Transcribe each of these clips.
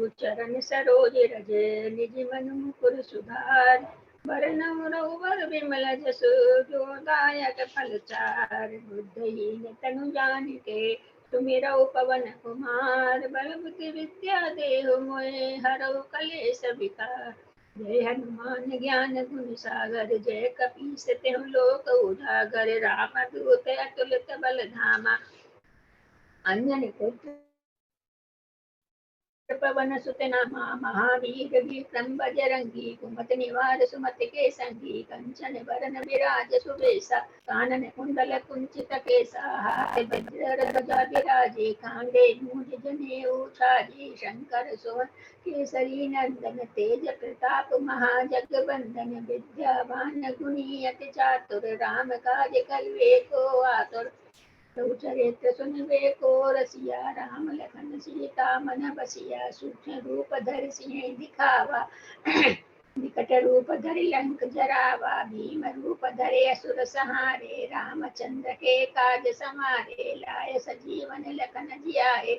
प्रभु चरण सरोज रज, निज मन मुकुर सुधार। वरनउँ रघुबर विमल जसु, जो दायक फल चार। बुद्धहीन तनु जानिके, सुमिरौ पवन कुमार। बल बुद्धि विद्या देहु मोहि, हरौ कलेश विकार। जय हनुमान ज्ञान गुण सागर, जय कपीस तिहुँ लोक उजागर। रामदूत अतुलित बल धामा, अंजनी पुत्र पवन सुत नामा। महावीर विक्रम बजरंगी, कुमति निवार सुमति के संगी। कंचन बरन विराज सुबेसा, कानन कुंडल कुंचित केसा। हाथ वज्र ध्वजा विराजे, कांधे मूंज जनेऊ साजे। शंकर सुवन केसरी नंदन, तेज प्रताप महाजगवंदन। विद्यावान गुणी अति चातुर, राम काज करिबे को आतुर। प्रभु चरित्र सुनबे को रसिया, राम लखन सीता मन बसिया। सूक्ष्म रूप धरि सिंह दिखावा, विकट रूप धरि लंक जरावा। भीम रूप धरि असुर संहारे, रामचंद्र के काज समारे। लाय सजीवन लखन जियाए,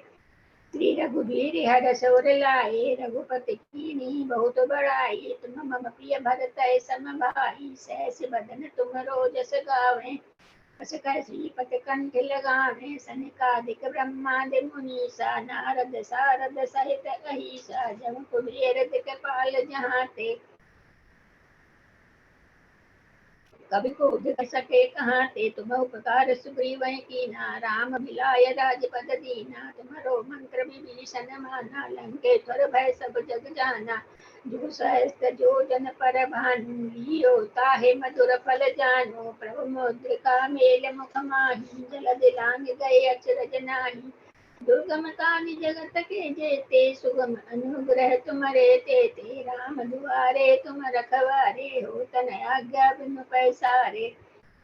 श्री रघुवीर हरष उर लाए। रघुपति कीन्ही बहुत बड़ाई, तुम मम प्रिय भरत सम भाई। सहस बदन तुम रोजस गावें, अस कह श्रीपत कंठ लगावें। सनकादिक ब्रह्मादि मुनीसा, नारद सारद सहित अहीसा। जम कुबेर दिखपाल जहाँ ते, कवि कोविद कर सके कहाँ ते। तुम उपकार सुग्रीव कीना, राम मिलाय राजपद दीना। तुम्हारो मंत्र विभीषण माना, लंकेश्वर भय सब जग जाना। जो सहस्त्र जो जन पर भानु, लियो ताहि मधुर फल जानु। प्रभु मुद्रिका मेल मुख माहि, जल दिलांग गए अचरज नाही। दुर्गम काज जगत के जेते, सुगम अनुग्रह तुम्हारे तेते। राम दुआरे तुम रखवारे, हो तन आज्ञा बिनु पैसारे।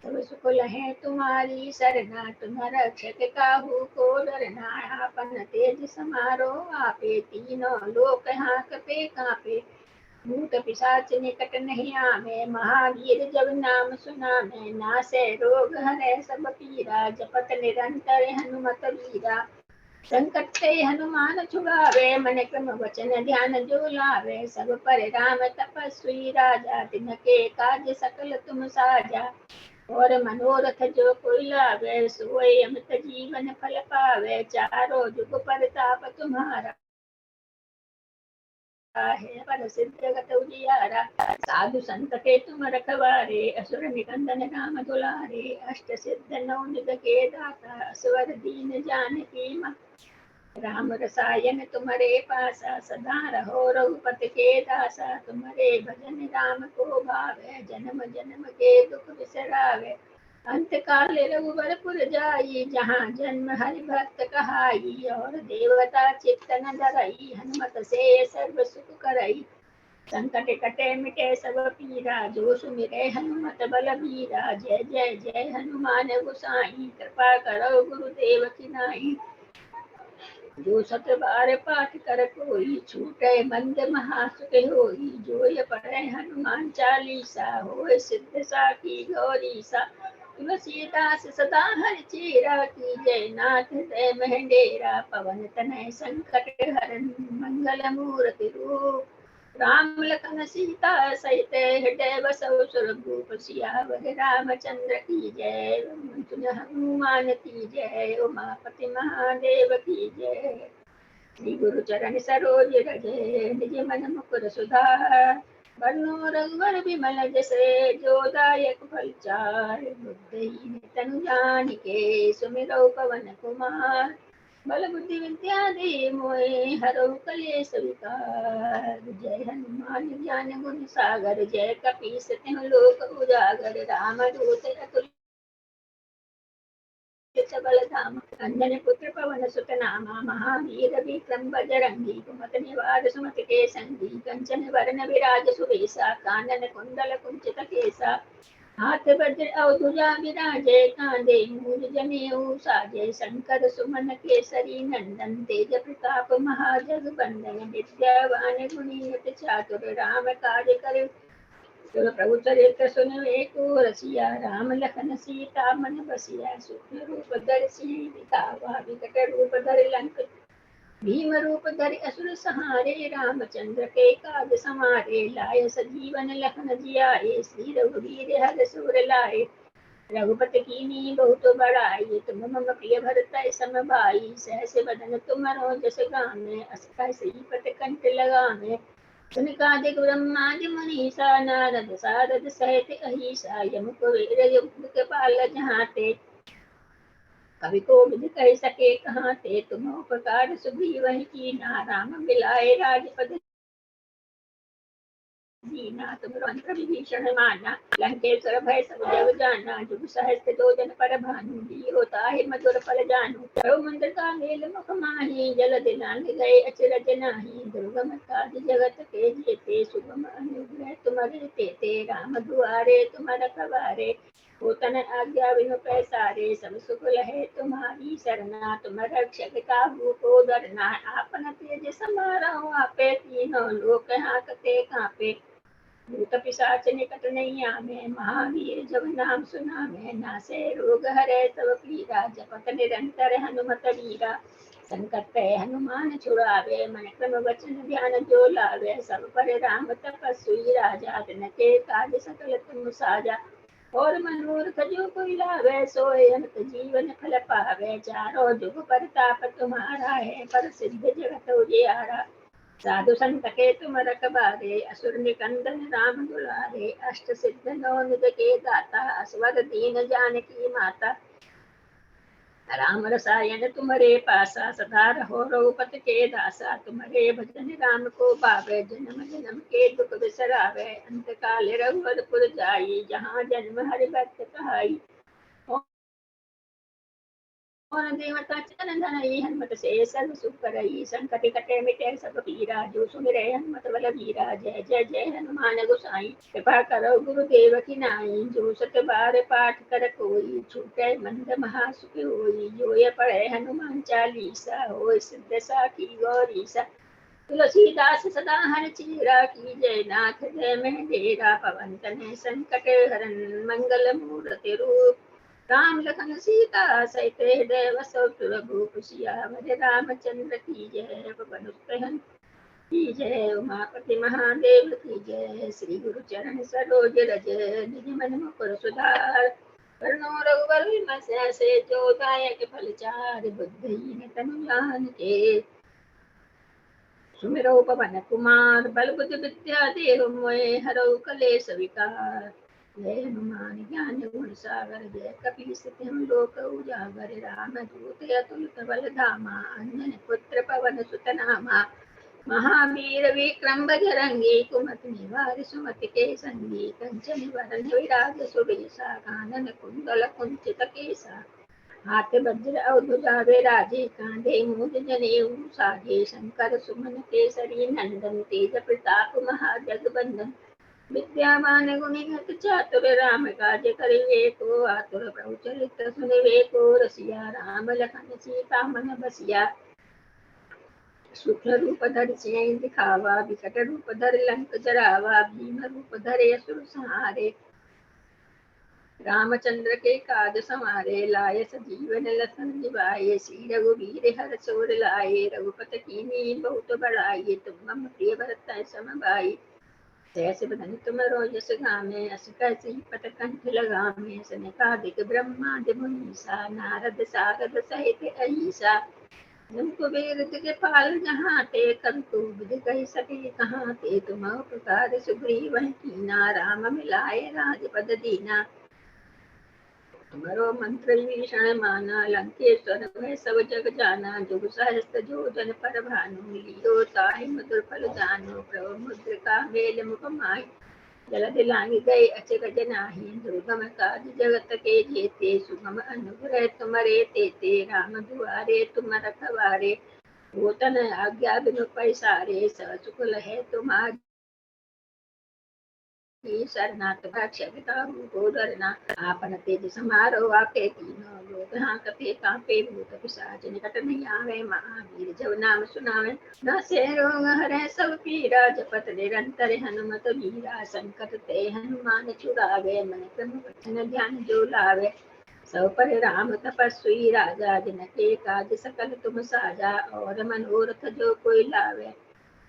सब सुख लहे तुम्हारी सरना, तुम रक्षक काहू को डरना। आपन तेज समारो आपे, तीनों लोक हाँकते कांपे। भूत पिशाच निकट नहीं आवे, महावीर जब नाम सुनावे। नासै रोग हरै सब पीरा, जपत निरंतर हनुमत वीरा। संकट ते हनुमान छुड़ावे, मन क्रम वचन ध्यान जो लावे। सब पर राम तपस्वी राजा, तिनके काज सकल तुम साजा। और मनोरथ जो कोई लावे, सोई अमित जीवन फल पावे। चारों जुग परताप तुम्हारा है, पर सिद्ध जगत उजियारा। साधु संत के तुम रखवारे, असुर निकंदन राम दुलारे। अष्ट सिद्ध नौ निध के दाता, असवर दीन जानकी मां। राम रसायन तुम्हारे पासा, सदा रहो रघुपति के दासा। तुम्हारे भजन राम को भावे, जन्म जन्म के दुख बिसरावे। अंत काल रघुबरपुर जाई, जहाँ जन्म हरि भक्त कहाई। और देवता चित्त न धरई, हनुमत से सर्व सुख करई। संकट कटे मिटे सब पीरा, जो सुमिरे हनुमत बल बीरा। जय जय जय हनुमान गोसाई, कृपा करो गुरुदेव की नाई। जो सत बार पाठ कर कोई, छूटे बंद महासुख होई। जो ये पढ़े हनुमान चालीसा, होए सिद्ध साखी गौरीसा। तुलसीदास सदा हरि चेरा, की जय नाथ जय महेंद्रा। पवन तनय संकट हरन, मंगल मूर्ति रूप। राम लखन सीता सहित, हृदय बसौ सुरभूप। सियावर रामचंद्र की जय, हनुमान की जय। उमापति महादेव की जय। श्री गुरु चरण सरोज रज, निज मन मुकुर सुधार। बरनो रघुवर विमल जसे, जो दायक फल चार। बुद्धहीन तनु जानिके, सुमिरौ पवन कुमार। बल बुद्धि विद्या दे मोहि, हरौ कलेश विकार। जय हनुमान ज्ञान गुण सागर, जय कपीस तिहुँ लोक उजागर। राम दूत अतुलित बल धामा, अंजनी पुत्र पवन सुत नामा। महावीर विक्रम बजरंगी, कुमति निवार सुमति के संगी। कंचन वरन विराज सुबेसा, कानन कुंडल कुंचित केसा। हाथ वज्र और ध्वजा विराजे, कांधे मूंज जनेऊ साजे। शंकर सुमन केसरी नंदन, तेज प्रताप महाजगवंदन। विद्यावान गुणी अति चातुर, राम काज करिबे। प्रभु चरित्र सुनबे को रसिया, राम लखन सीता मन बसिया। सूक्ष्म रूप धरि सिंह दिखावा, विकट रूप धरि लंक भीम रूप धरि असुर सहारे, रामचंद्र के काज समारे, लाय सजीवन लखन जियाए, श्री रघुवीर हर सुर लाए। रघुपति कीन्ही बहुत बड़ाई, तुम मम प्रिय भरत सम भाई, सहस बदन तुमरो जस गामे, अस कहि पट कंठ लगामे। सनकादिक ब्रह्मादि मुनीसा, नारद सारद सहित अहिसा, यम कुबेर दिखपाल जहाते, कवि कोविद कह सके कहाँ ते, तुम उपकार सुग्रीव कीन्हा, राम मिलाए राजपद दीना। तुम मंत्र विभीषण माना, लंकेश्वर भय सब जग जाना, जुग सहस्त्र जो जन पर भानु, होता है मधुर फल जानू। प्रभु मंत्र का मेल मुख माही, जल दिलांग गए अचरज नाही, दुर्गम काज जगत के जेते, सुगम अनुग्रह तुम्हारे तेते, राम दुआरे तुम रखवारे, होतन आज्ञा बिनु पैसारे, सब सुख लहे तुम्हारी सरना, तुम रक्षक काहू को डरना, आपन तेज समारो आपे, तीनों लोक हांकते कांपे। भूत पिशाच निकट नहीं आवे, महावीर जब नाम सुनावे, नासे रोग हरे सब पीरा, जपत निरंतर हनुमत वीरा। संकट ते हनुमान छुड़ावे, मन क्रम वचन ध्यान जो लावे, सब पर राम तपस्वी राजा, तिनके काज सकल तुम साजा। और मनोरथ जो कोई लावे, सोए अनंत जीवन फल पावे, चारों जुग परताप तुम्हारा है, प्रसिद्ध जगत उजियारा। साधु संत के तुम रखबारे, असुर निकंदन राम दुलारे, अष्ट सिद्ध नौ निध के दाता, असवर दीन जानकी माता। राम रसायन तुम्हारे पासा, सदा रहो रघुपति के दासा, तुम्हारे भजन राम को पावे, जन्म जन्म के दुख बिसरावे, अंत काल रघुवरपुर जाई, जहाँ जन्म हरि भक्त कहाई। और देवता चरण धरई, हनुमत से सर्व सुख करई, संकट कटे मिटे सब पीरा, जो सुमिरै हनुमत बल बीरा, जय जय जय हनुमान गोसाई। कृपा करो गुरुदेव की नाई, जो सत बार पाठ कर कोई, छूटे मंद महासुख होई, जो ये पढ़े हनुमान चालीसा, होय सिद्ध साखी गौरीसा। तुलसीदास सदा हर चीरा, की जय नाथ जय में डेरा, पवन तनय संकट हरन, मंगल मूर्ति रूप, राम लखन सीता सहित हृदय वसो, रघुकुल सियावर रामचंद्र की जय, पवन सुत की जय, उमापति महादेव की जय, श्री गुरु चरण सरोज रज, निज मन मुकुर सुधार, वरनो रघुवर विमर्श से, जो दायक फल चार, बुद्धिहीन तनु जान के, सुमिरो पवन कुमार, बल बुद्धि विद्या देहु मोहे, हरऊ कलेश विकार। जय हनुमान ज्ञान गुण सागर, जय कपीस तिहुँ लोक उजागर, राम दूत अतुलित बल धामा, अंजनी पुत्र पवन सुत नामा। महावीर विक्रम बजरंगी, कुमति निवार सुमति के संगी, कंचन वरण विराज सुबेसा, कानन कुंडल कुंचित केसा, हाथ वज्र और ध्वजा विराजे, कांधे मूज जनेऊ साजे, शंकर सुमन केसरी नंदन, तेज प्रताप महाजगबंदन। विद्यावान गुणिगत चातुर, राम काज करिवे को आतुर, प्रभु चरित्र सुनिवे को रसिया, राम लखन सीता मन बसिया। शुक्ल रूप धरि सियहि दिखावा, विकट रूप धरि लंक जरावा, भीम रूप धरि असुर संहारे, रामचंद्र के काज समारे, लाए सजीवन लखन जिवाए, श्री रघुवीर हर सोर लाए, रघुपति कीन्ही बहुत बड़ाई, तुम मम प्रिय भरत सम भाई। सहस बदन तुमरो जस गामे, अस कहि पट कंठ लगामे, सनकादिक ब्रह्मादि मुनीसा, नारद सारद सहित अहिसा, जम कुबेर दिखपाल जहाते, कवि कोविद कहि सके कहाँ ते, तुम उपकार सुग्रीव कीन्हा, राम मिलाए राजपद दीना। तुमरो मंत्र विभीषण माना, लंकेश्वर में सब जग जाना, जुग सहस्त्र जो जन पर भानु, लियो ताहि मधुर फल जानु, प्रभु मुद्रिका मेल मुख माहि, जल दिलांग गए अचरज नाही, दुर्गम काज जगत के जेते, सुगम अनुग्रह तुमरे तेते, राम दुआरे तुम रखवारे, होतन आज्ञा बिनु पैसारे, सब सुख लहे तुम्हारी सरना, क्षमता को डरना, आपन तेज समारो आपे, तीनों लोग हांकते कांपे, भूत पिशाच निकट नहीं आवे, महावीर जब नाम सुनावे, नासे रोग हरे सब पीरा, जपत निरंतर हनुमत वीरा, संकट ते हनुमान छुड़ावे, मन क्रम वचन ध्यान जो लावे, सब पर राम तपस्वी राजा, जिनके काज सकल तुम साजा। और मनोरथ जो कोई लावे,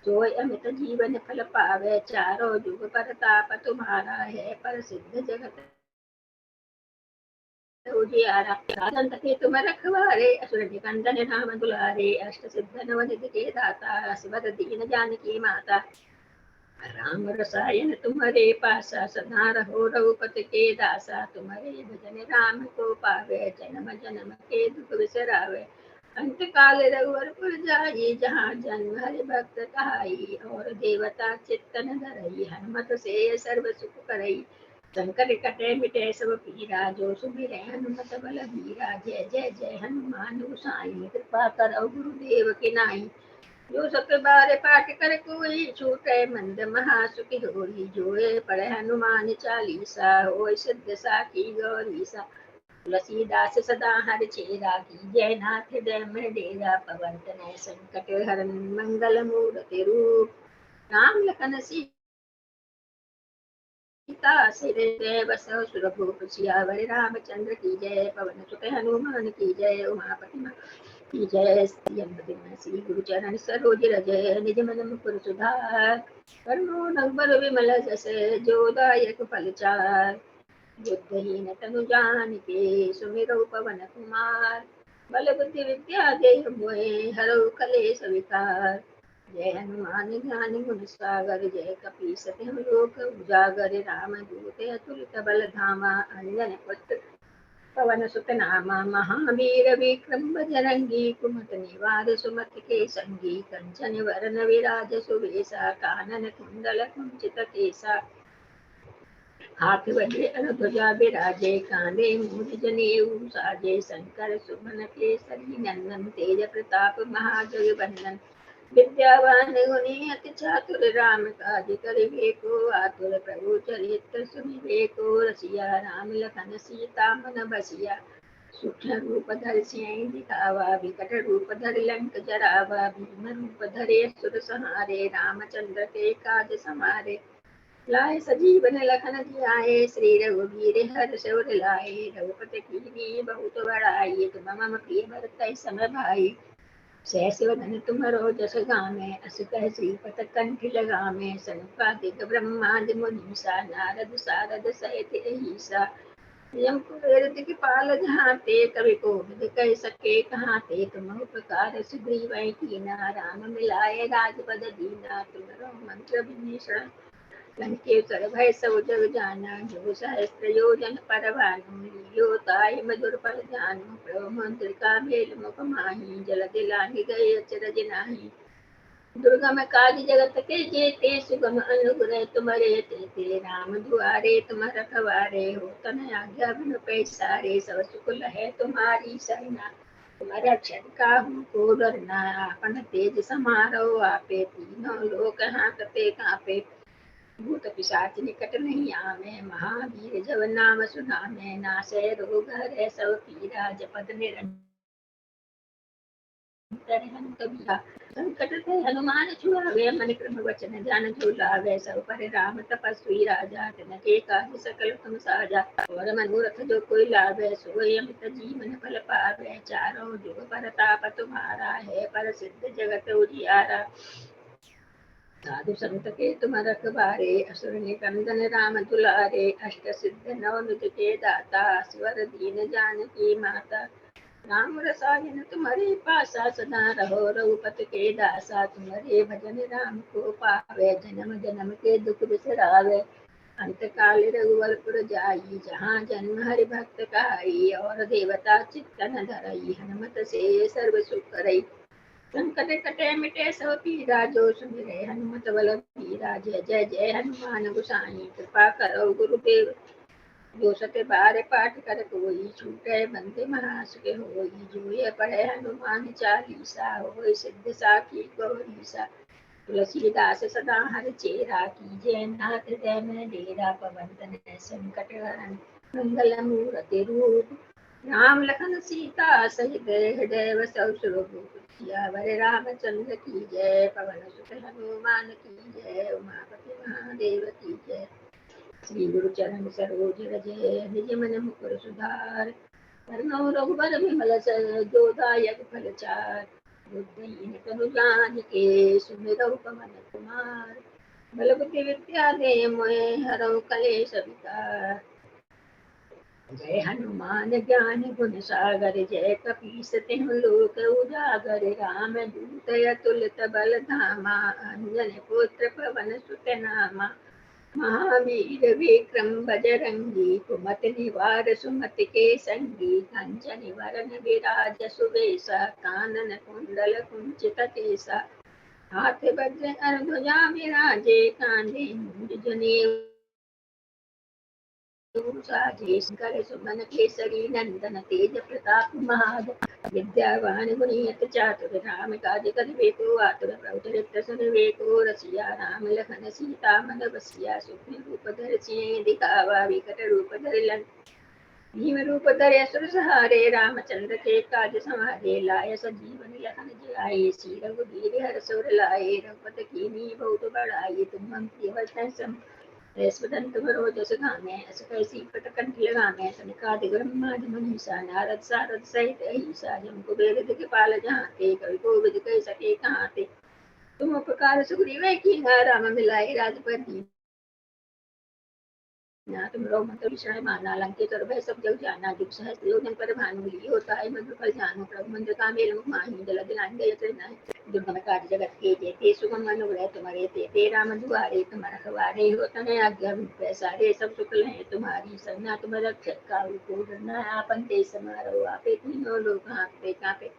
सोय अमित जीवन फल पावे। चारों जुग परताप तुम्हारा है, प्रसिद्ध जगत उजियारा। संत के तुम रखवारे, असुर निकंदन राम दुलारे। अष्ट सिद्ध नव निधि के दाता, असवर दीन जानकी माता। राम रसायन तुम्हारे पासा, सदा रहो रघुपति के दासा। तुम्हारे भजन राम को पावे, जन्म जन्म के दुख बिसरावे। अंत काल रघुवर जाई, जहाँ जन्म हरि भक्त कहाई। और देवता चित्तन धरई, हनुमत से सर्व सुख करई। संकट कटे मिटे सब पीरा, जो सुमिरै हनुमत बल बीरा। जय जय जय हनुमान गोसाई, कृपा करो गुरुदेव की नाई। जो सत बार पाठ कर कोई, छूटे मंद महासुखी होई। जोए पढ़े हनुमान चालीसा, होय सिद्ध साखी गौरीसा। तुलसीदास सदा हर चेरा, की जय नाथ हृदय में डेरा। पवन तनय संकट हरन, मंगल मूर्ति रूप। राम लखन सीता सहित बसव सुरभूप, सियावर रामचंद्र की जय। पवन सुत हनुमान की जय, उमापति की जय। श्री गुरु चरण सरोज रज, निज मन मुकुर सुधार। कर्मो नगर विमल जस, जो दायक फल चार। बुद्धहीन तनु जानिके, सुमिरौ पवन कुमार। बल बुद्धि विद्या देह मोहे, हरौ कलेश विकार। जय हनुमान ज्ञान गुण सागर, जय कपीस तिहुँ लोक उजागर। राम दूत अतुलित बल धामा, अंजन पुत्र पवन सुत नामा। महावीर विक्रम बजरंगी, कुमति निवार सुमति के संगी। कंचन वरन विराज सुबेसा, कानन कुंडल कुंचित केसा। हाथ वज्र ध्वजा बिराजे, कांधे मूज जनेऊ साजे। शंकर सुमन केसरी नंदन, तेज प्रताप महाजगवंदन। विद्यावान गुणी अति चातुर, राम काज करिबे को आतुर। प्रभु चरित्र सुनिबे को रसिया, राम लखन सीता मन बसिया। सूक्ष्म रूप धरि सियहि दिखावा, विकट रूप धरि लंक जरावा। भीम रूप धरि असुर संहारे, रामचंद्र के काज समारे। लाए सजीवन लखन जियाए, श्री रघुवीर हर्ष उर लाए। रघुपति कीन्ही बहुत बड़ाई, तुम मम प्रिय भरत सम भाई। सहस वदन तुमरो जस गामे, अस कह श्रीपत कंठ लगामे। सनकादिक ब्रह्मादि मुनीसा, नारद सारद सहित अहिसा। यम कुबेर दिखपाल जहांते, कवि कोविद कह सके कहाते। तुम उपकार सुग्रीव कीना, राम मिलाए राजपद दीना। तुमरो मंत्र विभीषण लंकेश्वर भय सब जग जाना। जो सहस्त्र योजन पर भानु, लियो ताहि मधुर फल जानु। प्रभु मुद्रिका मेल मुख माहि, जल दिलाहि गए अचरज नाही। दुर्गम काज जगत के जेते, सुगम अनुग्रह तुम्हारे तेते। राम दुआरे तुम रखवारे, हो तन आज्ञा बिनु पैसारे। सब सुख लहे तुम्हारी सरना, तुम रक्षक काहू को डरना। आपन तेज समारो आपे, तीनों लोक हांकते कांपे। भूत पिशाच निकट नहीं आवे, महावीर जब नाम सुनावे। नासै रोग हरै सब पीरा, जपत निरंतर हनुमत बीरा। संकट ते हनुमान छुड़ावे, मन क्रम वचन ध्यान जो लावे। सब पर राम तपस्वी राजा, तिनके काज सकल तुम साजा। और मनोरथ जो कोई लावे, सोई अमित जीवन फल पावे। चारों जुग परताप तुम्हारा है, प्रसिद्ध जगत उजियारा। साधु संत के तुम रखवारे, असुर निकंदन राम दुलारे। अष्ट सिद्ध नव निधि के दाता, स्वर दीन जानकी माता। राम रसायन तुम्हारे पासा, सदा रहो रघुपति के दासा। तुम्हारे भजन राम को पावे, जन्म जन्म के दुख बिसरावे। अंत काल रघुवर जाई, जहाँ जन्म हरि भक्त कहाई। और देवता चित्तन धरई, हनुमत से सर्व सुख करई। संकट कटे मिटे सब पीरा, जो सुमिरै हनुमत बल बीरा। जय जय जय हनुमान गोसाई, कृपा करो गुरुदेव। जो सत्य बार पाठ कर कोई, छूटे बंदे महासुख होई। जो ये पढ़े हनुमान चालीसा, होय सिद्ध साखी गौरीसा। तुलसीदास सदा हर चेरा, की जय नाथ हृदय में डेरा। पवन तनय संकट हरन, मंगल मूर्ति रूप। राम लखन सीता सहित, हृदय बसव सुरभूप। सियावर रामचंद्र की जय, पवन सुत हनुमान की जय। उमापति महादेव की जय। श्री गुरु चरण सरोज रज, निज मन मुकुर सुधार। कर्णो रघुबर विमल जो दायक फलचार, बुद्धिहीन तनु जानिके सुमिरौ पवन कुमार। बल बुद्धि विद्या दे मोहे हरौ कलेश विकार, जय हनुमान ज्ञान गुण सागर जय कपीस तिहु लोक उजागर। राम दूत अतुलित बल धामा, अंजन पुत्र पवन सुत नामा। महावीर विक्रम बजरंगी, कुमति निवार सुमति के संगी। कंचन वरन विराज सुबेसा, कानन कुंडल कुंचित केसा। हाथ वज्र ध्वजा विराजे, कांधे मूंज जनेऊ कर सुमन केसरी नंदन तेज प्रताप महाद। विद्यावान गुणियत चातुर, राम काज करिबेको आतुर। प्रभु चरित्र सुनिबेको रसिया, राम लखन सीता मन बसिया। सूक्ष्म रूप धरि सिंह दिखावा, विकट रूप धरि लंक भीम रूप धरि असुर सहारे। रामचंद्र के काज संहारे, लाय सजीवन लखन जियाए। श्री रघुवीर हर्ष उर लाए, रघुपति कीन्ही बहुत बड़ाई। तुम हम केवल तैं स्वतंत्र भरोजस गाने, अस कैसी कट कंठ लगाने। सनकादि ब्रह्मादि मनीषा, नारद सारद सहित अहिसा। जम कुबेर दिखपाल जहाते, कवि कोविद कह सके कहाते। तुम उपकार सुग्रीव कीन्हा, राम मिलाए राजपद दीन्हा। तुम लोग मंत्र विषय माना, लंकेश्वर भय सब जग जाना। जुग सहस्त्र योजन पर भानु, ली होता है मधुर फल जानु। प्रभु मंत्र का मेल मुख माही, जल दिलांगे यत्र नहीं। दुर्गम काज जगत के जेते, सुगम अनुग्रह तुम्हारे तेते। राम दुआरे तुम रखवारे, होत न आज्ञा बिनु पैसारे। सब सुख है तुम्हारी सरना, तुम रक्षक काहू को डरना। आपन तेज समारो, आपे तीनों लोग हाँकते कांपे।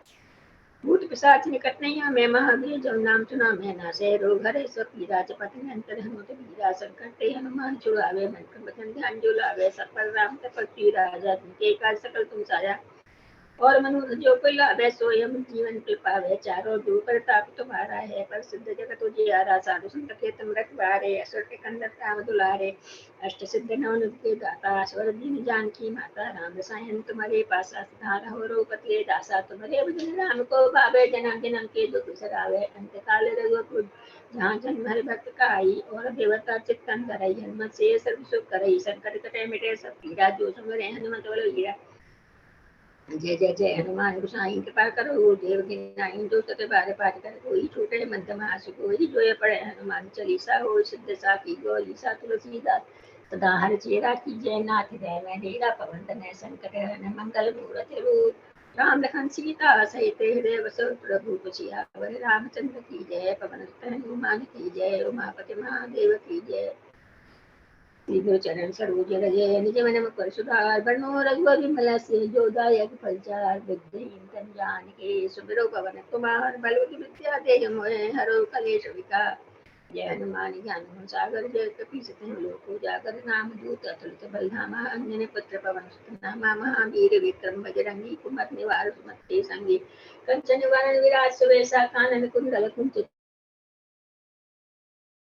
भूत पिशाच निकट नहीं हमें, महावीर जब नाम सुना मैं नासे। रोग हरे सब पीरा, जपत निरंतर हनुमत बीरा। संकट ते हनुमान छुड़ावे, मन क्रम वचन ध्यान जो लावे। सब पर राम तपस्वी राजा, तिनके काज सकल तुम साजा। और मनुष्य जो कोई लाभे, सोई हम जीवन के पावे। चारों दूर प्रताप तुम्हारा है, प्रसिद्ध जगत उजियारा। साधु संत के तुम रखवारे, असुर के कंदर राम दुलारे। अष्ट सिद्ध नवनिधि के दाता, स्वर दीन जानकी माता। राम रसायन तुम्हारे पासा, सिधारा हो रघुपति ले दासा। तुम्हारे भजन राम को भावे, जन्म जन्म के दुख बिसरावे। अंत काल रघुकुल जहाँ जन्म हरि भक्त काई, और देवता चित्तन धरई। हनुमत से सर्व सुख करई, संकट कटे मिटे सब पीरा। जो सुमिरै हनुमत बल वीरा। जय जय जय हनुमान गोसाई कृपा करो। देव गिनाई जो सत बार पाठ कर, कोई छोटे मध्यम आस कोई। जो ये पढ़े हनुमान चालीसा, हो सिद्ध साखी गौरीसा। तुलसीदास सदा हर चेरा की जय। नाथ जय मैं डेरा पवन तनय संकट हरन मंगल मूरति रूप। राम लखन सीता सहित हृदय बसो, प्रभु सियावर रामचंद्र की जय। पवन सुत हनुमान की जय, उमापति महादेव की जय। श्री चरण सरोज रजय, निज मन मुकुर सुधार। बरनो रघुवर विमल से, जो दायक फलचार। बुद्धिहीन तनु जानिके, सुमिरौ पवन कुमार। बल बुद्धि विद्या देहि मोहे, हरौ कलेश विकार। जय हनुमान ज्ञान गुण सागर, जय कपीस तिहुँ लोक उजागर। राम दूत अतुलित बल धामा, अंजनी पुत्र पवन सुत नामा। महावीर विक्रम बजरंगी, कुमति निवार सुमति के संगी। कंचन वरन विराज सुबेसा, कानन कुंडल कुंचित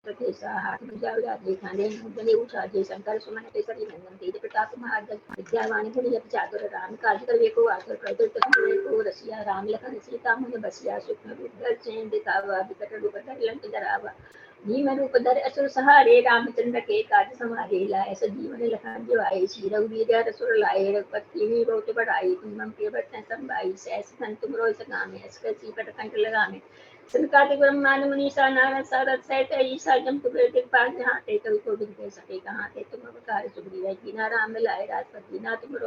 हाथ पूजा विराजे। खांदे मुद्दे उठाजे, शंकर सुमन केसरी नंदन तेज प्रताप महाजन। विद्यावान गुणियति चातुर, राम काज करिबेको आतुर। प्रभु चरित्र रसिया, राम लखन सीता मन बसिया। सूक्ष्म रूप धरि सिंह दिखावा, विकट रूप धरि लंक जरावा। भीम रूप धरि असुर सहारे, रामचंद्र के काज संहारे। लाए सजीवन लखन जियाए, श्री रघुवीर हर्ष उर लाए। रघुपति कीन्ही बहुत बड़ाई, तुम हम के बरतै सब भाई। सहस सन तुम रोय सगामे, अस कैसी कट कंठ लगामे। सनकादिक ब्रह्मांड मुनीसा, नारद सारद सहित अहिसा। जम कुबेर दिखपाल जहाते, कवि कोविद कह सके कहाते। तुम उपकार सुग्रीव कीन्हा, राम मिलाए राजपद दीन्हा। तुम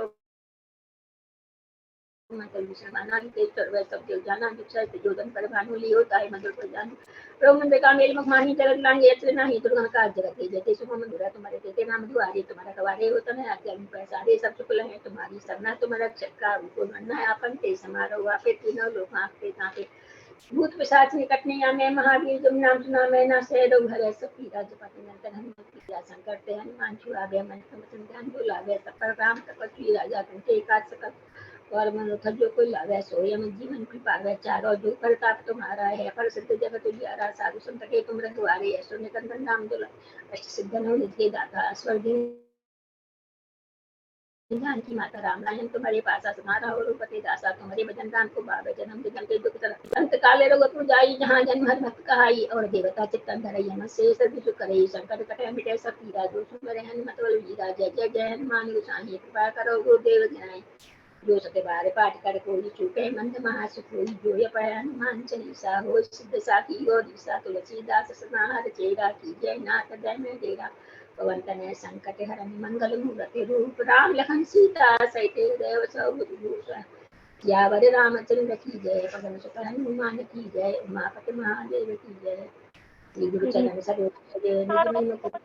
जोधन पर भानु लियो ताहि मधुर पर जानु। प्रभु मंदिर का मेल मुख माही, जगत लांगे यत्र नाही। दुर्गम काज जगत के जेते, सुख मधुरा तुम्हारे तेते। नाम दुआरे तुम्हारा गवारे, होत न आज्ञा बिनु पैसारे। सब सुख लहे तुम्हारी सरना, तुम रक्षक काहू को डरना। आपन तेज समारो, आपे तीनों लोक हाँकते कांपे। भूत पिशाच निकट नहीं आमे, महावीर जब नाम सुना मैं नासे। रोग हरै सब पीरा, जपत निरंतर हनुमत बीरा। संकट ते हनुमान छुड़ावे, मन क्रम वचन ध्यान जो लावे। सब पर राम तपस्वी राजा, तुमके काज सकल और मनुष्य जो कोई लावे। सोई हम जीवन की पावे, चारों जो प्रताप तुम्हारा है। पर सिद्ध जगत उजियारा, साधु संत के तुम रखवारे। असुर निकंदन राम दुलारे, अष्ट सिद्ध नवनिधि के दाता। स्वर जानकी माता, राम लायन तुम्हारे पासा। तुम्हारा हो रघुपति दासा, तुम्हारे भजन राम को भावे। जन्म जन्म के दुख तरह अंत काले रघुपुर जाई, जहाँ जन्म हर भक्त कहाई। और देवता चित्तन धरई, हनुमत से सर्व सुख करई। संकट कटे मिटे सब पीरा, जो सुमिरै हनुमत बल वीरा। जय जय जय हनुमान गोसाई कृपा करो गुरुदेव गिनाई। जो सके बार पाठ कर कोई चूके मंद महास कोई जो ये पढ़े हनुमान चालीसा हो सिद्ध साखी हो दिशा तुलसीदास सनाहर चेरा की जय नाथ जय में डेरा पवन तनय संकट हरण मंगल मूर्ति रूप राम लखन सीता सहित देव सब भूषण सियावर रामचंद्र की जय पवन सुत हनुमान की जय उमापति महादेव की जय श्री गुरु चरण सरोज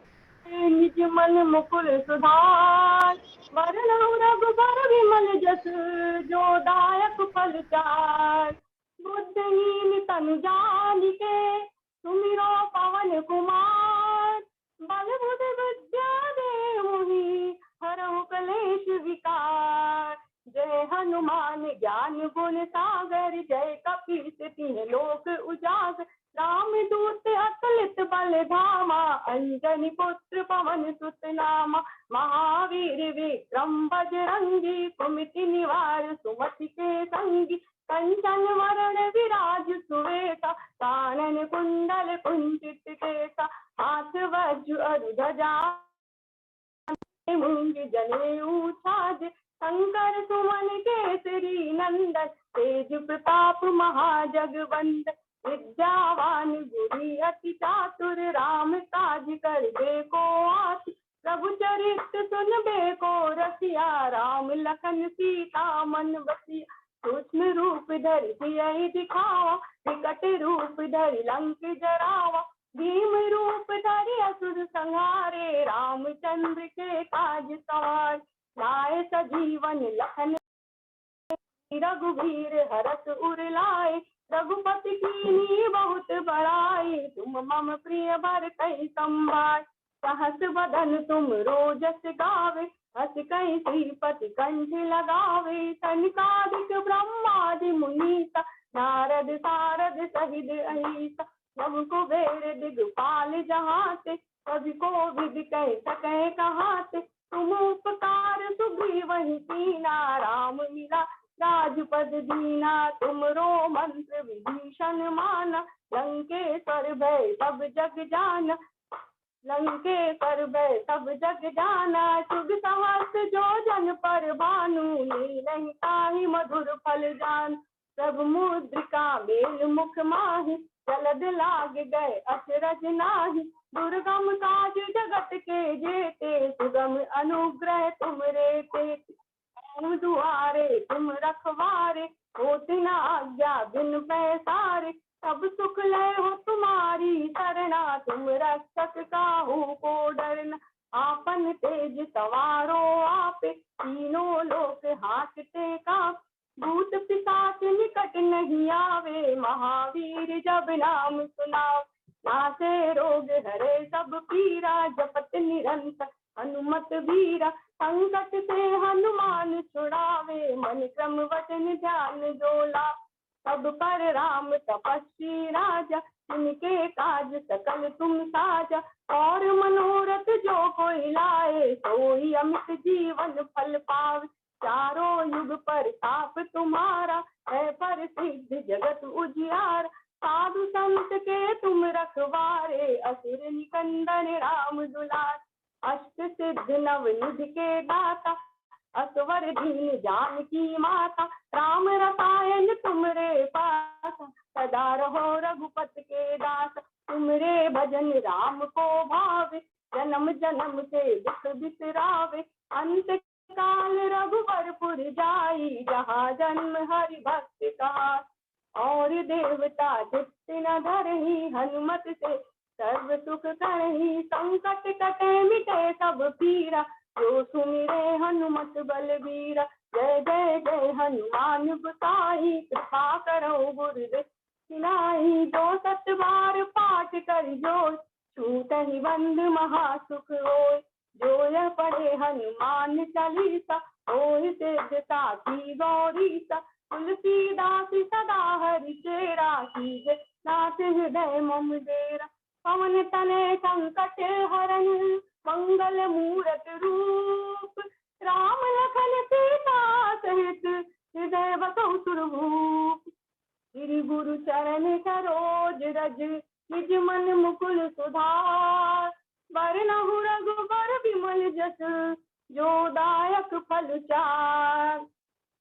निज मन मुकुर सुधार वरनौ रघुबर विमल जस जो दायक फल चार बुद्धिहीन तनु जानिके सुमिरो पवन कुमार बल बुद्धि विद्या देवहि हरहु कलेश विकार जय हनुमान ज्ञान गुण सागर जय कपीस तिन्ह लोक उजागर राम दूत अतुलित बल धामा अंजनी पुत्र पवन सुत नामा महावीर विक्रम बजरंगी कुमति निवार सुमति के संगी कंचन वरण विराज सुवेता कानन कुंडल कुंचित केसा हाथ वज्र अरु ध्वजा मूंग जनेऊ छाज शंकर सुमन केसरी नंदन तेज प्रताप महाजगवंदन विद्यावान गुरी अति चातुर राम काज करबे को आतुर प्रभु चरित्र सुनबे को रसिया राम लखन सीता मन बसिया सूक्ष्म रूप धरि सियहि दिखावा विकट रूप धरि लंक जरावा भीम रूप धरि असुर संहारे रामचंद्र के काज सवार लाए सजीवन लखन रघुवीर हरष उर लाए रघुपति कीन्ही बहुत बड़ाई तुम मम प्रिय भरतहि संभाय सहस बदन तुम रोजस गावे हस कहि श्रीपति कंठ लगावे सनकादिक ब्रह्मादि मुनीसा नारद सारद सहित अहिसा सब कुबेर दिगपाल जहाते कवि कोविद कह सके कहाते तुम उपकार सुग्रीवहि कीना राम मिला राजपद दीना तुमरो मंत्र विभीषण माना लंकेश्वर भय सब जग जाना लंकेश्वर भय सब जग जाना शुभ सहस जो जन पर भानु नीलहि ताहि मधुर फल जान सब मुद्रिका मेल मुख माहि जलद लाग गए अचरज नाही दुर्गम काज जगत के जेते सुगम अनुग्रह तुमरे ते दुआरे तुम रखवारे होती न आज्ञा बिन पैसारे सब सुख ले हो तुम्हारी शरणा तुम रक्षक काहू को डरना आपन तेज सवारो आपे तीनों लोक हाथते का भूत पिशाच निकट नहीं आवे महावीर जब नाम सुनाओ नासे रोग हरे सब पीरा जपत निरंतर हनुमत वीरा संकट से हनुमान छुड़ावे मन क्रम वचन ध्यान जोला सब पर राम तपस्वी राजा इनके काज सकल तुम साजा और मनोरथ जो कोई लाए सोई अमित जीवन फल पावे चारों युग पर ताप तुम्हारा है पर सिद्ध जगत उजियार साधु संत के तुम रखवारे असुर निकंदन राम दुलार अष्ट सिद्ध नव निधि के दाता असवर दीन जानकी माता राम रसायन तुमरे पासा सदा रहो रघुपत के दास तुमरे भजन राम को भावे जन्म जन्म के दुख बिसरावे अंत काल रघुवरपुर जाई जहाँ जन्म हरि भक्त का और देवता चित्त न धरहि हनुमत से सर्व सुख करहि संकट कटे मिटे सब पीरा जो सुमिरे हनुमत बलबीरा जय जय जय हनुमान गोसाई कृपा करो गुरुदेव सिनाई जो सत बार पाठ कर जो छूटहि बंद महासुख होय जो यह पढ़े हनुमान चालीसा होय सिद्ध साखी गौरीसा तुलसीदास सदा हरि चेरा कीजे नाथ हृदय मम डेरा पवन तनय संकट हरण मंगल मूरत रूप राम लखन सीता सहित हृदय बसहु सुरभूप श्री गुरु चरण सरोज रज निज मन मुकुल सुधार वरनहु रघुबर विमल जस जो दायक फल चार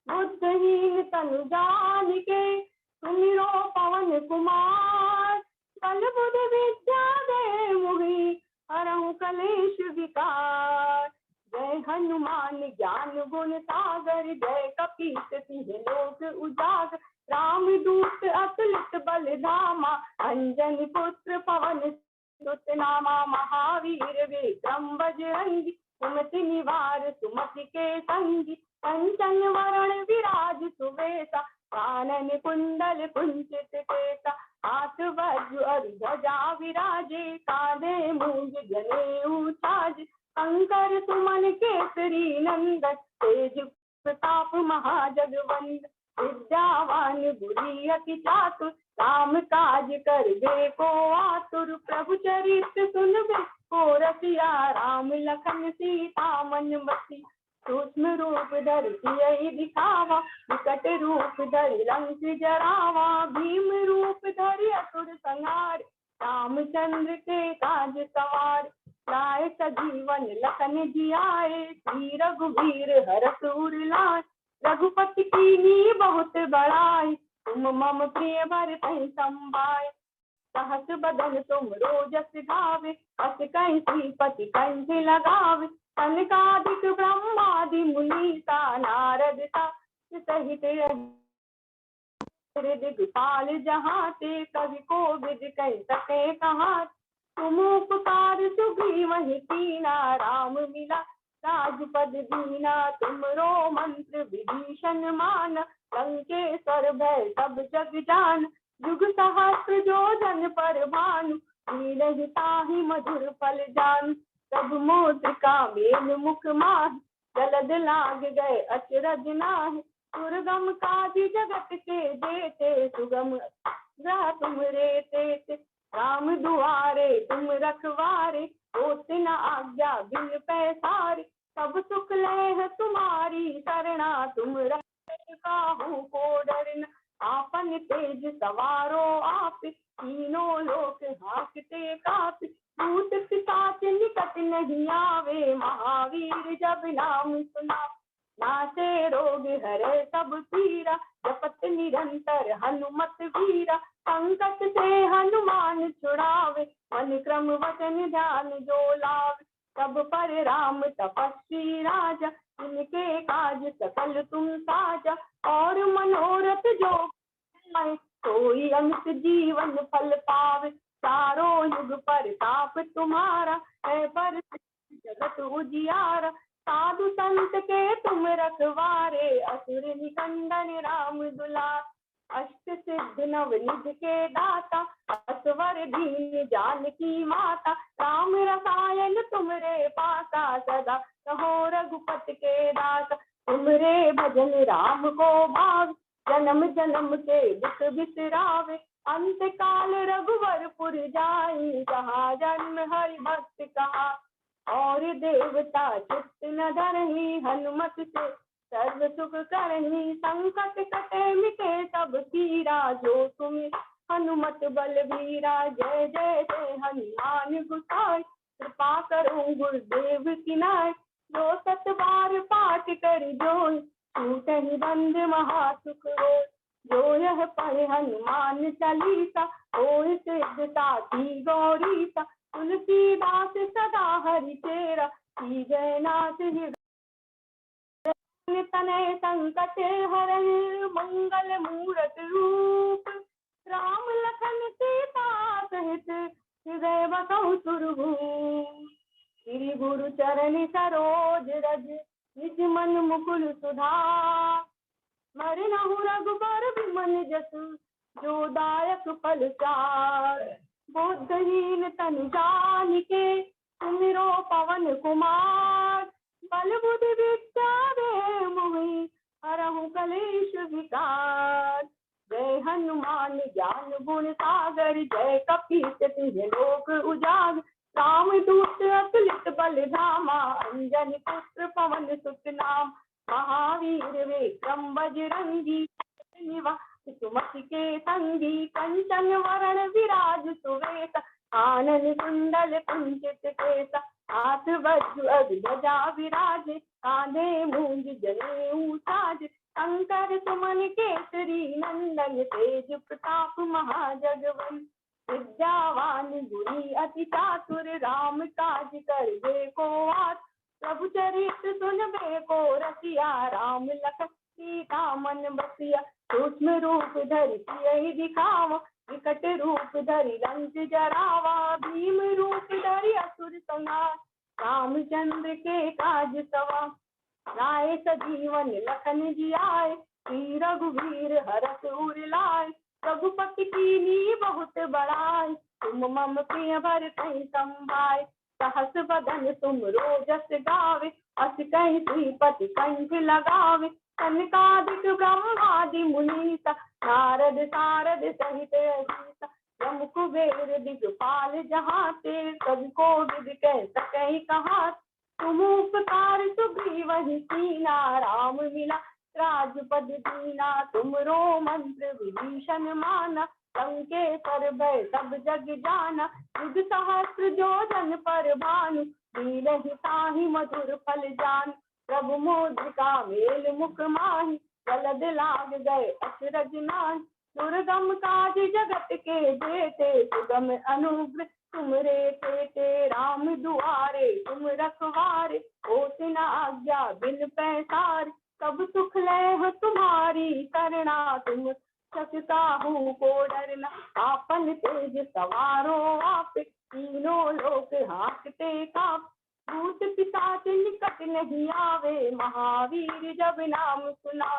बुद्धहीन तनु जान के सुमिरो पवन कुमार। बल बुध विद्या दे मुहि हरहु कलेश विकार। जय हनुमान ज्ञान गुण सागर, जय कपीस तिह लोक उजागर। राम दूत अतुलित बल धामा, अंजनी पुत्र पवन सुत नामा। महावीर विक्रम बजरंगी, सुमति निवार सुमति के संगी। कंचन वरण विराज सुवेसा, कानन कुंडल कुंचित केसा। हाथ वज्र और ध्वजा विराजे, कांधे मूंज जनेऊ साजे। शंकर सुमन केसरी नंदन, तेज प्रताप महाजगवंदन। विद्यावान गुणी अति चातुर, राम काज करबे को आतुर। प्रभु चरित्र सुनबे को रसिया, राम लखन सीता मन बसिया। सूक्ष्म रूप धरि सियहि दिखावा, विकट रूप धरि लंक जरावा। भीम रूप धरि असुर संहार, रामचंद्र के काज सवार। लाए सजीवन लखन जियाए, श्री रघुवीर हरष उर लाए। रघुपति कीन्ही बहुत बड़ाई, तुम मम प्रिय भरतहि संभाय। सहस बदन तुम रोजस गावे, अस कहि श्रीपति कंठ लगावे। सनकादिक ब्रह्मादि मुनीसा, नारद सहित दिगपाल जहाँ ते। कवि कोविद कहि सके कहाँ, तुम उपकार सुग्रीवहि कीना। राम मिला राजपद दीना, तुमरो मंत्र विभीषण मान। लंकेश्वर भय सब जग जान, जुग सहस्र जो जन पर भानु। लीलहि ताहि मधुर फल जान, सब मोद्रिका मेल मुख माहि। जलद लाग गए अचरज नाहि, दुर्गम काज जगत के जेते। सुगम ग्रह तुम रे तेते, राम दुआरे तुम रखवारे। होत न आज्ञा बिन पैसारे, सब सुख लेह तुम्हारी सरना। तुम रक्षक काहू को डरना, आपन तेज सवारो आप। तीनों लोक हांकते कापे, भूत पिशाच निकट नहीं आवे। महावीर जब नाम सुना, नासे रोग हरे सब पीरा। जपत निरंतर हनुमत वीरा, संकट से हनुमान छुड़ावे। मन क्रम वचन ध्यान जो लावे, तब पर राम तपस्वी राजा। इनके काज सकल तुम साजा, और मनोरथ जो कोई अंत जीवन फल पावे। चारों युग परताप तुम्हारा, है पर जगत उजियारा। साधु संत के तुम रखवारे, असुर निकंदन राम दुलार। अष्ट सिद्ध नव निधि के दाता, असवर दीन जानकी माता। राम रसायन तुमरे पासा, सदा रहो रघुपति के दासा। तुमरे भजन राम को भाव, जन्म जन्म के दुख बिसरावे। अंत काल रघुवरपुर जाई, जहाँ जन्म हरि भक्त कहा। और देवता चित्त न धरहि, हनुमत से सर्व सुख करहि। संकट कटे मिटे सब पीरा, जो तुम हनुमत बलवीरा। जय जय जय हनुमान गोसाई, कृपा करो गुरुदेव की नाय। जो सत बार पाठ कर जोई, टूटहि बंध महासुख होय। जो यह पढ़े हनुमान चालीसा, होय सिद्ध साखी गौरीसा। तुलसीदास सदा हरि चेरा, की जय नाथ तनय संकट हरण। मंगल मूरत रूप, राम लखन सीता सहित। हृदय बसहु सुरभूप, श्री गुरु चरण सरोज रज। निज मन मुकुल सुधार, मरनहु रघुबर बिमन जसु। जो दायक फल चार, बुद्धहीन तनु जानिके। सुमिरो पवन कुमार, बल बुद्धि विद्या दे मुहि हरहु कलेश विकार। जय हनुमान ज्ञान गुण सागर, जय कपीस तिह लोक उजागर। राम दूत अतुलित बल धामा, अंजनी पुत्र पवन सुत नाम। महावीर विक्रम बजरंगी, सुमति के संगी। कंचन वरण विराज सुवेसा, कानन कुंडल कुंचित केसा। हाथ वज्र ध्वजा विराजे, कांधे मूंज जनेऊ साजे। शंकर सुमन केसरी नंदन तेज प्रताप महाजगवन विद्यावान गुणी अति चातुर राम काज करबे को आत प्रभु चरित सुनबे को रसिया राम लखन सीता मन बसिया सूक्ष्म रूप धरि सियहि दिखावा विकट रूप धरि लंक जरावा भीम रूप धरि असुर संहार रामचंद्र के काज सवा लाए सजीवन लखन जियाए श्री रघुवीर हरष उर लाए रघुपति कीन्ही बहुत बड़ाई तुम मम प्रिय भरतहि संभाय सहस बदन तुम रोजस गावे अस कहि श्रीपति कंठ लगावे सनकादिक ब्रह्मादि मुनीसा नारद सारद सहित अहिसा यम कुबेर दिगपाल जहाते सब को विद कह सकहि कहा तुम उपकार सुग्रीवहि कीना राम मिला राजपद दीना तुमरो मंत्र विभीषण माना लंकेश्वर भय सब जग जाना युग सहस्त्र जोजन पर भानु दीनहि ताहि मधुर फल जान प्रभु मोदिका मेल मुख माहि जलद लाग गए अचरज नाहि दुर्गम काज जगत के जेते सुगम अनुग्रह तुमरे तेते राम दुआरे तुम रखवारे होत न आज्ञा बिन पैसारे सब सुख लय तुम्हारी करना तुम सकताहू को डरना आपन तेज सवारो आप तीनों लोक हाँकते काप भूत पिशाच निकट नहीं आवे महावीर जब नाम सुना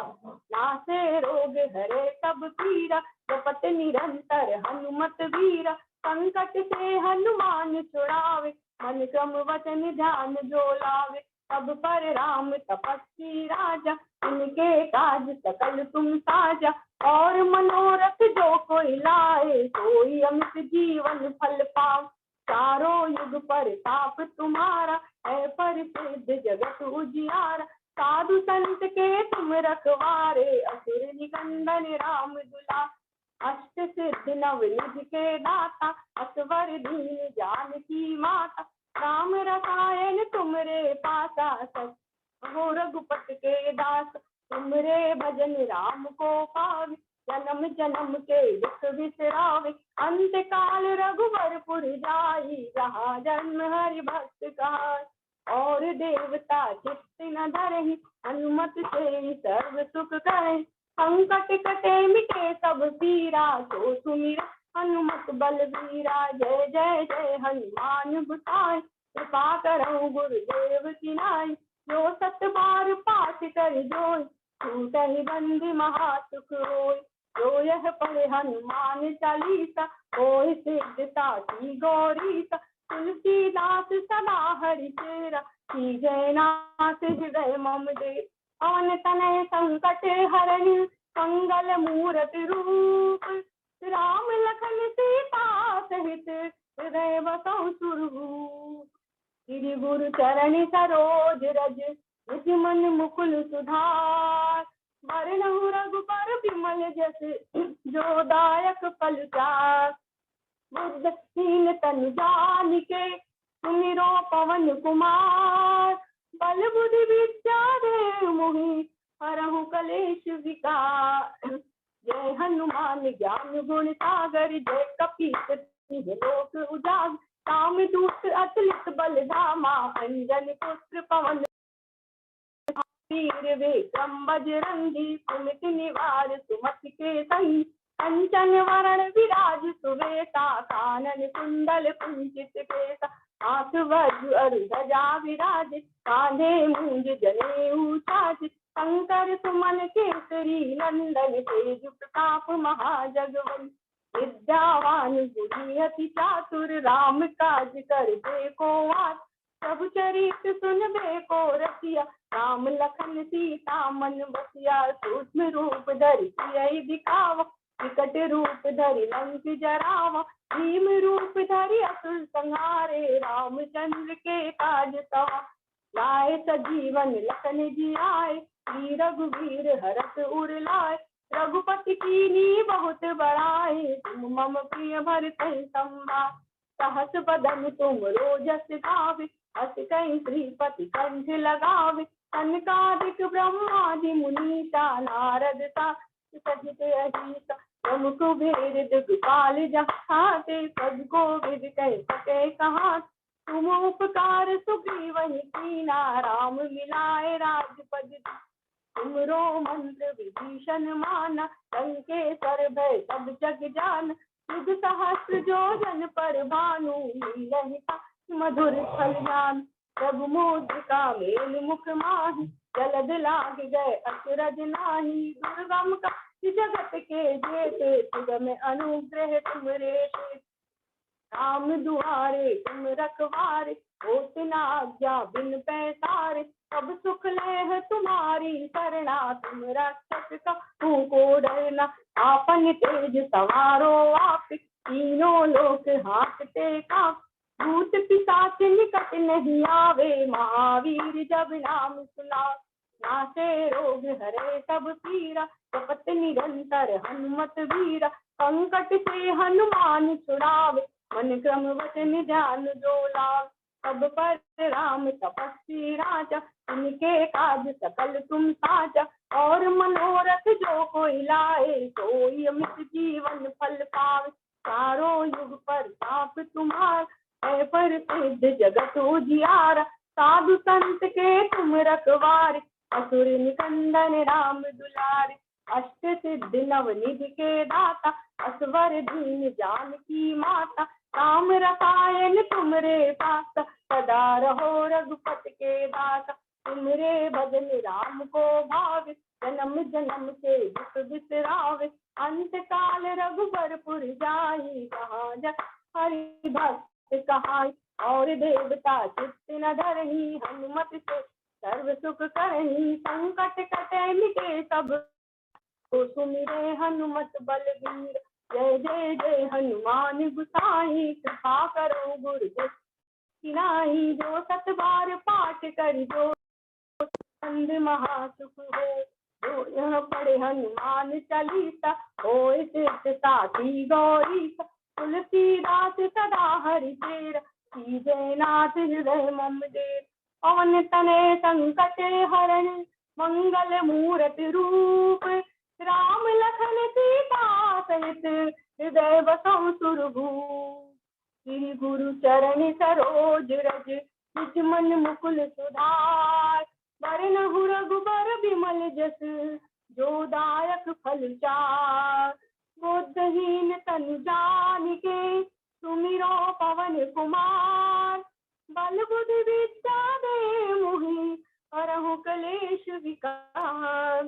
नासे रोग हरे सब पीरा जपत निरंतर हनुमत वीरा संकट से हनुमान छुड़ावे मन क्रम वचन ध्यान जो लावे सब पर राम तपस्वी राजा इनके काज सकल तुम साजा और मनोरथ जो कोई लाए सोई अमित जीवन फल पाओ चारों युग पर ताप तुम्हारा है परिसिद्ध जगत उजियारा साधु संत के तुम रखवारे असुर निकंदन राम दुला अष्ट सिद्ध नवनिधि के दाता असवर दीन जानकी माता राम रसायन तुमरे पासा सच हो रघुपत के दास तुमरे भजन राम को पावे जन्म जन्म के दुख बिसरावे अंत काल रघुवरपुर जाई जहाँ जन्म हरि भक्त कहाई और देवता चित्त न धरहि हनुमत से सर्व सुख कहे संकट कटे मिटे सब पीरा सो सुमिर हनुमत बलवीरा जय जय जय हनुमान गोसाई कृपा करो गुरुदेव की नाई जो सत बार पाठ कर जोई टूटहि बंदी महासुख होय जो यह पढ़े हनुमान चालीसा होय सिद्धता की गौरीसा तुलसीदास सदा हरि चेरा की जयनाथ हृदय मम दे पवन तनय संकट हरहि मंगल मूर्ति रूप राम लखन सीता सहित हृदय बसौ सुरभूप श्री गुरु चरण सरोज रज निज मन मुकुल सुधार वरनहु रघुबर विमल जस जो दायक फल चार बुद्धहीन तनु जानिके सुमिरो पवन कुमार बल बुद्धि विद्या दे मोहि हरहु कलेश विकार जय हनुमान ज्ञान गुण सागर जय कपीस लोक उजागर काम दूत अतुलित बल धामा अंजन पुत्र पवन वीर विक्रम बजरंगी सुमति निवार सुमति के संगी कंचन वरण विराज सुवेता कानन कुंडल कुंचित केसा हाथ वज्र और ध्वजा विराज कांधे मूंज जनेऊ साज शंकर सुमन केसरी नंदन तेज प्रताप महाजगवन विद्यावान गुणी अति चातुर राम काज करबे को आत प्रभु चरित सुनबे को रसिया राम लखन सीता मन बसिया सूक्ष्म रूप धरि सियहि दिखावा विकट रूप धरि लंक जरावा भीम रूप धरि असुर संहारे रामचंद्र के काज सवा लाए सजीवन लखन जियाए श्री रघुवीर हरष उर लाए रघुपति कीन्ही बहुत बड़ाई तुम मम प्रिय भरतहि संभाय सहस बदन तुम रोजस गावे अस कहि श्रीपति कंठ लगावे सनकादिक ब्रह्मादि मुनीसा नारद सहित अहिसा यम कुबेर दिगपाल जहाते सब को विद कह सके कहाँ तुम उपकार सुग्रीवहि कीना राम मिलाए राजपद तुमरो मंत्र विभीषण माना लंकेश्वर भय सब जग जान युग सहस्र जोजन पर भानु लीलहिता मधुर फल जान प्रभु मुद्रिका मेल मुख माहि जलद लाग गए अचरज नाही दुर्गम का जगत के जेते सुगम अनुग्रह तुमरे राम दुआरे तुम रखवारे होत न आज्ञा बिन पैसारे सब सुख लेह तुम्हारी सरना तुम रक्षक को डरना आपन तेज सवारो आप तीनों लोक हाथते काप भूत पिशाच निकट नहीं आवे महावीर जब नाम सुना नासे रोग हरे सब पीरा जपत निरंतर हनुमत वीरा संकट से हनुमान छुड़ावे मन क्रम वचन ध्यान जो लाभ सब पर राम तपस्वी राजा उनके काज सकल तुम साजा और मनोरथ जो कोई लाए सोई अमित जीवन फल पावे चारों युग पर ताप तुम्हार है पर सिद्ध जगत उजियारा साधु संत के तुम रखवारे असुर निकंदन राम दुलारे अष्ट सिद्ध नवनिधि के दाता असवर दीन जानकी माता राम रसायन तुमरे पास सदा रहो रघुपत के दास तुमरे भजन राम को भावे जन्म जन्म के दुख बिसरावे अंत काल रघुबरपुर जाई कहाँ जा हरि भक्त कहाई और देवता चित्त न धरही हनुमत से सर्व सुख करही संकट कटे मिटे सब तो सुमिरे हनुमत बलवीर जय जय जय हनुमान गुसाई कृपा करो गुरुदेव किनाई जो सत बार पाठ कर जो अंध महासुख हो जो यह पढ़े हनुमान चालीसा होय सिद्ध साखी गौरी तुलसीदास सदा हरि तेरा जय नाथ हृदय मम देव पवन तनय संकट हरण मंगल मूरत रूप राम लखन सीता सहित हृदय बसौ सुरभूप श्री गुरु चरण सरोज रज निज मन मुकुल सुधार वरनहु रघुबर बिमल जस जो दायक फल चार बुद्धहीन तनु जानिके सुमिरो पवन कुमार बल बुद्धि विद्या दे मुहि हरहु कलेश विकार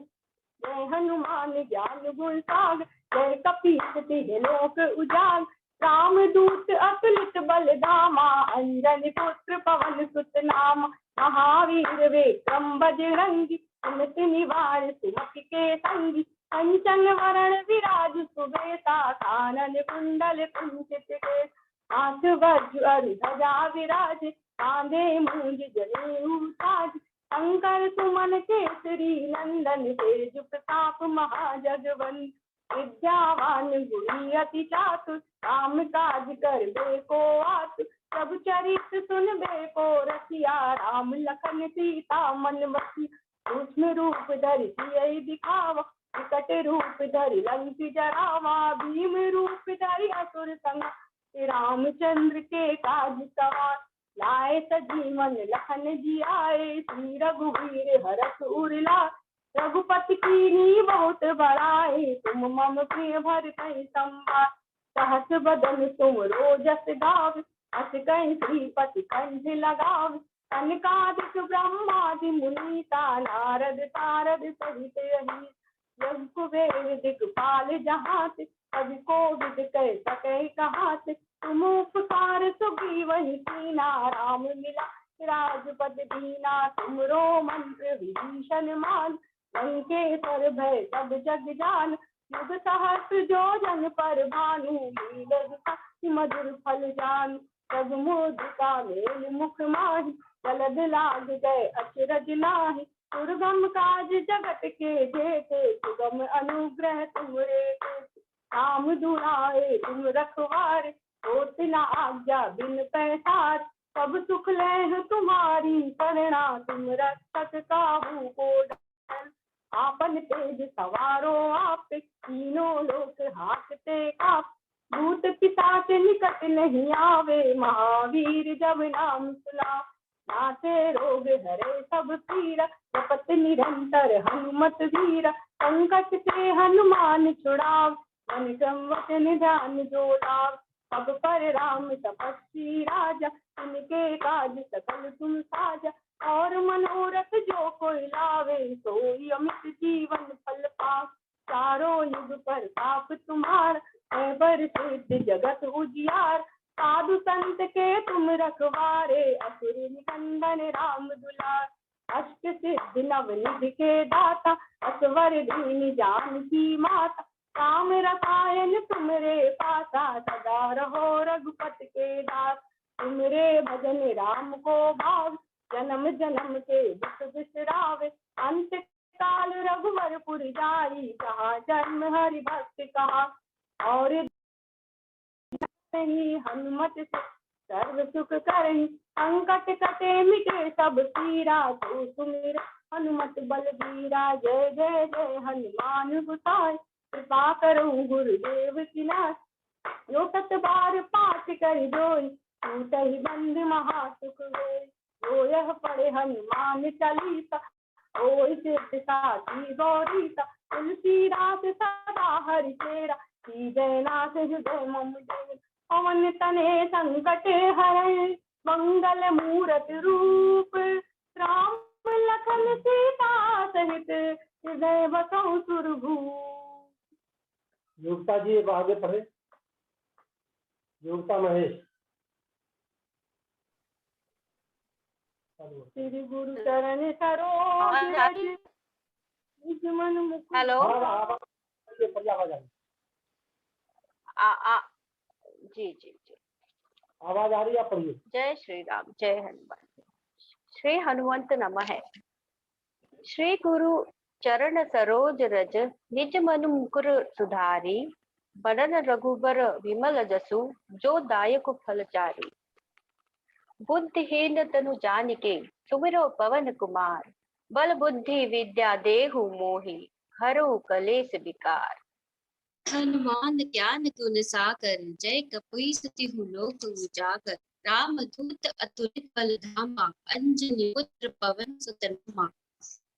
जय हनुमान ज्ञान गुण सागर जय कपीस तिह लोक उजागर राम दूत अतुलित बल धामा अंजन पुत्र पवन सुत नाम महावीर विक्रम बजरंगी सुमति निवार सुमति के संगी कंचन वरण विराज सुबेसा कानन कुंडल कुंचित केश हाथ वज्र अरु ध्वजा विराज कांधे मूंज जनेऊ साज शंकर सुमन केसरी नंदन तेज प्रताप महाजगवंत विद्यावान गुणी अति चातुर काम काज कर को आतुर प्रभु चरित्र सुन को रसिया राम लखन सीता मन बसी सूक्ष्म रूप धरि सियहि दिखावा विकट रूप धरि लंक जरावा भीम रूप धरि असुर संहारा रामचंद्र के काज सवार लाए सजीवन लखन जी आए श्री रघुवीर हरष उरला रघुपति कीन्ही बहुत बड़ाई तुम मम प्रिय भरतहि संभार सहस बदन तुम रोजस गावे हस कहि श्रीपति कंठ लगावे सनकादिक ब्रह्मादि मुनीसा नारद सारद सहित अहिर जग कुबेर दिगपाल जहाते कवि कोविद कह सके कहाते तुम उपकार सुग्रीवहि कीना राम मिला राजपद दीना तुमरो मंत्र विभीषण मान लंकेश्वर भय सब जग जान युग सहस्र जोजन पर भानु लीलता मधुर फल जान प्रभु मुद्रिका मेल मुख माहि जलद लाग गए अचरज नाही दुर्गम काज जगत के जेते सुगम अनुग्रह तुमरे राम दुलारे तुम रखवारे होत न आज्ञा बिन पैसार सब सुख लेह तुम्हारी शरणा, तुम रक्षक काहू को डर। आपन तेज सवारो आप, तीनों लोक हाकते काप। भूत पिशाच निकट नहीं आवे, महावीर जब नाम सुना। नाथे रोग हरे सब पीरा, जपत निरंतर हनुमत वीरा। संकट से हनुमान छुड़ाव, मन क्रम वचन ध्यान जो लाव। सब पर राम तपस्वी राजा, इनके काज सकल तुम साजा। और मनोरथ जो कोई लावे, सोई अमित जीवन फल पावे। चारों युग पर ताप तुम्हारा, है बरसित जगत उजियार। साधु संत के तुम रखवारे, असुर निकंदन राम दुलार। अष्ट सिद्धि नव निधि के दाता, असवर दीन जानकी माता। राम रसायन तुमरे पासा, सदा रहो रघुपति के दास। तुमरे भजन राम को भाव, जन्म जन्म के दुख बिसरावे। अंत काल रघुवरपुर जाई, जहाँ जन्म हरि भक्त कहा। और नहीं हनुमत से सर्व सुख करही, संकट कटे मिटे सब पीरा। तो सुमिर हनुमत बलबीरा, जय जय जय हनुमान गोसाई। कृपा करो गुरुदेव की नाथ, जो सत बार पाठ कर जोई। टूटहि बंध महासुख होय, जो यह पढ़े हनुमान चालीसा। होय सिद्धि साखी गौरीसा, तुलसीदास सदा हरि चेरा। जयनाथ हृदय मम देव, पवन तने संकट हरै। मंगल मूरत रूप, राम लखन सीता सहित। हृदय बसहु सुरभूप। योगिता जी अब आगे पढ़े। योगिता महेश। श्री गुरु चरण सरोज रज, निज मन मुकुर। हेलो जी जी जी, आवाज आ रही है, पढ़िए। जय श्री राम, जय हनुमान। श्री हनुमंत नमः। श्री गुरु चरण सरोज रज, निज मन मुकुर सुधारी। बरन रघुबर विमल जसु, जो दायक फल चारी। बुद्धिहीन तनु जानिके, सुमिरो पवन कुमार। बल बुद्धि विद्या देहु मोहि, हरहु कलेस विकार। हनुमान ज्ञान गुण सागर, जय कपीस तिहु लोक उजागर। राम दूत अतुलित बल धामा, अंजनी पुत्र पवन सुत नामा।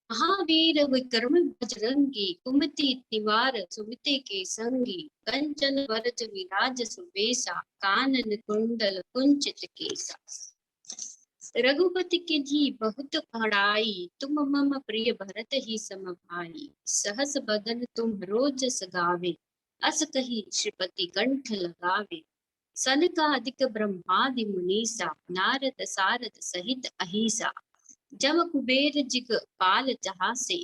महावीर विक्रम बजरंगी, कुमति निवार सुमति के संगी। कंचन वरज विराज सुबेसा, कानन कुंडल कुंचित केसा। रघुपति किन्ही बहुत बड़ाई, तुम मम प्रिय भरत ही सम भाई। सहस बदन तुम रोजस गावे, अस कही श्रीपति कंठ लगावे। सनकादिक ब्रह्मादि मुनीसा, नारद सारद सहित अहिसा। जम कुबेर जिग पाल जहासे,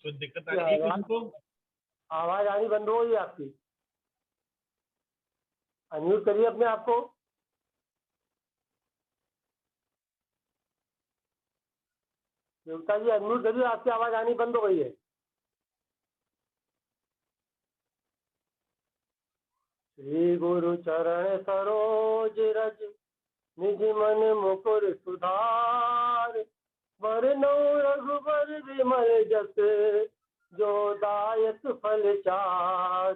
तो दिक्कत आ रही है उनको, आवाज आनी बंद हो गई आपकी। अनम्यूट करिए अपने आप को। योगिता जी अनम्यूट करिए, आपकी आवाज आनी बंद हो गई है। श्री गुरु चरण सरोज रज, निज मन मुकुर सुधार। बरनौ रघुबर विमल जस, जो दायक फल चार।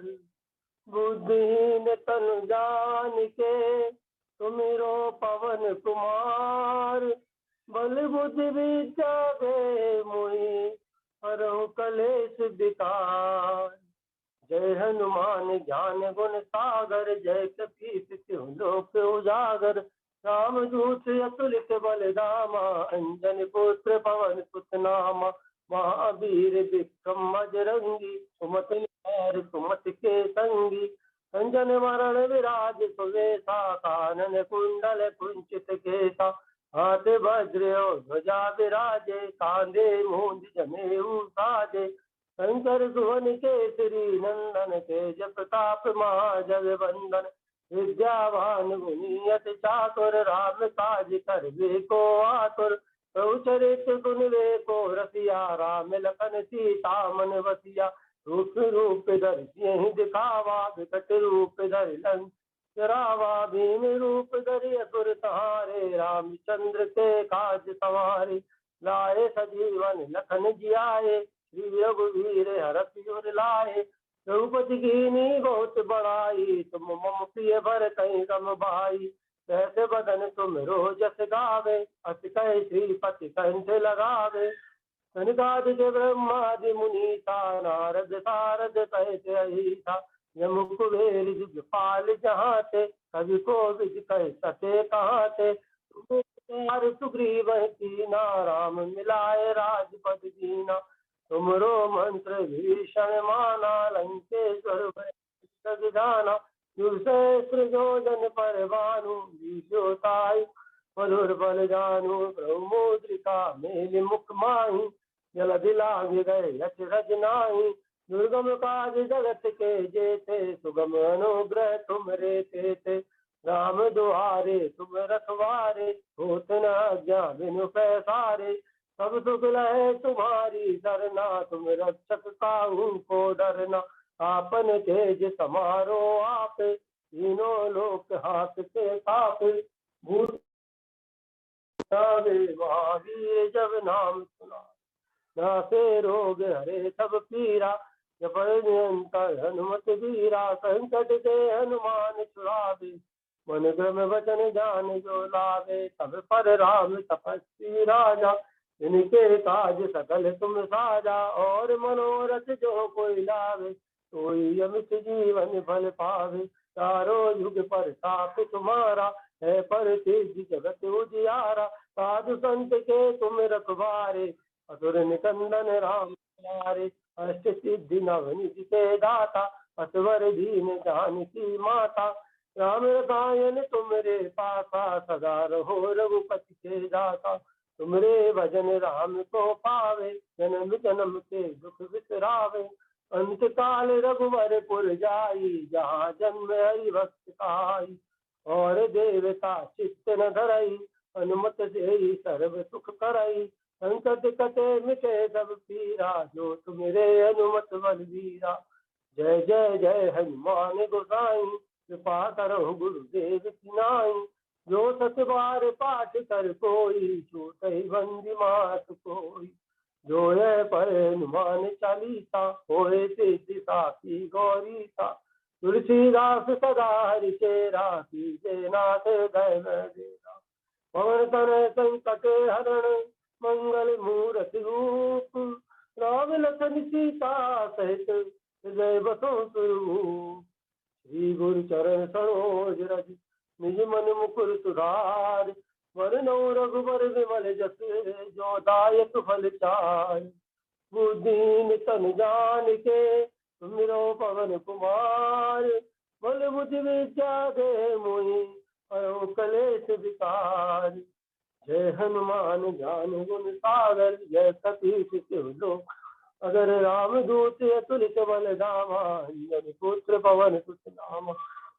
बुद्धिहीन तनु जानिके, तुमिरो पवन कुमार। बल बुद्धि विद्या दे मोहि, हरहु कलेश विकार। जय हनुमान ज्ञान गुण सागर, जय कपीस तिहु लोक उजागर। राम दूत अतुलित बल धामा, अंजनी पुत्र पवन सुत नामा। महावीर विक्रम बजरंगी, सुमति निवार सुमति के संगी। संजन मरण विराज सुवेसा, कानन कुंडल कुंचित केसा। हाथ वज्र और ध्वजा विराजे, कांधे मूंज जनेऊ साजे। शंकर सुवन केसरी नंदन, तेज प्रताप महाजगवंदन। विद्यावान गुणी अति चातुर, राम काज करबे को आतुर। प्रभु चरित्र गुण वे को रसिया, राम लखन सीता मन बसिया। रूप रूप धरि सियहि दिखावा, विकट रूप धरि लंक जरावा। भीम रूप धरि असुर संहारे, रामचंद्र के काज संवारे। लाए सजीवन लखन जियाए, श्री रघुवीर हरषि उर लाए। रघुपति कीन्ही बहुत बड़ाई, तुम मम प्रिय भरतहि सम भाई। कैसे बदन तुम रोजस गावे, अस कहि श्रीपति कंठ लगावे। सनकादिक ब्रह्मादि मुनीसा, नारद सारद सहित अहिसा। यम कुबेर दिगपाल जहाँ ते, कवि कोविद कह सके कहाँ ते। तुम्हार सुग्रीव कीना, राम मिलाए राजपद दीना। तुमरो मंत्र भीषण माना, लंकेश्वर भय विधाना। दुर्सहस्र योजन पर भानु, बीजोताई मधुर बल जानु। ब्रह्मोद्रिका मेलि मुख माही, जल दिलांग गए अचरज नाही। दुर्गम काज जगत के जेते, सुगम अनुग्रह तुमरे तेते। राम दुआरे तुम रखवारे, होत न आज्ञा बिनु पैसारे। सब सुख लहे तुम्हारी सरना, तुम रक्षक काहू को डरना। आपन तेज समारो आपे, तीनों लोक हाथ के कापे। भूत महावीर जब नाम सुना, नासे रोग हरे सब पीरा। जपन निरंतर हनुमत वीरा, संकट के हनुमान छुड़ावे। मन क्रम वचन जान जो लावे, तब पर राम तपस्वी राजा। इनके काज सकल तुम साजा, और मनोरथ जो कोई लावे। सोई अमित जीवन फल पावे, चारों युग पर ताप तुम्हारा। है पर तेज जगत उजियारा, साधु संत के तुम रखवारे। असुर निकंदन राम दुलारे, अष्ट सिद्धि नवनिधि के दाता। असवर दीन जानकी माता, राम रसायन तुमरे पासा। सदा रहो रघुपति के दाता, तुमरे भजन राम को पावे। जन्म जन्म के दुख बिसरावे, अंत काल रघुवर पुर जाई। जहाँ जन्म हरि भक्त कहाई, और देवता चित्त न धरई। अनुमत से सर्व सुख करई, संकट कटे मिटे सब पीरा। जो तुमरे अनुमत बलवीरा। जय जय जय हनुमान गोसाई, कृपा करो गुरुदेव की नाई। जो सत बार पाठ कर कोई, छूटहि बंदी मात कोई। जो है पर हनुमान चालीसा, होए दिशा की गौरीसा। तुलसीदास सदा हरि चेरा, कीजे नाथ गए देरा। पवन तनय संकट हरण, मंगल मूर्ति रूप। राम लखन सीता सहित, हृदय बसो स्वरूप। श्री गुरु चरण सरोज रज, निज मन मुकुर सुधार। वरनौ रघुबर विमल जस, जो दायक फल चार। बुद्धिहीन तन जान के, तुमिरो पवन कुमार। बल बुद्धि विद्या दे मोहि, हरौ कलेश विकार। जय हनुमान ज्ञान गुण सागर, जय कपीश तिहु लोक। अगर राम दूत अतुलित बल धामा, अंजनी पुत्र पवन सुत नामा।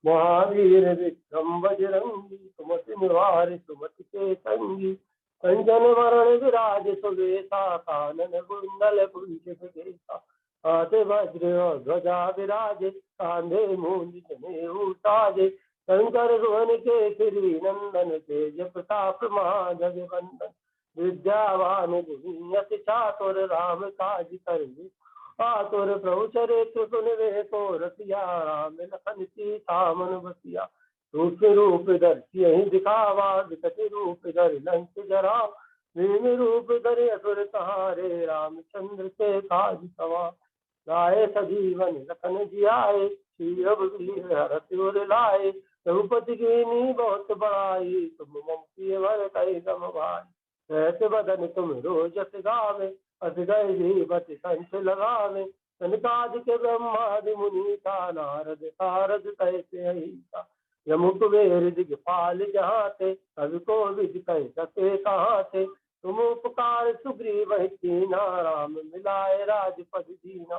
महावीर विक्रम बजरंगी, सुमति निवार सुमति के संगी। कंचन वरण विराज सुवेशा, कानन कुंडल कुंचित केसा। हाथ वज्र और ध्वजा विराजे, कांधे मूंज जनेऊ साजे। शंकर सुवन केसरी नंदन, तेज प्रताप महाजगवंदन। विद्यावान गुणी अति चातुर, राम काज करबे आतुर। प्रभु चरित्र सुनबे को रसिया, राम लखन सीता मन बसिया। सूक्ष्म रूप धरि सियहि दिखावा, विकट रूप धरि लंक जरावा। भीम रूप धरि असुर संहारे, रामचंद्र के काज सवारे। लाए सजीवन लखन जियाए, श्री रघुवीर हरषि उर लाए। रघुपति कीन्ही बहुत बड़ाई, तुम मम प्रिय भरतहि सम भाई। ऐसे बदन तुम रोजस गावे, अस गए जीवति कंठ लगावे। सनकादिक ब्रह्मादि मुनीसा, नारद सारद सहित अहिसा। यम कुबेर दिगपाल जहाँ ते, कवि कोविद कह सके कहाँ ते। तुम उपकार सुग्रीव कीना, राम मिलाए राजपद दीना।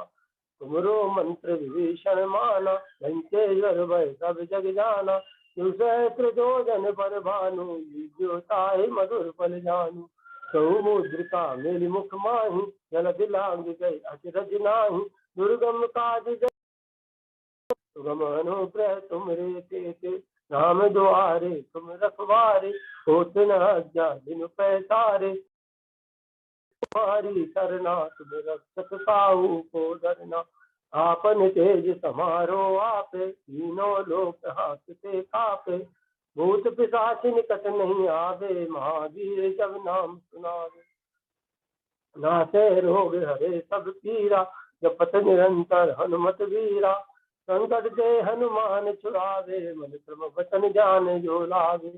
तुमरो मंत्र विभीषण माना, लंकेश्वर भय सब जग जाना। सहस्त्र जोजन पर भानु, लील्योताहि मधुर फल जानू। समुद्रिका मेलि मुख माहि, जल दिलांग गए अचरज नाही। दुर्गम काज सुगम अनुग्रह तुमरे तेते, राम द्वारे तुम रखवारे। होत न आज्ञा बिनु पैसारे, तुम्हारी सरना तुम रक्षक काहू को डरना। आपन तेज समारो आपे, तीनों लोक हाथते कापे। भूत पिशाच निकट नहीं आवे, महावीर जब नाम सुनावे। नासे रोग हरे सब पीरा, जपत निरंतर हनुमत वीरा। संकट ते हनुमान छुड़ावे, मन क्रम वचन जान जो लावे।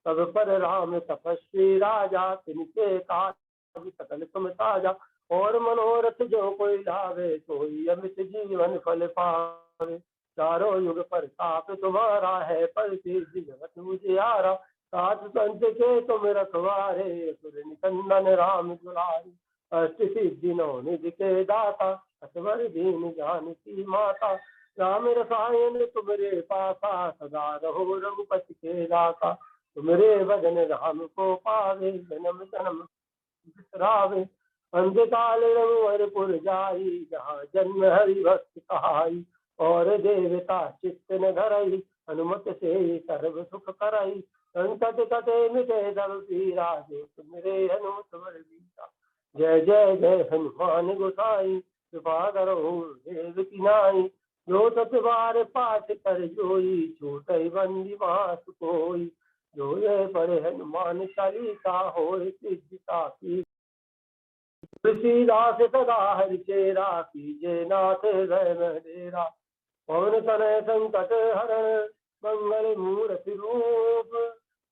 तब पर राम तपस्वी राजा, तिनके काज सकल तुम साजा। और मनोरथ जो कोई लावे, सोई अमित जीवन फल पावे। चारों युग प्रताप तुम्हारा है, पर जगत उजियारा। सात संत के तुम रखवारे, असुर निकंदन राम दुलारे। अष्ट सिद्धि नौ निधि के दाता, असवर दीन जानकी माता। राम रसायन तुमरे पासा, सदा रहो रघुपति के दासा। तुमरे भजन राम को पावे, जन्म जन्म बिसरावे। अंधकाल रघुवरपुर जाई, जहाँ जन्म हरि भक्त कहाई। और देवता चित्त न धरई, हनुमत से सर्व सुख करई। संकट कटे मिटे सब पीरा, जो तुमरे हनुमत बल बीरा। जय जय जय हनुमान गोसाई, कृपा करो देव की नाई। जो सत बार पाठ कर जोई, छूटई बंदी मास कोई। जो ये पढ़े हनुमान चालीसा, होय सिद्धि की। तुलसीदास सदा हरिचेरा, कीजे नाथ हृदय डेरा। पवन तनय संकट हरण, मंगल मूर्ति रूप।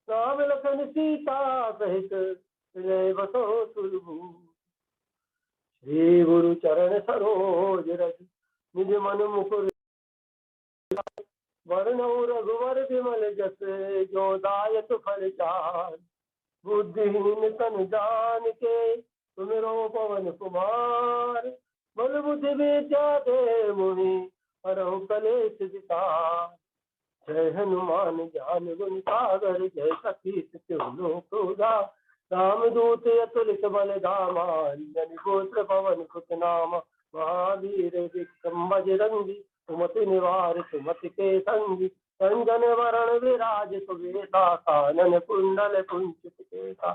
राम लखन सीता सहित, हृदय बसो सुरभूप। श्री गुरु चरण सरोज रज, निज मन मुकुर। वरनौ रघुवर विमल जस, जो दायक फल चार। बुद्धिहीन तन जान के, तुमरो पवन कुमार। बल बुद्धि विद्या दे मुनि, हरहु कलेश विकार। जय हनुमान ज्ञान गुण सागर, जय कपीस तिहुँ लोक उजागर। रामदूत अतुलित बल धामा, अंजनी गोत्र पवन सुत नामा। महावीर विक्रम बजरंगी, सुमति निवार सुमति के संगी। संजन वरण विराज सुवेशा, कानन कुंडल कुंचित केसा।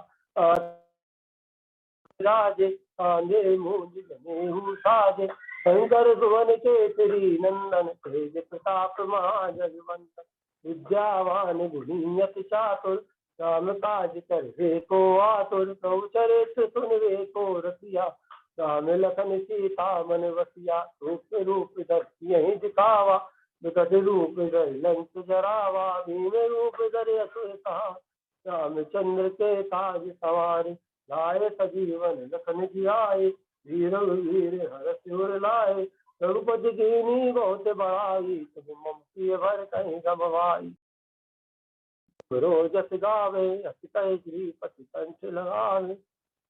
राजे कांधे मूंज जनेऊ साजे, शंकर सुवन केसरी नंदन। तेज प्रताप महाजगवंदन, विद्यावान गुणी अति चातुर। राम काज करवे को आतुर, प्रभु चरित्र सुनवे को रसिया। राम लखन सीता मन बसिया, रूप रूप धरि यहीं दिखावा। विकट रूप धरि लंक जरावा, भीम रूप धरि असुर सहारा। रामचंद्र के काज सवारे, लाए सजीवन लखन जियाए। वीर वीर हरषि उर लाए, रघुपति कीन्ही बहुत बड़ाई। तुम मम प्रिय भरतहि गमवाई। रोजस गावे, अति कहि श्रीपति कंठ लगावे।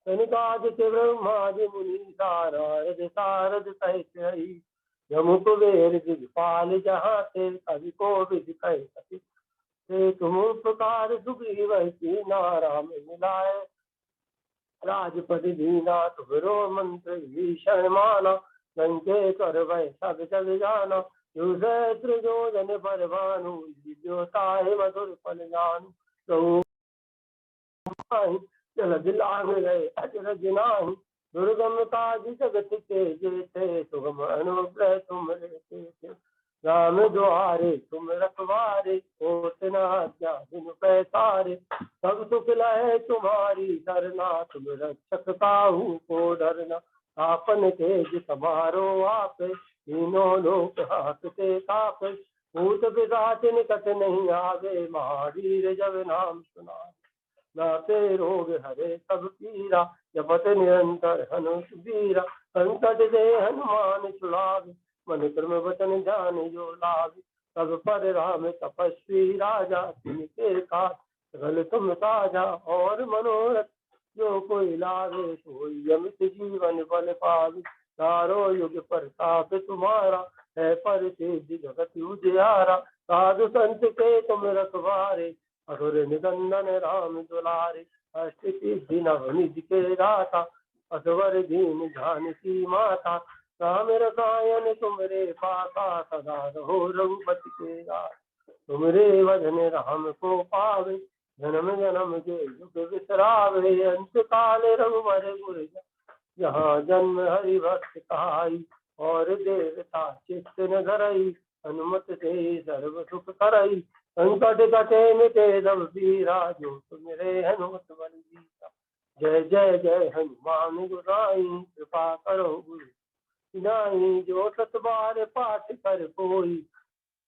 सनिकादित्य ब्रह्मादि मुनीसा, नारद सारद सहित हरि। यम कुबेर दिगपाल जहाँ ते, कवि कोविद कहि सके। ते तुम उपकार सुग्रीव कीना, राम मिलाए राजपद दीना। तुमरो मंत्र विभीषण माना, लंकेश्वर भय सब जग जाना। जो सहस्त्र जोजन पर भानु, लील्योताहि मधुर फल जानू। प्रभु जल दिलांग गए अचरज नाही। दुर्गम काज जगत के जेते, सुगम अनुग्रह तुमरे तेते। राम द्वारे तुम रखवारे, होत न आज्ञा बिनु पैसारे। सब सुख लहे तुम्हारी सरना, तुम रक्षक काहू को डरना। आपन तेज समारो आपे, तीनों लोक हाथते कापे। भूत पिशाच निकट नहीं आवे, महावीर जब नाम सुनावे। नाते रोग हरे सब पीरा, जपत निरंतर हनुमत वीरा। संकट से हनुमान छुड़ावे, मन क्रम वचन जान जो लावे। तब पर राम तपस्वी राजा, तिनके काज सकल तुम साजा। और मनोरथ जो कोई लावे सोई अमित जीवन फल पावे। चारों युग प्रताप तुम्हारा, है पर सिद्धि जगत उजियारा। साधु संत के तुम रखवारे, असुर निकंदन राम दुलारे। अष्ट सिद्धि नवनिधि के दाता, असवर दीन जानकी माता। राम रसायन तुमरे पासा, सदा रहो रघुपति के दास। तुमरे भजन राम को पावे, जन्म जन्म के दुख बिसरावे। अंत काल रघुवर गुर जहाँ जन्म हरि भक्त कहाई, और देवता चित्त न धरई। हनुमत से सर्व सुख करई, संकट कटे मिटे सब पीरा। जो तुमरे हनुमत बल बीरा। जय जय जय हनुमान गुसाई, कृपा करो गुरु नाई। जो सत बार पाठ कर कोई,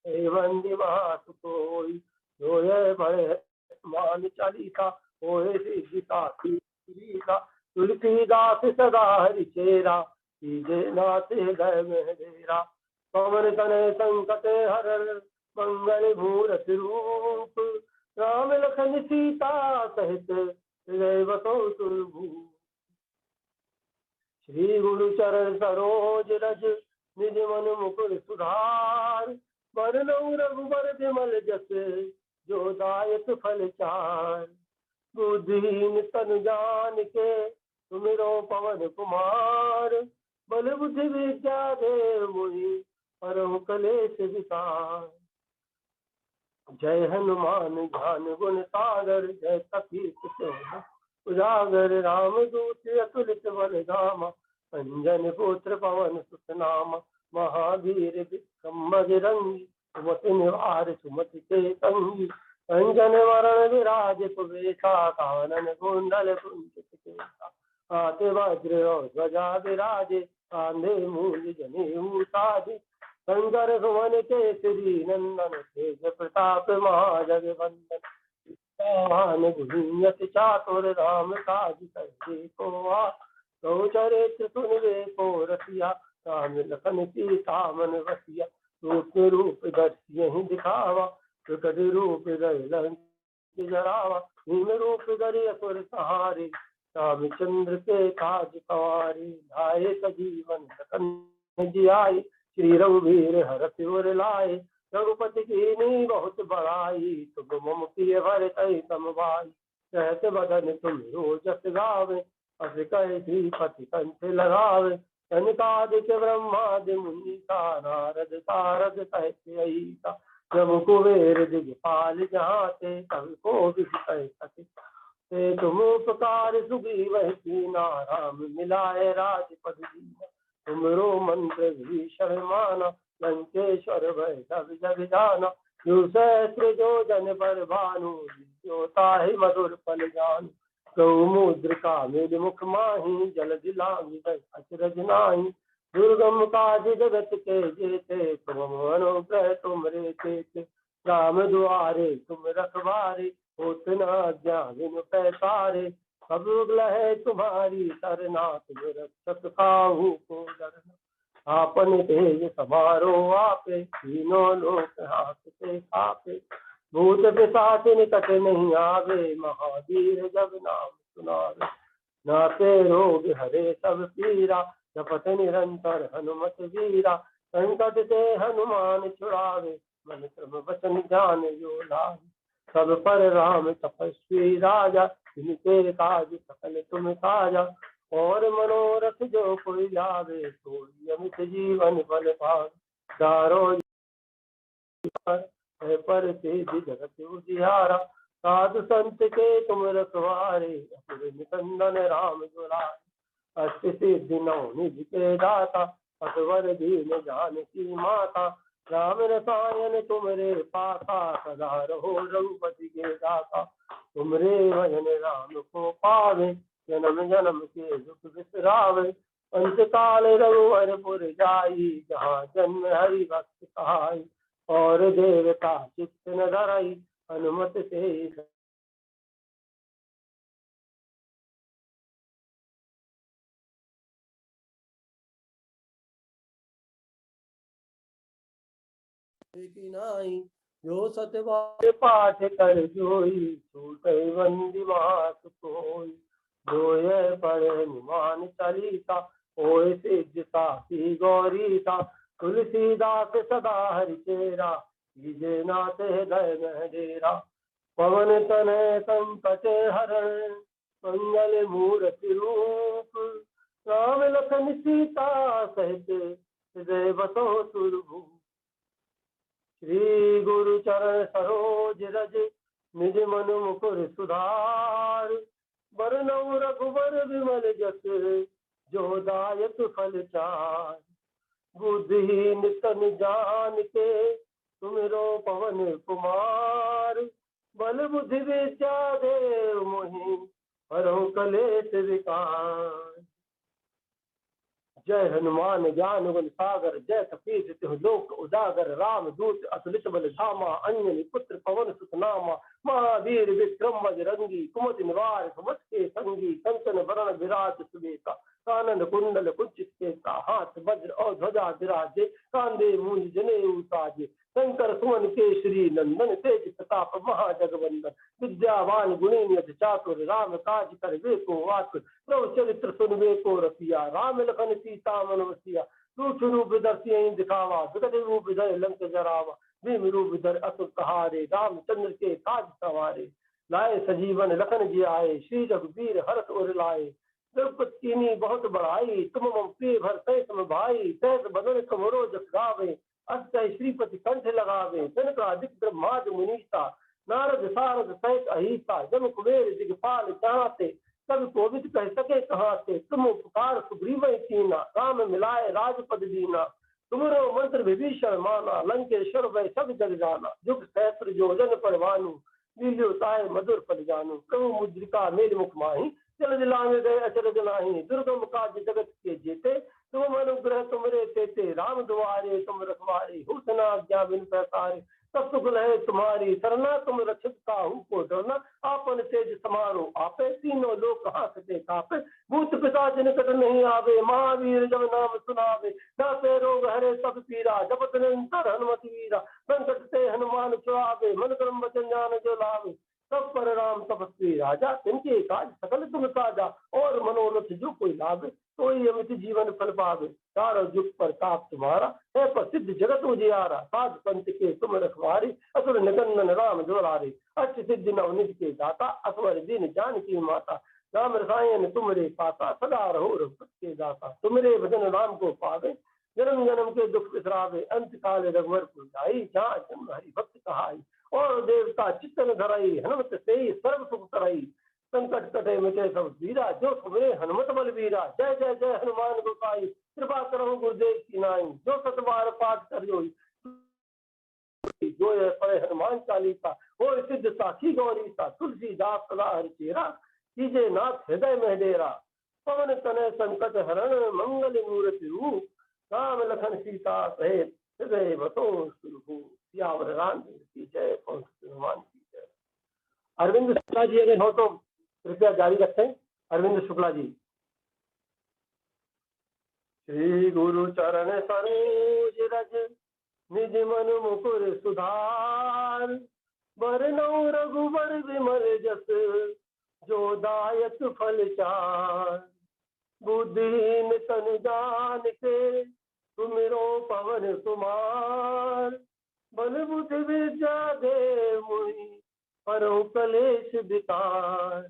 एवं दिमास कोई। जो ये बड़े मान चालीसा, होए सिद्धिका सीसा। तुलसीदास सदा हरि चेरा, सीधे नाथे गए में डेरा। पवन तनय संकट हर, मंगल मूरत रूप। राम लखन सीता सहित, हृदय बसो सुरभूप। श्री गुरु चरण सरोज रज, निज मन मुकुर सुधार। वरनौ रघुबर विमल जस, जो दायक फल चार। बुद्धिहीन तनु जान के, तुमिरो पवन कुमार। बल बुद्धि विद्या देव मोहि, परम कलेश विकार। जय हनुमान ज्ञान गुण सागर, जय कपीस उजागर। राम दूत अतुलित बल धामा, अंजन पुत्र पवन सुत नामा। महावीर विक्रम बजरंगी, सुमति निवार सुमति के संगी। अंजन वरण विराज सुवेशा, कानन कुंडल कुंचित केसा। हाथे वज्र और ध्वजा विराजे, कांधे मूल जनेऊ साजे। शंकर सुमन केसरी नंदन, तेज प्रताप महाजगवंदन। गुणियत चातुर राम काज करके को। तो चरित्र सुनवे को रसिया, राम लखन सीता मन बसिया। रूप रूप दर्शी यही दिखावा, प्रकट रूप जरावा। भीम रूप धरि असुर सहारे, रामचंद्र के काज सवारे। लाए सजीवन लखन जियाए, श्री रघुवीर हरषि उर लाए। रघुपति कीन्ही बहुत बड़ाई, तुम मम प्रिय भरतहि सम भाई। सहस बदन तुम रोजस गावे, अस कहि श्रीपति कंठ लगावे। सनकादिक ब्रह्मादि मुनीसा, नारद सारद सहित अहिसा। जम कुबेर दिगपाल जहाते, कवि कोविद कहि सके। ते तुम उपकार सुग्रीव कीना, राम मिलाए राजपद दीना। तुमरो मंत्र भीषण माना, लंकेश्वर भय सब जग जाना। जो सहस्र जो जन पर भानु, जो ताहि मधुर फल जानु। गौ मुद्रिका मेल मुख माही, जल दिलांगी अचरज नाही। दुर्गम काज जगत के जेते, तुम अनुग्रह तुमरे तेते। राम दुआरे तुम रखवारे, होत न आज्ञा पैसारे। सब लहे तुम्हारी सरना, तुम रक्षक काहू को डरना। आपन तेज समारो आपे, तीनों लोक हाथ से कापे। भूत पिशाच निकट नहीं आवे, महावीर जब नाम सुनावे। नासे रोग हरे सब पीरा, जपत निरंतर हनुमत वीरा। संकट ते हनुमान छुड़ावे, मन क्रम वचन ध्यान जो लावे। सब पर राम तपस्वी राजा, जिनके काज सकल तुम साजा। और मनोरथ जो कोई लावे, सोई अमित जीवन फल पावे। चारों पर सिद्धि जगत उजियारा। साधु संत के तुम रखवारे, असुर निकंदन राम दुलारे। अष्ट सिद्धि नवनिधि के दाता, असवर दीन जानकी माता। राम रसायन तुमरे पासा, सदा रहो रघुपति के दाता। तुमरे भजन राम को पावे, जन्म जन्म के दुख बिसरावे। अंत काल रघुवर पुर जाई, जहाँ जन्म हरि भक्त कहाई। और देवता चित्त न धरई, हनुमत से नाई। जो सतबार पाठ कर जोई, छूटै बंदी मास कोई। जो ये पढ़े हनुमान चालीसा होए सिद्ध साखी गौरी सा। तुलसीदास सदा हरिचेरा कीजे नाथ हृदय में डेरा। पवन तनय संकट हरण मंगल मूर्ति रूप। राम लखन सीता सहित हृदय बसो सुरभूप। श्री गुरु चरण सरोज रज निज मन मुकुर सुधार। बरनउँ रघुबर विमल जस जो दायक फल चार। बुद्धिहीन तन जान के तुमिरो पवन कुमार। बल बुद्धि विद्या देव मोहि हरहु कलेश विकार। जय हनुमान ज्ञान गुण सागर जय कपीस तिहु लोक उजागर। राम दूत अतुलित बल धामा अंजनी पुत्र पवन सुत नामा। महावीर विक्रम बजरंगी कुमति निवार सुमति के संगी। कंचन वरण विराज सुबेसा कानन कुंडल कुंचित केसा। हाथ वज्र और ध्वजा विराजे कांधे मूंज जनेऊ साजे। शंकर सुमन केसरी नंदन तेज प्रताप महाजगवंदन। विद्यावान गुणी नियत चातुर राम काज करबे को आतुर। प्रभु चरित्र सुनबे को रसिया राम लखन सीता मन बसिया। सूक्ष्म रूप दर्शी दिखावा विकट रूप धर लंक जरावा। भीम रूप धर असुर सहारे रामचंद्र के काज सवारे। लाए सजीवन लखन जी आए श्री रघुवीर हरष उर लाए। द्रौपदी बहुत बड़ाई तुम मम प्रिय भरतहि सम भाई। सहस बदन तुमरो जस गावे अष्टय श्रीपति कंठ लगावे। जनकादिक ब्रह्मादि मुनीसा नारद सारद सहित अहिसा। जम कुबेर दिगपाल चाहते सब कोविद कह सके कहाँ से। तुम उपकार सुग्रीव कीना राम मिलाए राजपद दीना। तुमरो मंत्र विभीषण माना लंकेश्वर वै सब जग जाना। जुग सहस्त्र योजन पर भानु लील्यो ताय मधुर फल जानू। प्रभु मुद्रिका मेल मुख माही चल दिलांगे गए अचरज नाही। दुर्गम काज जगत के जेते तुम अनुग्रह तुमरे तेते। राम दुआरे तुम रखवारे हुसना आज्ञा बिन पैसारे। सब सुख लहे तुम्हारी सरना तुम रक्षित काहू को डरना। आपन तेज समारो आपे तीनों लोक हांकते कापे। भूत पिशाच निकट नहीं आवे महावीर जब नाम सुनावे। नासे रोग हरे सब पीरा जपत निरंतर हनुमत वीरा। संकट ते हनुमान छुड़ावे मन क्रम वचन ध्यान जो लावे। सब पर राम तपस्वी राजा तिनके काज सकल तुम साजा। और मनोरथ जो कोई लावे कोई अमित जीवन फल पावे। चारों जुग प्रताप तुम्हारा है प्रसिद्ध जगत उजियारा। साध संत के तुम रखवारे असुर निकंदन राम दुलारे। अष्ट सिद्धि नवनिधि के दाता असवर दीन जानकी माता। राम रसायन तुमरे पाता सदा रहो रघुपति के दाता। तुमरे भजन राम को पावे जन्म जन्म के दुख बिसरावे। अंत काल रघुवर पुर जाई जहाँ जन्म हरि भक्त कहाई। और देवता चित्तन धराई हनुमत से सर्व सुख कराई। संकट कटे मिटे सब वीरा जो तुमरे हनुमत बल वीरा। जय जय जय हनुमान गोसाई कृपा करो गुरुदेव की नाई। जो सतबार पाठ करियो जो ये पढ़े हनुमान चालीसा हो सिद्ध साखी गौरी सा। तुलसीदास सदा हरिचेरा कीजे नाथ हृदय में डेरा। पवन तनय संकट हरण मंगल मूर्ति रूप। राम लखन सीता सहित हृदय बसो सुरभूप। सियावर रामचंद्र की जय पवन हनुमान की जय। अरविंद शुक्ला जी अगर हो तो कृपया जारी रखें। अरविंद शुक्ला जी। श्री गुरु चरण सरोज रज निज मन मुकुर सुधार। बरनउँ रघुबर विमल जस जो दायक फल चार। बुद्धिहीन तन जान के तुमिरो पवन कुमार। बल बुद्धि विद्या दे मुहि हरहु कलेश विकार।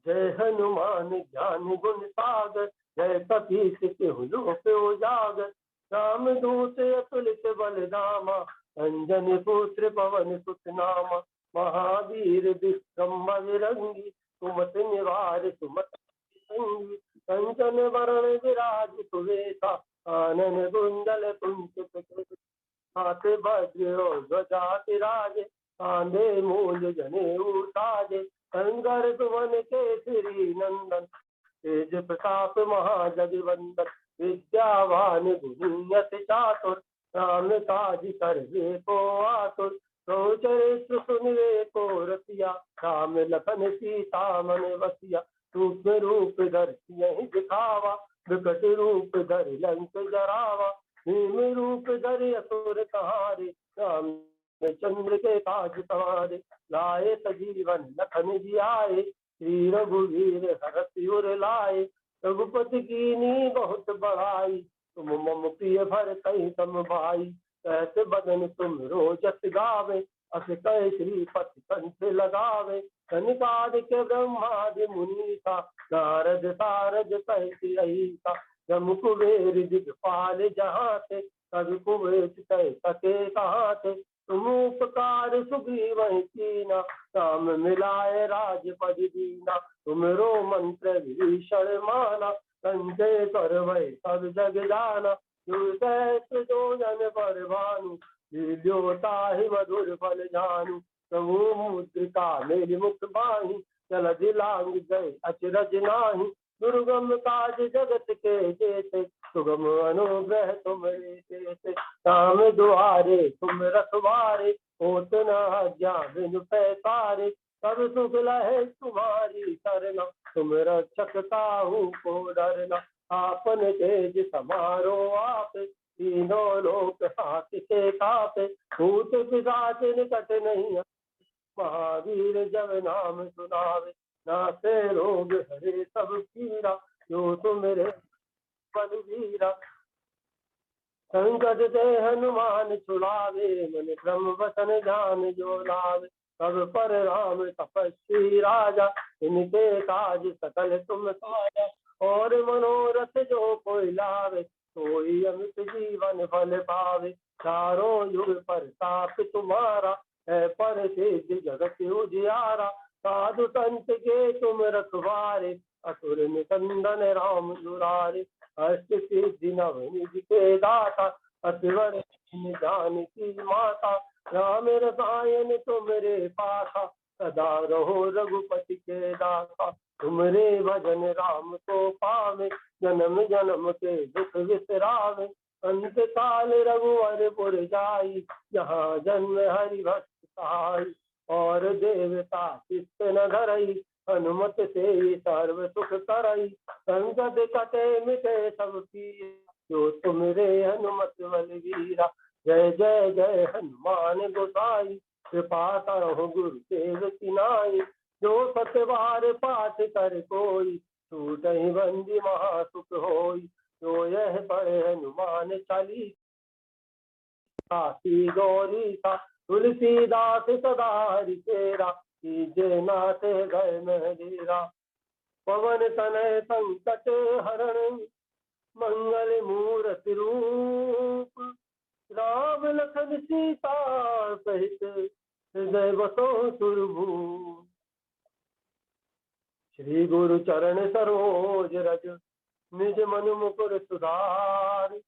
जय हनुमान ज्ञान गुण सागर जय कपीस तिहु लोक उजागर। राम दूत अतुलित बल धामा अंजनी पुत्र पवन सुत नामा। महावीर विक्रम बजरंगी सुमति निवार सुमति संगी। कंचन वरण विराज सुवेसा कानन कुंडल कुंचित। हाथ वज्र और ध्वजा विराजे कांधे मूल जनेऊ साजे। शंकर सुमन केसरी नंदन तेज प्रताप महाजगवंदन। विद्यावान गुणियत चातुर राम काज करबे को आतुर। प्रभु चरित्र सुनबे को रसिया राम लखन सीता मन बसिया। सूक्ष्म रूप धर सियहि दिखावा विकट रूप धर लंक जरावा। भीम रूप धर असुर सहारे रामचंद्र के काज सवारे। लाए सजीवन लखन जी आए श्री रघुवीर हरषि उर लाए, रघुपति कीनी बहुत बड़ाई, तुम मम प्रिय भर कहीं सम भाई। कहते बदन तुम रोजस गावे, अस कह श्रीपति कंठ लगावे। कनिकादिक ब्रह्मादि मुनीसा, नारद सारद कहती अहिसा। जम कुबेर दिगपाल जहाँ थे, कवि कुबेर कह सके कहाँ थे। तुम उपकार सुग्रीव कीना, राम मिलाए राजपद दीना। तुमरो मंत्र भीषण माना, संजय कर वै सब जग जाना। सहस्र जो जन पर भानु, लील्योताहि मधुर फल जानू। प्रभु मुद्रिका मेरि मुख बाही, जलध लांग गए अचरज नाही। दुर्गम काज जगत के जेते, सुगम अनुग्रह तुमरे तेते। राम दुआरे तुम रखवारे, होत न आज्ञा बिनु पैसारे। सब सुख लहे तुम्हारी सरना, तुम रक्षक ताहू को डरना। आपन तेज समारो आप, तीनों लोक हाथ से कापे। भूत पिशाच निकट नहीं, महावीर जब नाम सुनावे। नासे रोग हरे सब पीरा, जो तुमरे बलवीरा। संकट ते हनुमान छुड़ावे, मन क्रम वचन ध्यान जो लावे। सब पर राम तपस्वी राजा, इनके काज सकल तुम साजा। और मनोरथ जो कोई लावे, सोई अमित जीवन फल पावे। चारों युग प्रताप तुम्हारा, है पर सिद्ध जगत उजियारा। साधु संत के तुम रखवारे, असुर निकंदन राम दुलारे। अष्ट सिद्धि नवनिधि के दाता, असवर जानकी माता। राम रसायन तुमरे पासा, सदा रहो रघुपति के दासा। तुमरे भजन राम को पावे, जन्म जन्म के दुख विसरावे। अंत काल रघुवर पुर जाई, जहाँ जन्म हरि भक्त सहाय। और देवता चित्त न धरई, हनुमत से सर्व सुख करई। संकट कटे मिटे सब पीर, जो तुमरे हनुमत बलवीरा। जय जय जय हनुमान गोसाई, कृपा करहु गुरुदेव तिनाई। जो सतबार पाठ कर कोई, छूटहि बंदी महासुख होई। जो यह पढ़े हनुमान चालीसा, काशी गौरी सा। तुलसीदास सदा हरिचेरा, कीजे नाथ गए मेरा। पवन तनय संकट हरण, मंगल मूर्ति रूप। राम लखन सीता सहित, हृदय बसो सुरभूप। श्री गुरु चरण सरोज रज, निज मन मुकुर सुधार।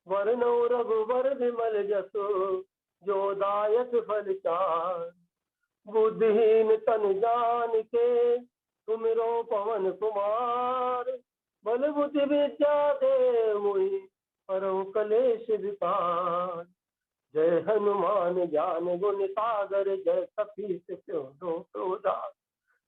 वरनौ रघुवर विमल जसु, जो दायक फल चार। बुद्धिहीन तन जान के, तुमिरो पवन कुमार। बल बुद्धि विद्या दे मुहि, हरहु कलेश विकार। जय हनुमान ज्ञान गुण सागर, जय कपीस तिहुँ उदार।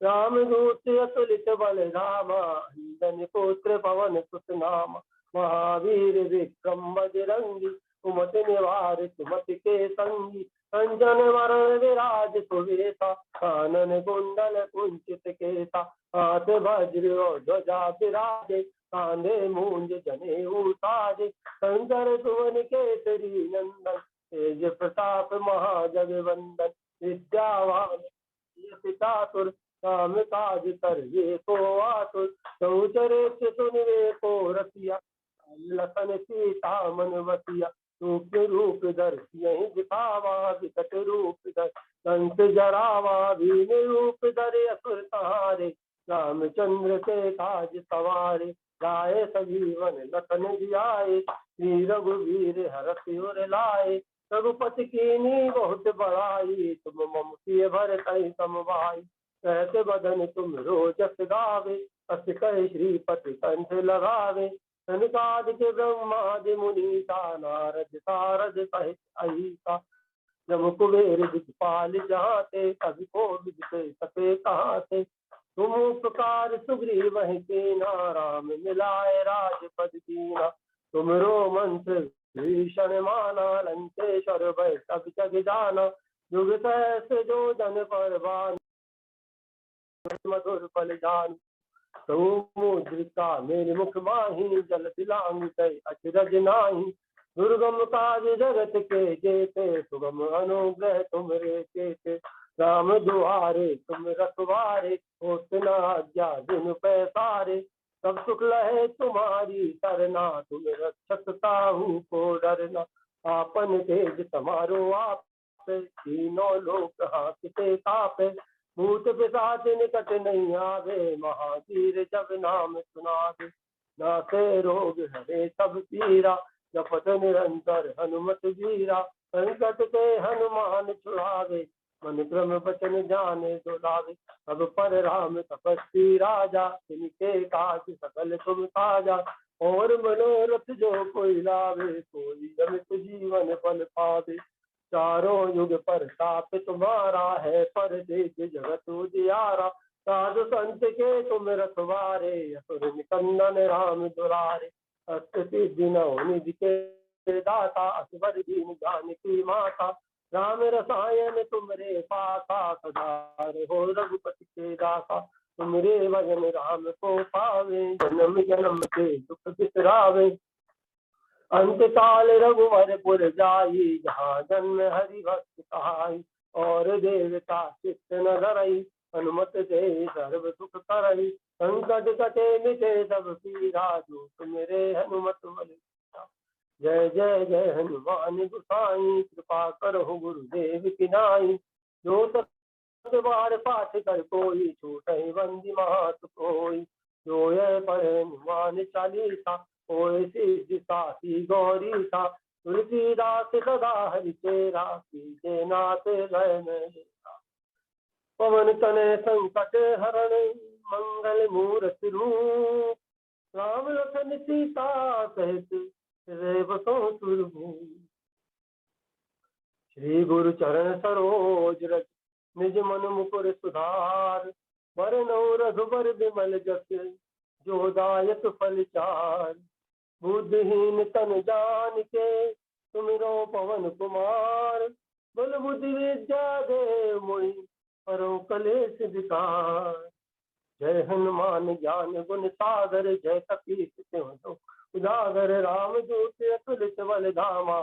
रामदूत अतुलित बल धामा, अंजनी पुत्र पवन सुत नामा। महावीर विक्रम बजरंगी, कुमति निवार सुमति के संगी। अंजन वरण विराज सुवेसा, कानन कुंडल कुंचित केसा। हाथ वज्र और ध्वजा विराजे, कांधे मूंज जनेऊ साजे। शंकर सुवन केसरी नंदन, तेज प्रताप महाजगवंदन। विद्यावान चातुर, काम काज करिए को आतुर। चरित्र सुनिए को रसिया, लखन सीता मन बसिया। रूप रूप धरि यही दिखावा, विकट रूप धरि कंस जरावा। भीम रूप धरि असुर सहारे, रामचंद्र के काज सवारे। लाए सजीवन लखन जियाए, श्री रघुवीर हरषि उर लाए। रघुपति कीनी बहुत बड़ाई, तुम मम प्रिय भर कहीं सम भाई। कहते बदन तुम रोजस गावे, अस कह श्रीपति कंठ लगावे। सनकादिक ब्रह्मादि मुनीसा, नारद सारद सहित अहिसा। जम कुबेर दिखपाल जहाँ ते, कवि कोविद कह सके कहाँ ते। तुम उपकार सुग्रीव कीना, राम मिलाए राजपद दीना। तुमरो मंत्र भीषण माना, लंकेश्वर भय सब जग जाना। जुग सहस्र जो जन पर भानु, मधुर फल जानू। प्रभु मुद्रिका मेरे मुख माही, जल दिलांग गए अचरज नाही। दुर्गम काज जगत के जेते, सुगम अनुग्रह तुमरे केते। राम दुआरे तुम रखवारे, होत न आज्ञा बिनु पैसारे। सब सुख लहे तुम्हारी सरना, तुम रक्षक काहू को डरना। आपन तेज समारो आप, तीनों लोक हांकते कापे। भूत पिशाच निकट नहीं आवे, महावीर जब नाम सुनावे। नासे रोग हरे सब पीरा, जपत निरंतर हनुमत वीरा। संकट के हनुमान छुड़ावे, मन क्रम वचन जाने दुलावे। अब पर राम तपस्वी राजा, तिनके काज सकल तुम साजा। और मनोरथ जो कोई लावे, कोई अमित जीवन फल पावे। चारों युग पर ताप तुम्हारा है, पर देश जगत उजियारा। साधु संत के तुम रखवारे, असुर निकंदन राम दुलारे। अष्ट सिद्धि नौ निधि के दाता, असवर दीन जानकी माता। राम रसायन तुमरे पासा, सदा रहो रघुपति के दासा। तुमरे भजन राम को पावे, जन्म जन्म के दुख बिसरावे। अंत काल रघुवर पुर जाई, जहाँ जन्म हरि भक्त कहाई। और देवता चित्त न धरई, हनुमत से सर्व सुख करई। संकट कटे मिटे सब पीरा, जो तुमरे हनुमत बल। जय जय जय हनुमान गोसाई, कृपा करो गुरुदेव की नाई। जो सत बार पाठ कर कोई, छूटहि बंदी महत कोई। जो यह पढ़े हनुमान चालीसा, ओए सिद्धि साखी गौरी सा। तुलसीदास सदा हरि चेरा, कीजे नाथ लय में डेरा। पवन तनय संकट हरण, मंगल मूरति रूप। राम लखन सीता सहित, रेवतो सुरभूप। श्री गुरु चरण सरोज रज, निज मन मुकुर सुधार। वरनौ रघुबर विमल जस, जो दायक फल चार। बुद्धिहीन तन जान के, तुमिरो पवन कुमार। बल बुद्धि विद्या दे मोहि, हरौ कलेश विकार। जय हनुमान ज्ञान गुण सागर, जय कपीस तिहुँ उजागर। राम दूत अतुलित बल धामा,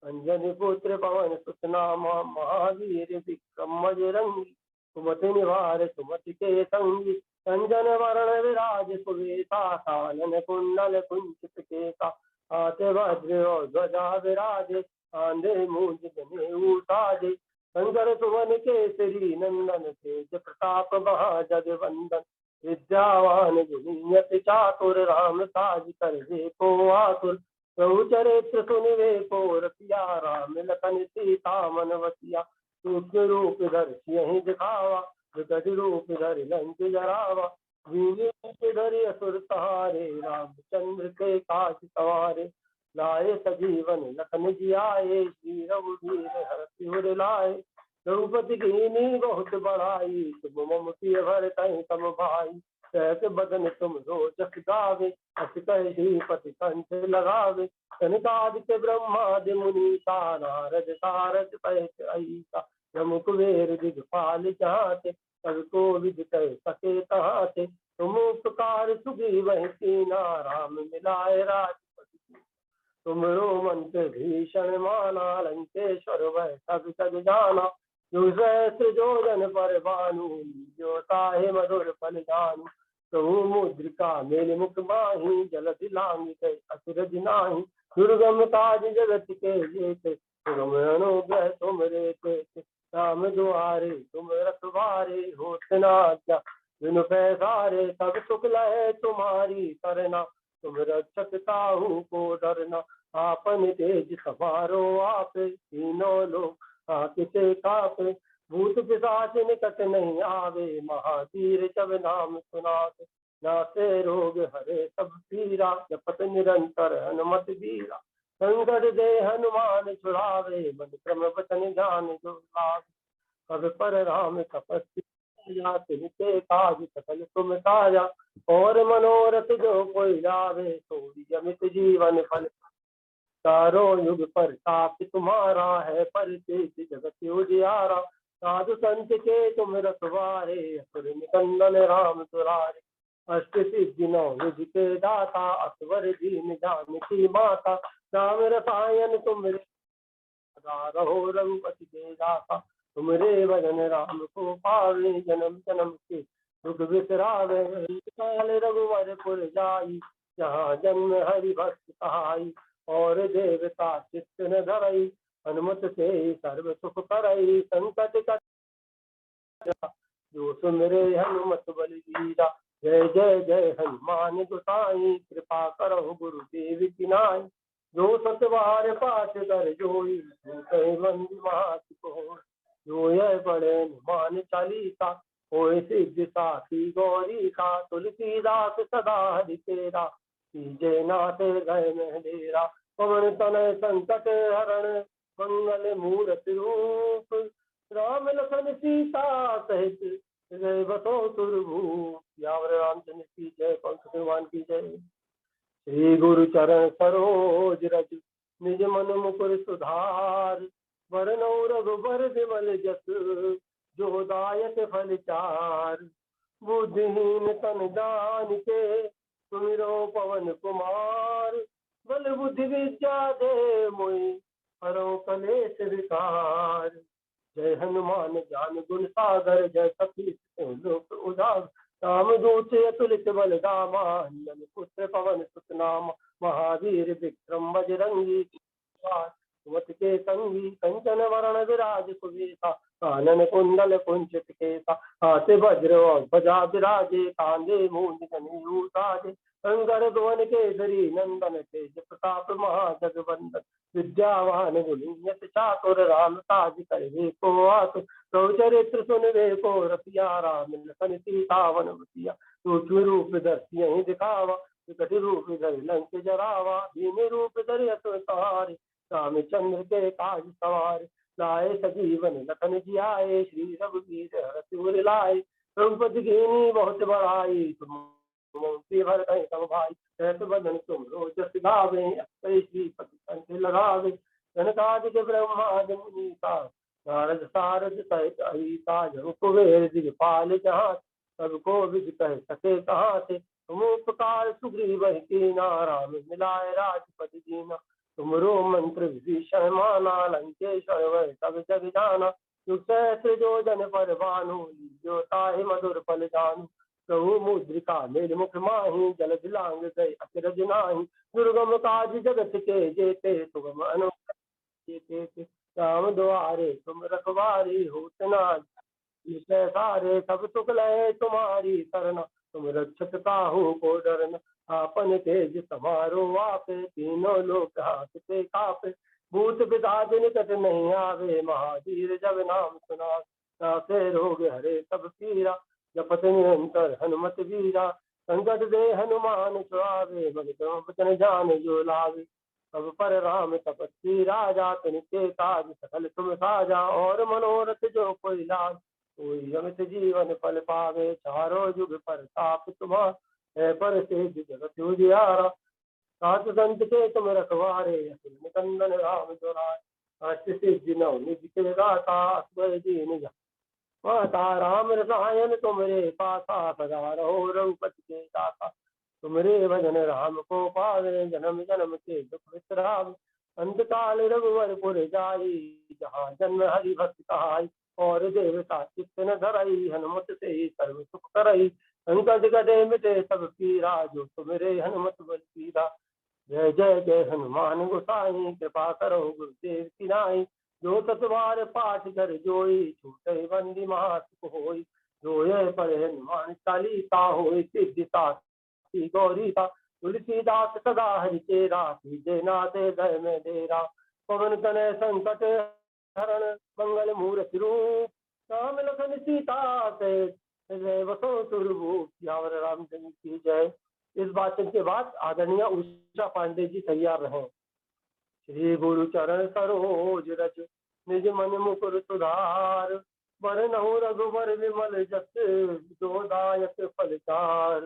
अंजनी पुत्र पवन सुत नामा। महावीर विक्रम बजरंगी, सुमति निवार सुमति के संगी। संजन वरण विराज सुवेता, कानन कुंडल कुंचित केसा। हाथ वज्र और ध्वजा विराजे, आंधे मूंज जनेऊ साजे। शंकर सुवन केसरी नंदन, तेज प्रताप महाजगवंदन। विद्यावान गुणियति चातुर, राम काज करबे को आतुर। प्रभु चरित्र सुनिबे को रसिया, राम लखन सीता मन बसिया। सूक्ष्म रूप धरि सियहि दिखावा, विकट रूप धरि लंक जरावा। भूमि रूप धरि असुर सहारे, रामचंद्र के काज सवारे। लाए सजीवन लखन जियाए, श्री रघुवीर हरषि उर लाए। रघुपति कीन्ही बहुत बड़ाई, तुम मम प्रिय भरतहि तम भाई। सहस बदन तुम रोजस गावे, अस कहि श्रीपति कंठ लगावे। सनकादिक ब्रह्मादि मुनीसा, नारद सारद सहित अहिसा। जम कुबेर दिगपाल जाते, सब कोविद कह सके कहाते। तुम उपकार सुग्रीव कीना, राम मिलाए राजपति। तुमरो मंत्र भीषण माना, लंकेश्वर वै सब जग जाना। जो सहस्र जोजन पर भानु, जो ताहि मधुर फल जानू। प्रभु मुद्रिका मेरे मुख माही, जल दिलांग गए अचरज नाही। दुर्गम काज जगत के जेते, सुगम अनुग्रह तुमरे तेते। राम दुआरे तुम रखवारे, होत न आज्ञा बिनु पैसारे। सब सुख लहे तुम्हारी सरना, तुम रक्षक काहू को डरना। आपन तेज समारो आपे, तीनों लोक हांकते कापे। भूत पिशाच निकट नहीं आवे, महावीर जब नाम सुनावे। नासे रोग हरे सब पीरा, जपत निरंतर हनुमत वीरा। संकट दे हनुमान छुड़ावे, मन क्रम वचन जान जो लावे। अब पर राम तपस्वी राजा, तिनके काज सकल तुम साजा। और मनोरथ जो कोई लावे, सोई अमित जीवन फल। चारों युग पर ताप तुम्हारा है, पर तेज जगत उजियारा। साधु संत के तुम रखवारे, असुर निकंदन राम दुलारे। अष्ट सिद्धि नौ निधि के दाता, असवर दीन जानकी माता। राम रसायन तुमरे सदा रहो, रघुपति के दाता। तुमरे भजन राम को पावे, जन्म जन्म के दुख बिसरावे। काल रघुवर पुर जाई, जहाँ जन्म हरि भक्त कहाई। और देवता चित्त न धरई, हनुमत से सर्व सुख करई। संकट कट जो सुमिरे हनुमत बलवीरा। जय जय जय हनुमान गोसाई, कृपा करो गुरुदेव की नाई। जो सतवार पाठ कर जोई, कई बंदी मात को। जो यह पढ़े हनुमान चालीसा, होय सिद्धि साखी गौरी का। तुलसीदास सदा हरि तेरा, जय नाथ गए में डेरा। पवन तनय संकट हरण, मंगल मूर्ति रूप। राम लखन सीता सहित हृदय बसो सुरभूप। यावर रामचंद्र की जय, पवन हनुमान की जय। श्री गुरु चरण सरोज रज, निज मन मुकुर सुधार। वरनौ रघुबर विमल जस, जो दायक फल चार। बुद्धिहीन तन जानिके, सुमिरो पवन कुमार। बल बुद्धि विद्या दे मोहि, हरौ कलेश विकार। जय हनुमान ज्ञान गुण सागर, जय कपीस लोक उजागर। रामदूत अतुलित बल धामा, अंजनी पुत्र पवन सुत नामा। महावीर विक्रम बजरंगी, सुमत के संगी। कंचन वरण विराज सुबेसा, कानन कुंडल कुंचित केसा। हाथ वज्र और ध्वजा विराजे, कांधे मूंज जनेऊ साजे। शंकर भुवन केसरी नंदन, तेज प्रताप महाजगवंदन। विद्यावान गुणियत चातुर, राम काज करवे को आतुर। प्रभु चरित्र सुनवे को रसिया, राम लखन सीता वन बसिया। सूक्ष्म रूप धरती यहीं दिखावा, विकट रूप धरि लंक जरावा। दीन रूप धरि असुर सहारे, रामचंद्र के काज सवारे। लाए सजीवन लखन जियाए, श्री रघुवीर हरष उर लाए। रघुपति कीन्ही बहुत बड़ाई, तुम भर कहीं सब भाई। सहस बदन तुम रोजस गावे, अक्षय श्रीपति कंठ लगावे। जनकादिक ब्रह्मादि मुनीसा, नारद सारद सहित अहिता। जब कुबेर दिगपाल जहाँ, सबको विद कह सके कहाँ से। तुम उपकार सुग्रीव कीना, राम मिलाए राजपति दीना। तुमरो मंत्र विभीषण माना, लंकेश्वर वै सब जग जाना। युग सहस्र जो जन पर भानु, जो ताहि मधुर फल जानू। प्रभु मुद्रिका मेल मुख माही, जल दिलांग गए अचरज नाही। दुर्गम काज जगत के जेते, सुगम अनुग्रह जेते। राम द्वारे तुम रखवारी, होत न सारे। सब सुख लय तुम्हारी सरना, तुम रक्षक काहू को डरना। आपन तेज समारो आपे, तीनों लोक हाथ कापे। भूत पिशाच निकट नहीं आवे, महावीर जब नाम सुनावे। नासे रोग हरे सब पीरा, जपत निरंतर हनुमत वीरा। संकट दे हनुमान छुड़ावे, मन क्रम वचन जान जो लावे। सब पर राम तपस्वी राजा, तिनके काज सकल तुम साजा। और मनोरथ जो कोई लाग, कोई अमित जीवन फल पावे। चारों जुग पर ताप तुम्हारा, है पर से जगत उजियारा। साधु संत के तुम रखवारे, असुर निकंदन राम दुलारे। अष्ट सिद्धि नौ निधि के दाता, असवर दीन माता। राम रसायन तुमरे पासा, सदा रहो रघुपति के दाता। तुमरे भजन राम को पावे, जन्म जन्म के दुख बिसरावे। अंत काल रघुवर पुर जाई, जहाँ जन्म हरि भक्त कहाई। और देवता चित्त न धरई, हनुमत से सर्व सुख करई। संकट कटे मिटे सब पीरा, जो तुमरे हनुमत बलवीरा। जय जय जय हनुमान गोसाई, कृपा करो गुरुदेव की नाई। जो सतवार पाठ कर जोई, छूटे बंदी महासुख होई। जो यह पढ़े हनुमान चालीसा, होय सिद्धि साखी गौरी का। तुलसीदास सदा हरि तेरा, जय नाथ गए में डेरा। पवन तनय संकट हरण, मंगल मूर्ति रूप। राम लखन सीता सहित हृदय बसो सुरभूप। यावर रामचंद्र की जय। इस वाचन के बाद आदरणीय उषा पांडे जी तैयार रहे। श्री गुरु चरण सरोज रज, निज मन मुकुर सुधार। बरनहुँ रघुबर विमल जस, जो दायक फल चार।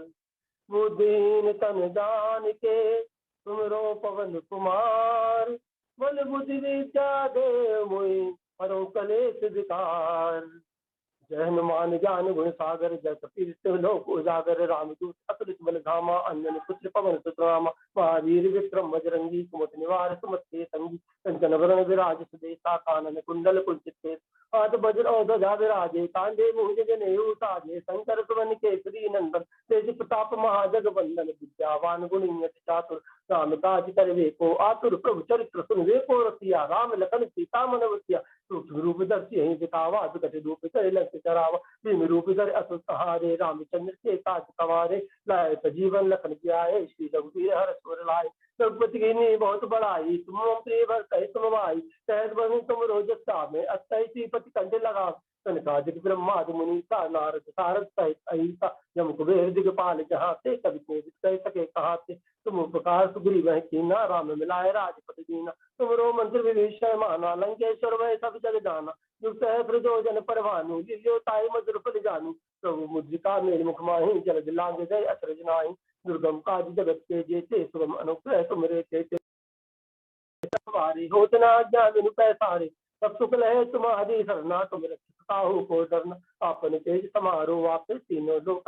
बुद्धिहीन तन जानिके, तुमरो पवन कुमार। बल बुद्धि विद्या दे मोहि हरऊ कलेश विकार। जय हनुमान ज्ञान गुण सागर जय कपीस लोक उजागर रामदूत अतुलित बल धामा अंजन पुत्र पवन सुत नामा। महावीर विक्रम बजरंगी कुमति निवार सुमति के संगी। कंचन वरण विराज सुदेशा कानन कुंडल कुंचित हाथ वज्र और ध्वजा विराजे कांधे मुंज जनेऊ साजे। शंकर सुवन केसरी नंदन तेज प्रताप महाजगवंदन। विद्यावान गुणी अति चातुर राम काज करवे को आतुर। प्रभु चरित्र सुनवे को रसिया राम लखन सीता मन बसिया। सूक्ष्म रूप दर्शी यही दिखावा विकट रूप धरि लंक जरावा। भीम रूप धरि असुर सहारे रामचंद्र के काज सवारे। लाए जीवन लखन जियाए श्री रघुवीर हर्ष उर लाए। रघुपति कीन्ही बहुत बड़ाई तुम मम प्रिय भरतहि तुम भाई। सहज बंधु तुम रोजस में अतहि श्रीपति कंठ लगा। सनकादिक ब्रह्मादि मुनीसा नारद सारद सहित अहिसा। यम कुबेर दिगपाल जहाँ ते कवि कोविद कह सके कहाँ ते। तुम उपकार सुग्रीव कीना राम मिलाए राजपति दीना। तुमरो मंत्र विभीषण माना लंकेश्वर वै सब जग जाना। युक्त है प्रजोजन परवानु जियो ताई मधुर फल जानू। प्रभु मुद्रिका मेरे मुख माही जलद लांग जय अचरज नाहि। दुर्गम काज जगत के जेते सुगम अनुग्रह तुमरे तेते। सवारी होत न आज्ञा बिनु पैसारे। सब सुख लहे तुम्हारी सरना तुम रक्षता हो को डरना। आपन तेज समारो वापस तीनों लोक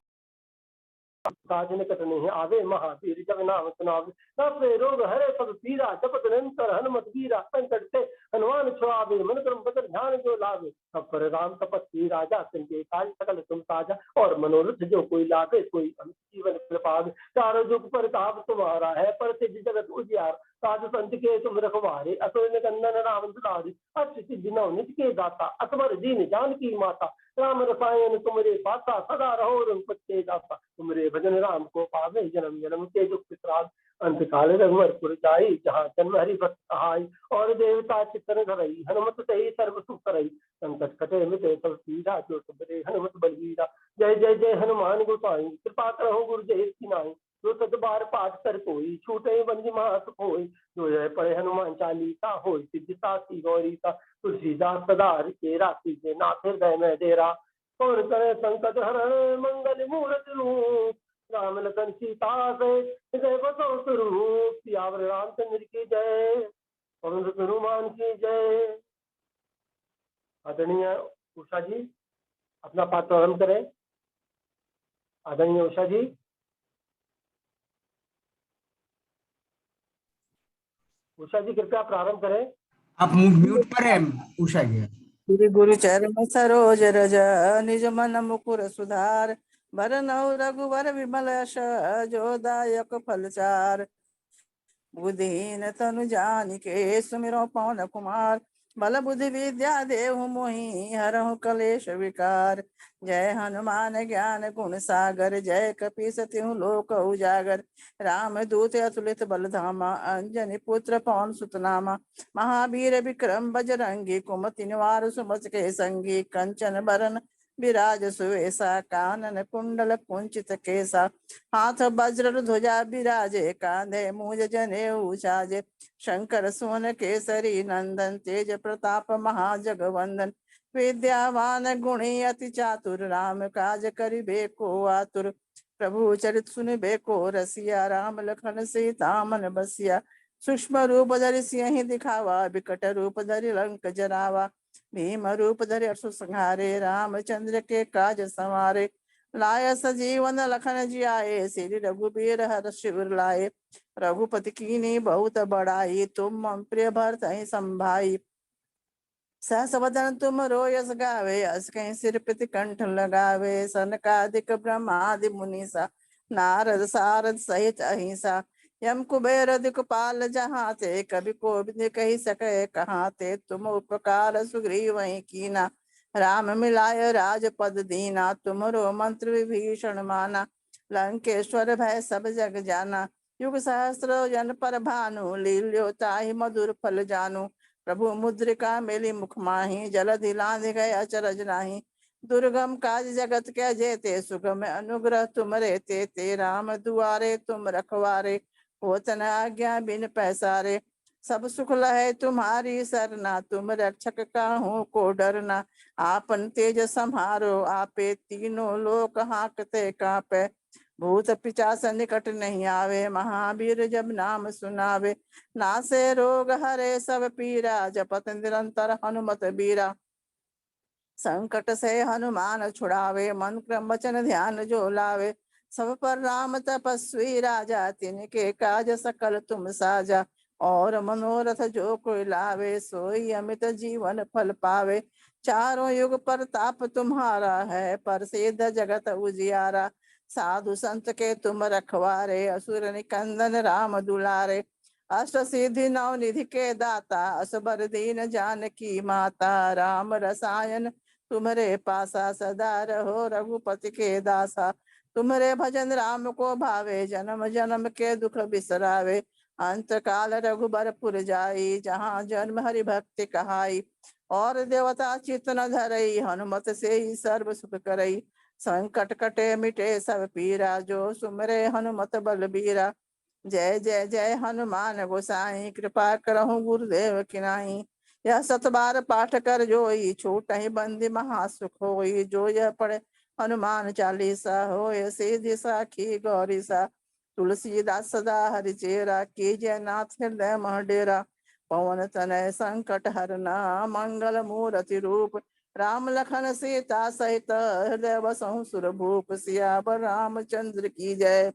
काज निकट नहीं आवे। महावीर जब नाम सुनावे तब रोग हरे सब पीरा। जपत निरंतर हनुमत वीरा संकट से हनुमान छुड़ावे। मन क्रम बदन ध्यान जो लावे। सब पर राम तपस्वी राजा तिनके काज सकल तुम साजा। और मनोरथ जो कोई लागे कोई जीवन फल पावे। चारों जुग पर ताप तुम्हारा है पर सिद्धि जगत उजियार। साधु संत के तुम रखवारे असुर निकंदन राम दुलारे। अष्ट सिद्धि नौ निधि के दाता असवर दीन जानकी माता। राम रसायन तुमरे पासा सदा रहो रघुपति के दासा। तुमरे भजन राम को पावे जन्म जन्म के दुख विश्राम। अंत काल रघुवरपुर जाई जहाँ जन्म हरि भक्त कहाई। और देवता चित्तन धरई हनुमत सही सर्व सुख करई। संकट कटे मिटे सब पीरा जो सुबरे हनुमत बलवीरा। जय जय जय हनुमान गोसाई कृपा करो गुरु जय की नाई। जो सत बार पाठ कर कोई छूटे बंदी महासुख होई। जो जय पढ़े हनुमान चालीसा होई सिद्धि साखी गौरी का। तुलसीदास सदा के राशि के नाथ हृदय में डेरा। और करे संकट हरण मंगल मूर्त रूप। राम लखन सीता से हृदय बसो स्वरूप। सियावर रामचंद्र की जय पवन सुत हनुमान की जय। आदरणीय उषा जी अपना पाठ प्रारंभ करें। आदरणीय उषा जी। उषा जी कृपया प्रारंभ करें। आप म्यूट पर है उषा जी। श्री गुरु चरण सरोज रज निज मन मुकुर सुधार। बरनउँ रघुवर विमल यश जो दायक फलचार। बुद्धिहीन तनु जानिके सुमिरौ पवन कुमार। बल बुद्धि विद्या देहु मोहि हरहु कलेश विकार। जय हनुमान ज्ञान गुण सागर जय कपीस तिहु लोक उजागर। राम दूत अतुलित बल धामा अंजनी पुत्र पवन सुत नामा। महावीर विक्रम बजरंगी कुमति निवार सुमति के संगी। कंचन बरन विराज सुवेशा कानन कुंडल कुंचित केसा। हाथ वज्र ध्वजा विराजे कांधे मूज जनेऊ साजे। शंकर सुवन केसरी नंदन तेज प्रताप महाजगवंदन। विद्यावान गुणी अति चातुर राम काज करिबे को आतुर। प्रभु चरित सुनिबे को रसिया राम लखन सीता मन बसिया। सूक्ष्म रूप धरि सिंहि दिखावा विकट रूप धरि लंक जरावा। भीम रूप धरि असुर संहारे रामचंद्र के काज संवारे। लाय सजीवन लखन जियाए श्री रघुबीर हर्ष उर लाए। रघुपति कीन्ही बहुत बड़ाई तुम मम प्रिय भरतहि संभाई। सहस वदन तुम रोयस गावे अस कहीं सिर प्रति कंठ लगावे। सनकादिक ब्रह्मादि मुनीसा नारद सारद सहित अहिंसा। यम कुबेर दिक्पाल जहाँ ते कभी कोविद कही सके कहाँ ते। तुम उपकार सुग्रीव कीना राम मिलाय राजपद दीना। तुमरो मंत्र विभीषण माना लंकेश्वर भय सब जग जाना। युग सहस्र जन पर भानु लील्यो ताहि मधुर फल जानू। प्रभु मुद्रिका मेली मुख माही जलधि लांघ गए अचरज नाही। दुर्गम काज जगत के जेते सुगम अनुग्रह तुम रे ते। राम दुआरे तुम रखवारे होत न आज्ञा बिन पैसारे। सब सुख लहे तुम्हारी सरना तुम रक्षक काहू को डरना। आपन तेज सम्हारो आपे तीनों लोक हाँकते कांपे। भूत पिचास निकट नहीं आवे, महावीर जब नाम सुनावे। नासे रोग हरे सब पीरा, जपत निरंतर हनुमत बीरा। संकट से हनुमान छुड़ावे, मन क्रम वचन ध्यान जो लावे। सब पर राम तपस्वी राजा, तिनके काज सकल तुम साजा। और मनोरथ जो कोई लावे, सोई अमित जीवन फल पावे। चारों युग प्रताप तुम्हारा है, प्रसिद्ध जगत उजियारा। साधु संत के तुम रखवारे, असुर निकंदन राम दुलारे। अष्ट सिद्धि नौ निधि के दाता, असबर दीन जानकी माता। राम रसायन तुम्हारे पासा, सदा रहो रघुपति के दासा। तुम्हारे भजन राम को भावे, जन्म जन्म के दुख बिसरावे। अंत काल रघुबरपुर जाई, जहाँ जन्म हरि भक्ति कहाई। और देवता चित्त न धरई, हनुमत से ही सर्व सुख करई। संकट कटे मिटे सब पीरा, जो सुमरे हनुमत बलबीरा। जय जय जय हनुमान गोसाई, कृपा करहु गुरुदेव की नाई। यह 7 बार पाठ कर जोई, छूट ही बंदी महासुख होई। जो यह पढ़े हनुमान चालीसा, होय सीधी साखी गौरी सा। तुलसीदास सदा हरिचेरा, कीजय नाथ हृदय मह डेरा। पवन तनय संकट हरना, मंगल मूर्ति रूप। राम लखन सीता सहित, हृदय बसहु सुरभूप। सियावर रामचंद्र की जय।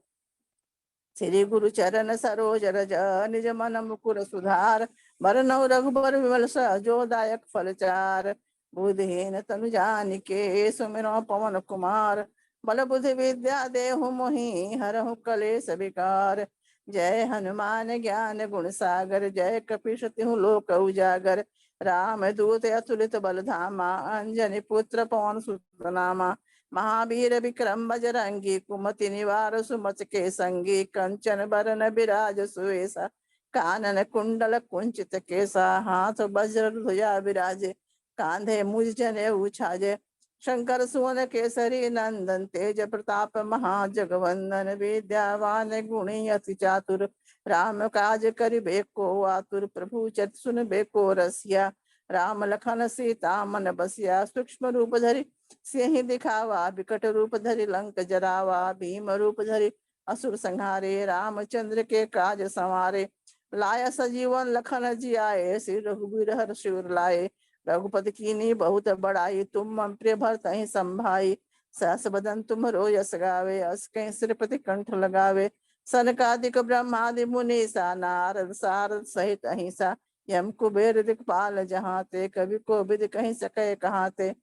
श्री गुरु चरण सरोज रज, निज मन मुकुर सुधार। बरनउँ रघुबर विमल सहजो, दायक फल चार। बुद्धिहीन तनु जानिके, सुमिरौ पवन कुमार। बल बुद्धि विद्या देहु मोहि, हरहु कलेश विकार। जय हनुमान ज्ञान गुण सागर, जय कपीश तिहु लोक उजागर। राम दूत अतुलित बल धामा, अंजनी पुत्र पवन सुत नामा। महावीर विक्रम बजरंगी, कुमति निवार सुमति के संगी। कंचन बरन बिराज सुवेसा, कानन कुंडल कुंचित केसा। हाथ वज्र ध्वजा विराजे, कांधे मुझ जनेऊ छाजे। शंकर सुवन केसरी नंदन, तेज प्रताप महाजगवंदन। विद्यावान गुणी अति चातुर, राम काज करिबे को आतुर। प्रभु चरित सुनबे को रसिया, राम लखन सीता मन बसिया। सूक्ष्म रूप धरि सिंहि दिखावा, विकट रूप धरि लंक जरावा। भीम रूप धरि असुर संहारे, रामचंद्र के काज संवारे। लाया सजीवन लखन जियाए, श्री रघुवीर हर्षि उर लाए। रघुपति कीन्ही बहुत बड़ाई, तुम मम प्रिय भरतहि संभाई। सहस बदन तुमरो यस गावे, अस कहीं श्रीपति कंठ लगावे। सनकादिक ब्रह्मादि मुनीसा, नारद सारद सहित अहिंसा। यम कुबेर दिखपाल जहाँ ते, कवि को विद कहीं सके कहाँ ते।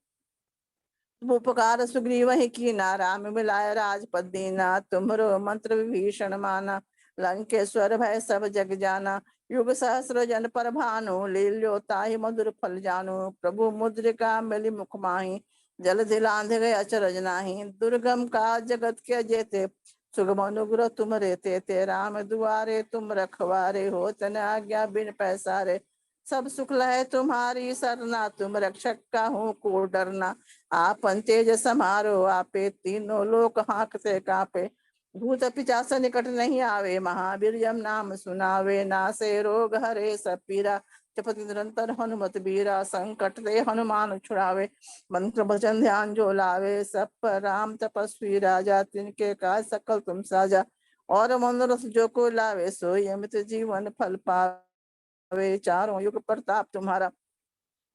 उपकार सुग्रीव ही कीना, राम मिलाय राजपद दीना। तुम्हरो मंत्र विभीषण माना, लंकेश्वर भय सब जग जाना। युग सहस्र जन पर भानु, लील्यो ताहि मधुर फल जानु। प्रभु मुद्रिका मिली मुख माहि, जल दिलांध गए अचरज नाही। दुर्गम काज जगत के जेते, सुगम अनुग्रह तुम रेते ते। राम दुआरे तुम रखवारे, हो तन आज्ञा बिन पैसारे। सब सुख लहे तुम्हारी सरना, तुम रक्षक काहू को डरना। आपन तेज समारो आपे, तीनों लोक हांकते कापे। भूत पिचास निकट नहीं आवे, महावीर जब नाम सुनावे। नासे रोग हरे सब पीरा, जपति निरंतर हनुमत बीरा। संकट ते हनुमान छुड़ावे, मंत्र भजन ध्यान जो लावे। सब पर राम तपस्वी राजा, तिनके काज सकल तुम साजा। और मनोरथ जो को लावे, सोई अमित जीवन फल पावे। चारों युग प्रताप तुम्हारा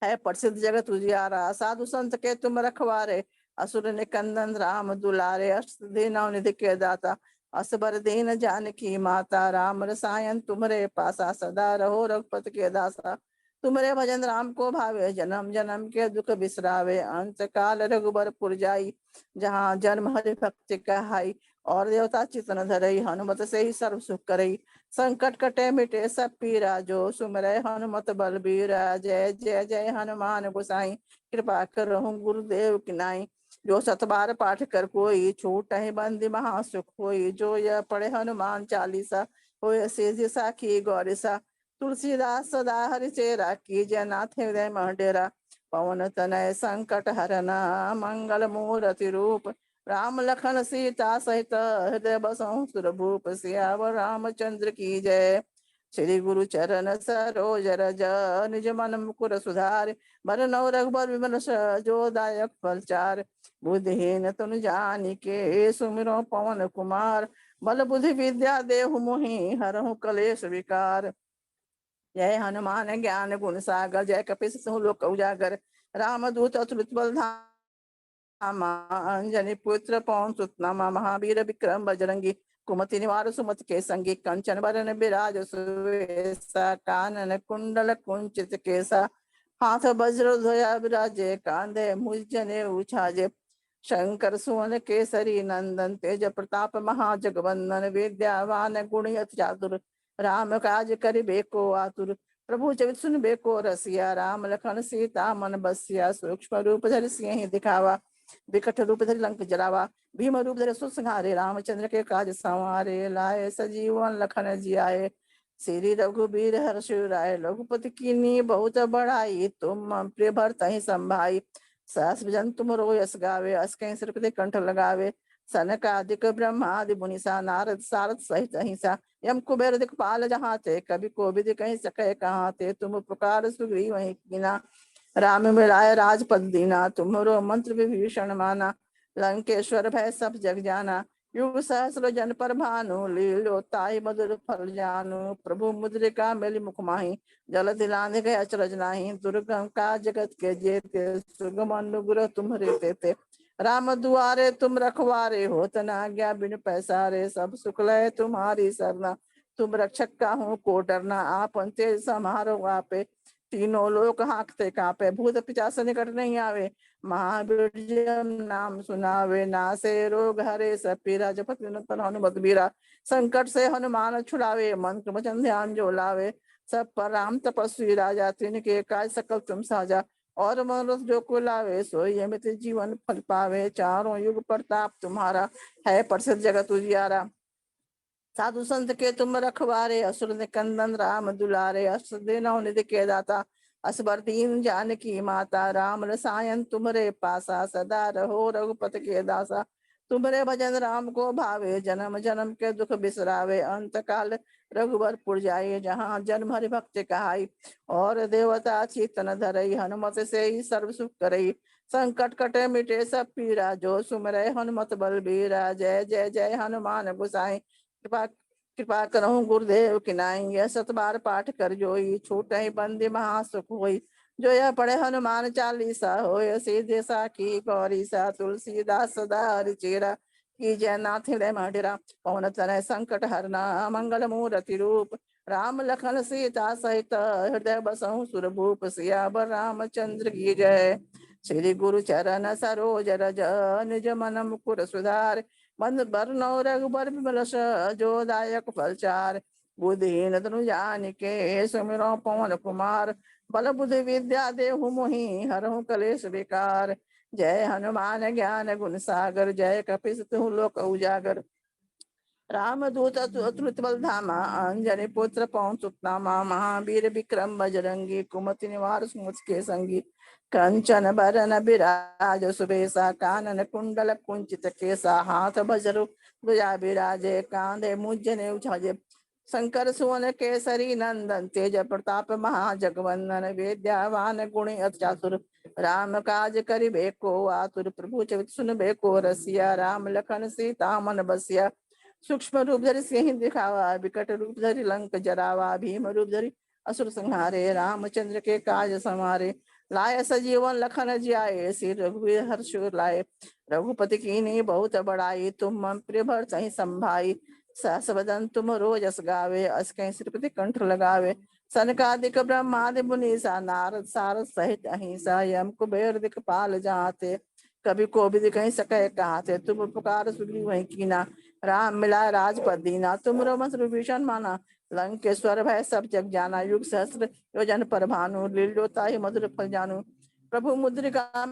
है, प्रसिद्ध जगत उजियारा। साधु संत के तुम रखवारे, असुर निकंदन राम दुलारे। अष्ट सिद्धि नौ निधि के दाता, असबर दीन जानकी माता। राम रसायन तुम्हारे पासा, सदा रहो रघुपति के दासा। तुम्हारे भजन राम को भावे, जन्म जन्म के दुख बिसरावे। अंत काल रघुबरपुर जाई, जहाँ जन्म हरि भक्ति कहाई। और देवता चितन धरई, हनुमत से ही सर्व सुख करई। संकट कटे मिटे सब पीरा, जो सुमरै हनुमत बलबीरा। जय जय जय हनुमान गोसाई, कृपा करहु गुरुदेव की नाई। जो 7 बार पाठ कर कोई, छूट ही बंदी महासुख होई। जो यह पढ़े हनुमान चालीसा, होय सीधी साखी गौरी सा। तुलसीदास सदा हरिचेरा, कीजय नाथ हृदय मह डेरा। पवन तनय संकट हरना, मंगल मूर्ति रूप। राम लखन सीता सहित, हृदय बसहु सुरभूप। सियावर रामचंद्र की जय। श्री गुरु चरण सरोज रज निज मन मुकुर सुधार बरनौ रघुबर विमल जो दायक फलचार बुद्धिहीन तुम जानिके सुमिरो पवन कुमार बल बुद्धि विद्या देहु मोहि हरहु कलेश विकार जय हनुमान ज्ञान गुण सागर जय कपीस सिंह लोक उजागर रामदूत अतुलित बल धामा अंजनी पुत्र पवन सुत नामा महावीर विक्रम बजरंगी कुमति निवार सुमति के संगी कंचन बरन बिराज सुवेसा कानन कुंडल कुंचित केसा हाथ वज्र ध्वजा विराजे कांधे मुजने उछाजे शंकर सुवन केसरी नंदन तेज प्रताप महाजगवंदन विद्यावान गुणी अति चातुर राम काज करिबेको आतुर प्रभु चरित सुनबेको रसिया राम लखन सीता मन बसिया सूक्ष्म रूप धरि सिंह दिखावा विकट रूप धरि लंक जलावा भीम रूप धरि सुसंहारे रामचंद्र के काज संवारे लाए सजीवन लखन जियाए श्री रघुबीर हर्षुराय रघुपति कीन्ही बहुत बड़ाई तुम मम प्रिय भरतहि संभाई सहस भजन तुम रो यस गावे अस कहीं सिर पे कंठ लगावे सनकादिक ब्रह्मादि मुनिसा नारद सारद सहित अहिंसा यम कुबेर दिखपाल जहाँ ते कभी कोविद कहीं सके कहाँ ते तुम पुकार सुग्रीव वहीं कीना राम मिलाय राजपद दीना तुम्हारो मंत्र विभीषण माना लंकेश्वर भय सब जग जाना युग सहस्र जन पर भानु लीलो ताई मधुर फल जानु प्रभु मुद्रिका मेलि मुख माही जल दिलाने गए अचरज नाही दुर्गम का जगत के जेते सुगम अनुग्रह तुम्हारे तेते राम दुआरे तुम रखवारे हो तना आज्ञा बिन पैसारे सब सुख लय तुम्हारी सरना तुम रक्षक का हूँ को डरना आप अंते समारो आपे तीनों लोक हाँकते कांपे भूत पिचास निकट नहीं आवे महावीर नाम सुनावे नासे रोग हरे सब पीरा जपत निरंतर हनुमत बीरा संकट से हनुमान छुड़ावे मन वचन ध्यान जो लावे सब पर राम तपस्वी राजा तिनके काज सकल तुम साजा और मनुष्य जो को लावे सोई अमित जीवन फल पावे चारों युग प्रताप तुम्हारा है प्रसिद्ध जगत उजियारा साधु संत के तुम रखवारे असुर निकंदन राम दुलारे अष्ट दिनों निधि के दाता असबर दीन जानकी माता राम रसायन तुम्हारे पासा सदा रहो रघुपति के दासा तुम्हारे भजन राम को भावे जन्म जन्म के दुख बिसरावे अंत काल रघुवर जाए जहाँ जन्म हरि भक्त कहाई और देवता चेतन धरई हनुमत से ही सर्व सुख करई संकट कटे मिटे सब पीरा जो सुमरे हनुमत बलबीरा जय जय जय हनुमान गोसाई कृपा कृपा करहु गुरुदेव की नाई यह सत बार पाठ कर जोई छूट ही बंदी महासुख होई जो यह पढ़े हनुमान चालीसा होय सीधे साखी गौरी सा तुलसीदास सदा हरि चेरा की जय नाथ हृदय मढिरा पवन तनय संकट हरना मंगल मूर्ति रूप राम लखन सीता सहित हृदय बसहु सुरभूप सियावर रामचंद्र की जय श्री गुरु चरण सरोज रज निज मन मुकुर सुधार मन बरनौ रघुबर विमल जो दायक फलचार बुद्धिहीन तनु जानिके सुमिरो पवन कुमार बल बुद्धि विद्या देहु मोहि हरहु कलेश विकार जय हनुमान ज्ञान गुण सागर जय कपीस तिहु लोक उजागर रामदूत अतुलित बल धामा अंजनी पुत्र पवन सुत नामा महावीर विक्रम बजरंगी कुमति निवार सुमति के संगी कंचन बरन बिराज सुबेसा कानन कुंडल कुंचित केसा हाथ वज्र ध्वजा विराजे कांधे मुजने उछाजे शंकर सुवन केसरी नंदन तेज प्रताप महाजगवंदन विद्यावान गुणी अति चातुर राम काज करिबेको आतुर प्रभु चरित सुनबेको रसिया राम लखन सीता मन बसिया सूक्ष्म रूप धरि सिंह दिखावा विकट रूप धरि लंक जरावा भीम रूप धरि असुर संहारे रामचंद्र के काज संवारे लाए सजीवन लखन जियाए श्री रघुवीर हर्ष लाए रघुपति कीन्ही बहुत बड़ाई तुम मम प्रिय भरतहि संभाई सहस बदन तुम रोजस गावे अस कहीं श्रीपति कंठ लगावे सनकादिक ब्रह्मादि मुनीसा नारद सारद सहित अहिंसा यम कुबेर दिखपाल जाते कभी कोविद कहीं सके कहाते तुम पुकार सुग्रीव वहीं कीना राम मिला राजपद दीना तुमरो मंत्र विभीषण माना लंकेश्वर भय सब जग जाना युग सहस्र योजन पर भानु लीलोता ही मधुर फल जानू प्रभु मुद्रिका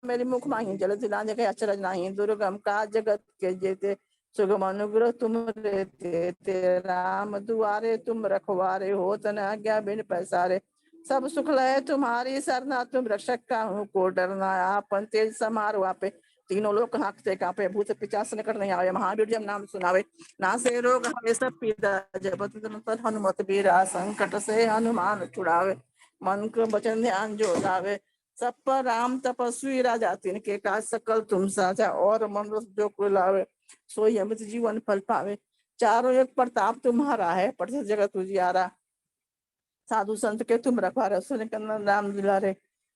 मेरी मुख माही जल दिलाने के अचरज नाही दुर्गम का जगत के जेते सुगम अनुग्रह तुम रहते राम दुआरे तुम रखवारे हो तन आज्ञा बिन पैसारे सब सुख लय तुम्हारी सरना तुम रक्षक का हूँ को डरना आप तेज समारो आपे तीनों लोग हाँकते कांपे, भूत पिचास निकट नहीं आवे, महावीर जब नाम सुनावे नासे रोग हरे सब पीड़ा, जपत निरंतर हनुमत बीरा, संकट से हनुमान छुड़ावे, मन को वचन ध्यान जो लावे, सब पर राम तपस्वी राजा, तिनके काज सकल तुम साजा, और मनुष्य जो को लावे सोई अमित जीवन फल पावे, चारों एक प्रताप तुम्हारा है, प्रसिद्ध जगत उजियारा, साधु संत के तुम रखवारे, सुन कंदन राम दुलारे,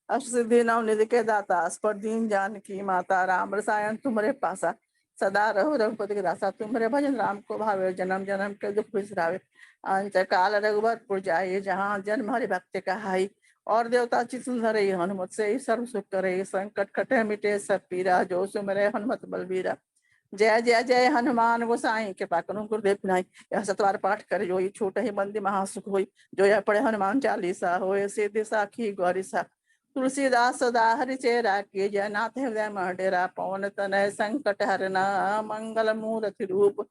अष्ट सिद्धि नव निधि के दाता, अस्पर दीन जानकी माता, राम रसायन तुम्हारे पासा, सदा रहो रघुपति के दासा, तुम्हारे भजन राम को भावे, जन्म जन्म के दुख बिसरावे, अंत काल रघुबर जाए, जहाँ जन्म हरि भक्त कहाई, और देवता चित सुंदर हनुमत से सर्व सुख करे, संकट कटे मिटे सब पीरा, जो सुमरे हनुमत बलबीरा, जय जय जय हनुमान गोसाई, कृपा करो गुरुदेव पिनाई, यह सतवार पाठ करे जो छोटे ही बंदी महासुख होई, जो यह पढ़े हनुमान चालीसा होए, सिद्धि साखी गौरीसा, तुलसीदास सदा हरिचेरा की, जय नाथ हृदय महडेरा, पवन तनय संकट हरना, मंगल मूर्ति रूप,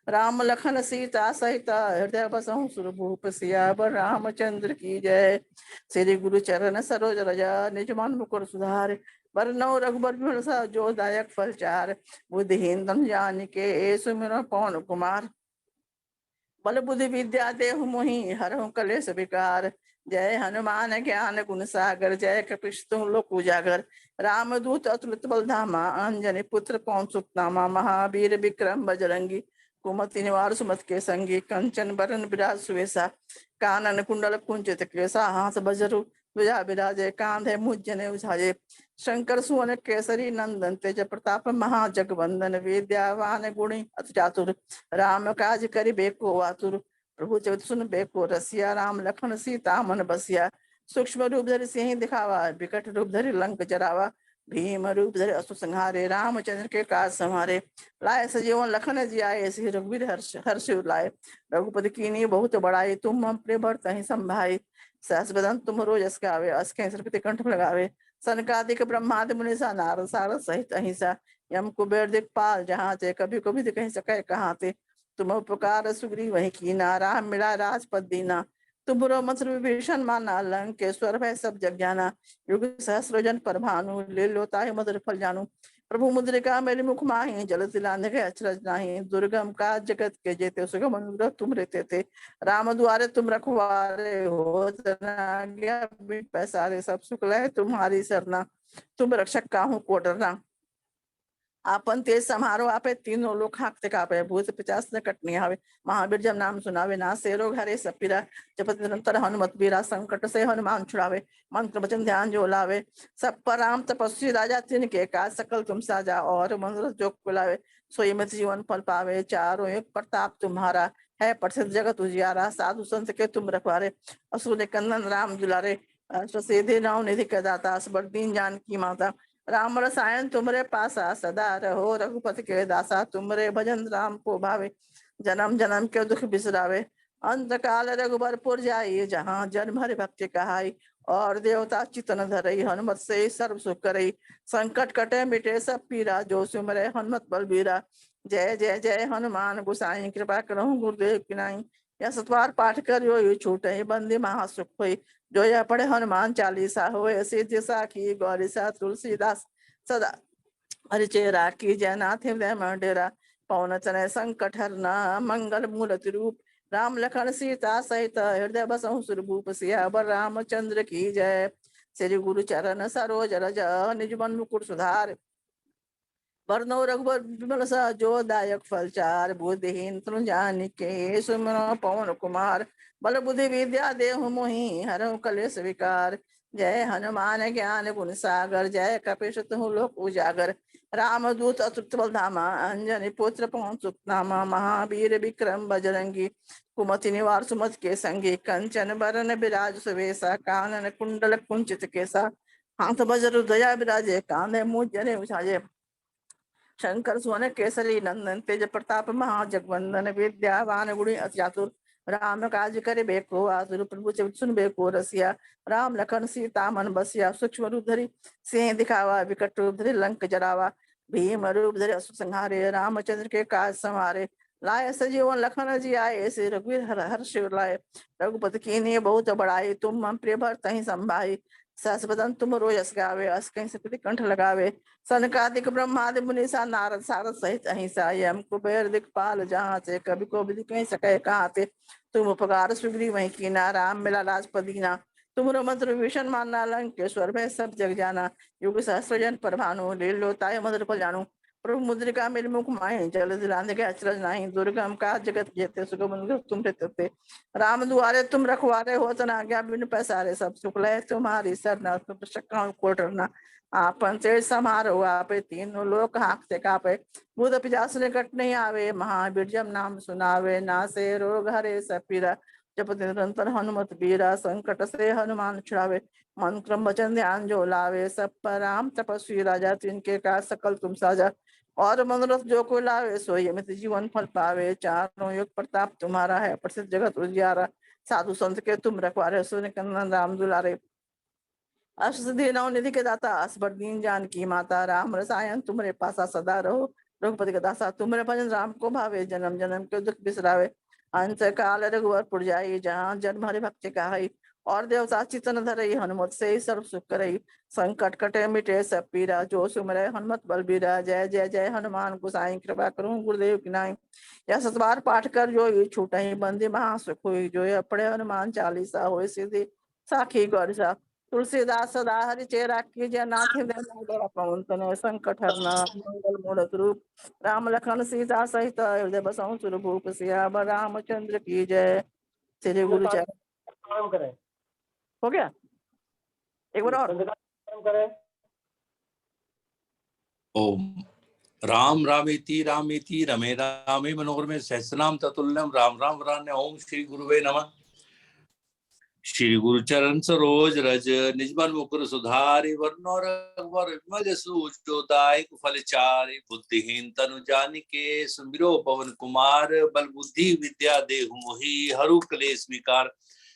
राम लखन सीता सहित हृदय बसहु सुरभूप, सियावर रामचंद्र की जय, श्री गुरु चरण सरोज रज निज मन मुकुर सुधार, वरनौ रघुबर बिमल जो दायक फल चार, बुद्धिहीन तनु जानिके सुमिरौ पवन कुमार, बल बुद्धि विद्या देहु मोहि, हरहु कलेश विकार, जय हनुमान ज्ञान गुण सागर, जय कपीश तुम लोक उजागर, रामदूत अतुलित बल धामा, अंजनी पुत्र पवन सुत नामा, महावीर विक्रम बजरंगी, कुमति निवार सुमत के संगी, कंचन बरन विराज सुवेशा, कानन कुंडल कुंचित केसा, हाथ बजरु ध्वजा विराजे, कांधे मुझ उछाजे, शंकर सुवन केसरी नंदन, तेज प्रताप महाजगवंदन, विद्यावान गुणी अति चातुर, राम काज करिबे को आतुर, प्रभु चरित सुनबे को रसिया, राम लखन सीता मन बसिया, सूक्ष्म रूप धरि सिंह दिखावा, विकट रूप धरि लंक जरावा, भीम रूप धरि असुर संहारे, रामचंद्र के काज संहारे, लाए सजीवन लखन जियाए, श्री रघुवीर हर्ष लाए, रघुपति कीन्ही बहुत बड़ाई, तुम हम प्रिय भरत ही संभाई, सहस बदन तुम रोज यश गावे, अस कैंसर कंठ लगावे, सनकादिक ब्रह्मादि मुनीसा, नारद सारद सहित अहिंसा, यम कुबेर दिक्पाल जहाँ ते, कभी कभी कहीं सके कहाँ ते, तुम उपकार सुग्रीव वही कीना, राम मिला राजपद दीना, तुमरो मंत्र विभीषण माना, लंकेश्वर भय सब जग जाना, युग सहस्रजन पर भानु, ले लो ताहि मधुर फल जानू, प्रभु मुद्रिका मेरी मुख माही, जल दिलाने के अचरज नाही, दुर्गम का जगत के जेते, सुगम अनुग्रह तुम रहते थे, राम द्वारे तुम रखवारे हो, तना पैसारे, सब सुख लय तुम्हारी सरना, तुम रक्षक काहू को डरना, आपन तेज समारो आपे, तीनों लोग हाँकते कापे, भूत पिचास निकट नहीं आवे, महावीर जब नाम सुनावे, नासे रोग हरे सब पीरा, जपत निरंतर हनुमत बीरा, संकट से हनुमान छुड़ावे, मंत्र वचन ध्यान जो लावे, सब पर राम तपस्वी राजा, तिनके काज सकल तुम साजा, और मनुष्य जो बुलावे सोई मत जीवन फल पावे, चारों एक प्रताप तुम्हारा है, प्रसिद्ध जगत उजियारा, साधु संत के तुम रखवारे, असुर कंदन राम दुलारे, सीधे नव निधि के दाता, असबर दीन जानकी माता, राम रसायन तुमरे पासा, सदा रहो रघुपति के दासा, तुमरे भजन राम को भावे, जन्म जन्म के दुख बिसरावे, अंत काल रघुबरपुर जाई, जहाँ जन्म हरि भक्ति कहाई, और देवता चितन धरई, हनुमत से सर्व सुख करई, संकट कटे मिटे सब पीरा, जो सुमरे हनुमत बलबीरा, जय जय जय हनुमान गोसाई, कृपा करहु गुरुदेव की नाई, यह सतवार पाठ कर यो छूटे, बंदी महासुख होई, जो यह पढ़े हनुमान चालीसा होए, सिद्धि साखी गौरीसा, तुलसीदास सदा हरिचेरा की, जय नाथ हृदय मंडेरा, पवन तनय संकट हरना, मंगल मूर्ति रूप, राम लखन सीता सहित हृदय बसहु सुरभूप, सियावर रामचंद्र की जय, श्री गुरु चरण सरोज रज निज मन मुकुर सुधार, वरनौ रघुबर बिमल जो दायक फल चार, बुद्धिहीन तनु जानिके सुमिरौ पवन कुमार, बल बुद्धि विद्या देहु मोहि, हरहु कलेश विकार, जय हनुमान ज्ञान गुण सागर, जय कपीश तुम लोक उजागर, रामदूत अतुलित बल धामा, अंजनी पुत्र पवन सुत नामा, महावीर विक्रम बजरंगी, कुमति निवार सुमत के संगी, कंचन बरन बिराज सुवेशा, कानन कुंडल कुंचित केसा, हाथ बजरु ध्वजा विराजे, कांधे मुझ जने उछाजे, शंकर सुवन केसरी नंदन, तेज प्रताप महाजगवंदन, विद्यावान गुणी अति चातुर, राम काज करे बेको आतुर, प्रभु चरित सुनबे को रसिया, राम लखन सीता मन बसिया, सूक्ष्म रूप धरि सिंह दिखावा, विकट रूप धरि लंक जरावा, भीम रूप धरि असुर संहारे, रामचंद्र के काज संहारे, लाए सजीवन लखन जी आए, श्री रघुवीर हर्ष लाए, रघुपति कीन्ही बहुत बड़ाई, तुम हम प्रिय भरत ही संभाई, सहस बदन तुम रोजस गावे, अस कहीं से प्रति कंठ लगावे। सनकादिक ब्रह्मादि मुनीसा नारद सारद सहित अहिंसा, यम कुबेर दिक्पाल जहाँ से, कभी को विधि कहीं सके कहाँ थे। तुम उपकार सुग्रीव वहीं कीना, राम मिला राजपदीना। तुमरो मंत्र विभीषण माना, लंकेश्वर में सब जग जाना। युग सहस्रजन पर भानु, लील्योताय मधुर फल जानू। प्रभु मुद्रिका मेरे मुख माहि, जल दिलाने के अचरज नाही। दुर्गम का जगत जेते, सुगम तुम रे। राम दुआरे तुम रखवारे, हो तना आज्ञा बिनु पैसारे। सब सुख लय तुम्हारी सरना, तुम को डरना। आपन से समारो आपे, तीनों लोक हाँकते कापे। भूत पिशाच निकट नहीं आवे, महावीर जब नाम सुनावे। नासे रोग हरे सब पीरा, जपति निरंतर हनुमत बीरा। संकट से हनुमान छुड़ावे, मन क्रम वचन ध्यान जो लावे। सब पर राम तपस्वी राजा, तिनके का सकल तुम साजा। और मनोरथ जो को लावे, सोई अमित जीवन फल पावे। चारों युग प्रताप तुम्हारा है, प्रसिद्ध जगत उजियारा। साधु संत के तुम रखवारे, सुन कंदन राम दुलारे। अष्ट सिद्धि नौ निधि के दाता, असबर दीन जानकी माता। राम रसायन तुम्हारे पासा सदा रहो, रघुपति का दासा तुम्हारे भजन राम को भावे। जन्म जन्म के दुख बिसरावे, अंत काल रघुवर पुर जाई। जहाँ जन्म हरि भक्त कहाई, और देवता चितन धरई। हनुमत से सर्व सुख करई, संकट कटे मिटे सब पीरा। जो सुमरे हनुमत बलबीरा, जय जय जय हनुमान गोसाई। कृपा करूं गुरुदेव की नाई, यह सतबार पाठ कर जो ये छूटहि। बंदी महासुख हुई, जो ये पढ़े हनुमान चालीसा। होय सिद्धि साखी गौरीसा। तुलसीदास सदा हरि चेरा कीजय, नाथ हृदय पवन तनय। संकट हरना मंगल मूढ़त रूप, राम लखन सीता सहित हृदय बसहु सुरभूप। सियावर रामचंद्र की जय। श्री गुरु चरण। काम करें, हो गया, एक बार और। काम करें। ओम राम रामेति रामेति रमे रामे मनोहर में सहस्रनाम ततुल्यम राम राम वरान्य। ओम श्री गुरुवे नमः। श्री गुरु चरण सरोज रज, निजमन मुकुर सुधारि। वरनो रघुवर विमल यशु, जो दायक फल चारि। बुद्धिहीन तनु जानिके, सुमिरो पवन कुमार। बल बुद्धि विद्या देहु मोहि, हरु क्लेश विकार।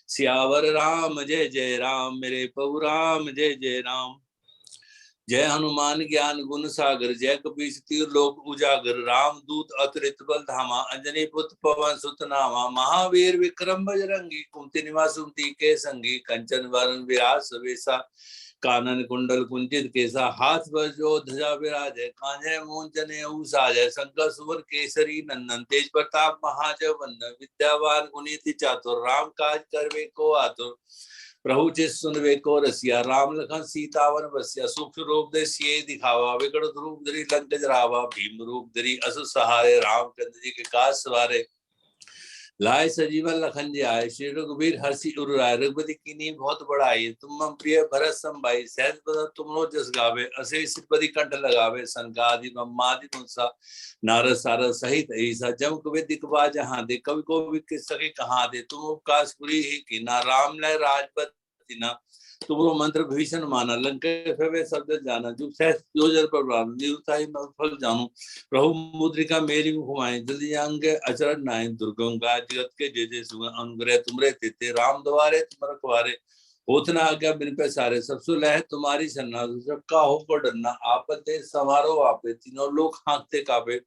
सियावर राम जय जय राम, मेरे प्रभु राम जय जय राम। जय हनुमान ज्ञान गुण सागर, जय कपीस तीर लोक उजागर। राम दूत अतुलित बल धामा, अंजनी पुत्र पवन सुत नामा। महावीर विक्रम बजरंगी, कुमति निवास सुमति के संगी। कंचन वरण विराज सवेसा, कानन कुंडल कुंचित केसा। हाथ वज्रो ध्वजा विराजय, कांधे मूंज जनेऊ साजय। शंकर सुवर केसरी नंदन, तेज प्रताप महाजगवंदन। विद्यावान गुणिति चातुर, राम काज करवे को आतुर। प्रभु चित सुनवे को रसिया, राम लखन सीतावन बसिया। सूक्ष्म रूप दे सिए दिखावा, विकट रूप धरि लंक जरावा। भीम रूप धरि असुर सहारे, रामचंद्र जी के काज सवारे। लाए सजीवन लखन जी आए, श्री रघुबीर हर्षि उर राय। रघुपति कीन्ही बहुत बड़ाई, तुम मम प्रिय भरत सम भाई। सहज बदन तुमरो जस गावे, असे श्रीपति कंठ लगावे। सनकादि ब्रह्मादि मुनीसा, नारद सारद सहित ऐसा। जम कवि दिखवा जहाँ दे, कवि को भी सके कहाँ दे। तुम उपकाश पुरी ही कीना, राम लय राजपद दीना। तुमरो मंत्र भीषण माना, लंकेश्वर में शब्द जाना। जुग सहस्र योजन पर प्राण, निरुताई फल जानू। प्रभु मुद्रिका मेरी घुमाए, जल्दी अंग अचरज नाय। दुर्गम का जगत के जय जय सुगम, अनुग्रह तुमरे तेते। राम द्वारे तुम रखवारे, होत न आज्ञा बिन पैसारे। सब सुलह है तुम्हारी सरना, सबका होकर डरना। आपते समारो आपे, तीनों लोग हाँकते कापे।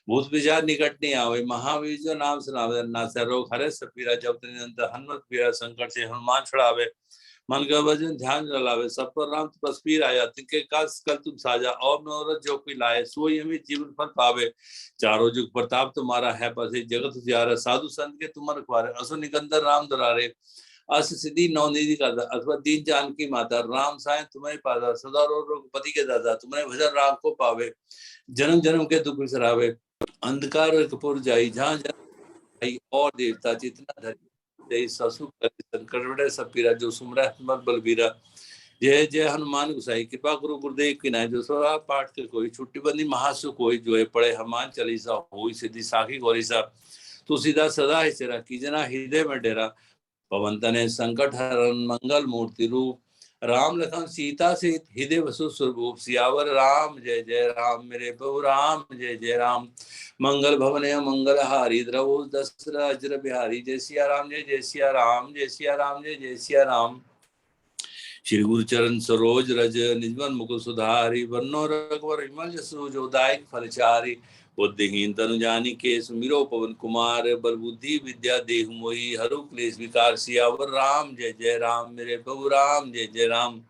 भूत विचार निकट नहीं आवे, महावीर जो नाम सुनावे। नासे रोग हरे सब पीरा, जपति निरंतर हनुमत पीरा। संकट से हनुमान छुड़ावे, मन का वजन ध्यान जलावे। सब पर राम तपस्वी राजा, तिनके काज कल तुम साजा। और मनोरथ जो कोई लाए, सोई हमें जीवन फल पावे। चारों जुग प्रताप तुम्हारा है, पसे जगत उजियारा। साधु संत के तुम रखवारे, असुर निकंदन राम दुलारे। अष्ट सिद्धि नौ निधि का अथवा दीन जानकी माता। राम सायं तुम्हारे पादा, सदा रघुपति के दादा। तुम्हारे भजन राम को पावे, जन्म जन्म के दुख बिसरावे। अंधकार कपूर जाई, जहाँ जन और देवता जितना धरी। जय ससुर संकट सब पीरा, जो सुमरा हिम्मत बलबीरा। जय जय हनुमान गुसाई, कृपा गुरु गुरुदेव की नाय। जो सदा पाठ के कोई, छुट्टी बंदी महासुख कोई। जो है पढ़े हनुमान चालीसा, होई सिद्धि साखी गौरीसा। तुलसीदास सदा है चेरा, कीजना हृदय में डेरा। पवन तनय संकट हरण, मंगल मूर्ति रूप। राम लखन सीता से हृदय वसु स्वरूप। सियावर राम जय जय राम, मेरे प्रभु राम जय जय राम। मंगल भवन मंगल हारी, द्रवो दशरथ बिहारी। जय सिया राम जय जय सिया राम, जय सिया राम जय जय सिया राम। श्री गुरु चरण सरोज रज निजमन मुकुर सुधारी वरनो रघुवर विमल जसु जो दायक फलचारी बुद्धिहीन तनु जानिके सुमिरो पवन कुमार बल बुद्धि विद्या देहु मोहि हरु क्लेश विकार सियावर राम जय जय राम मेरे प्रभु राम जय जय राम।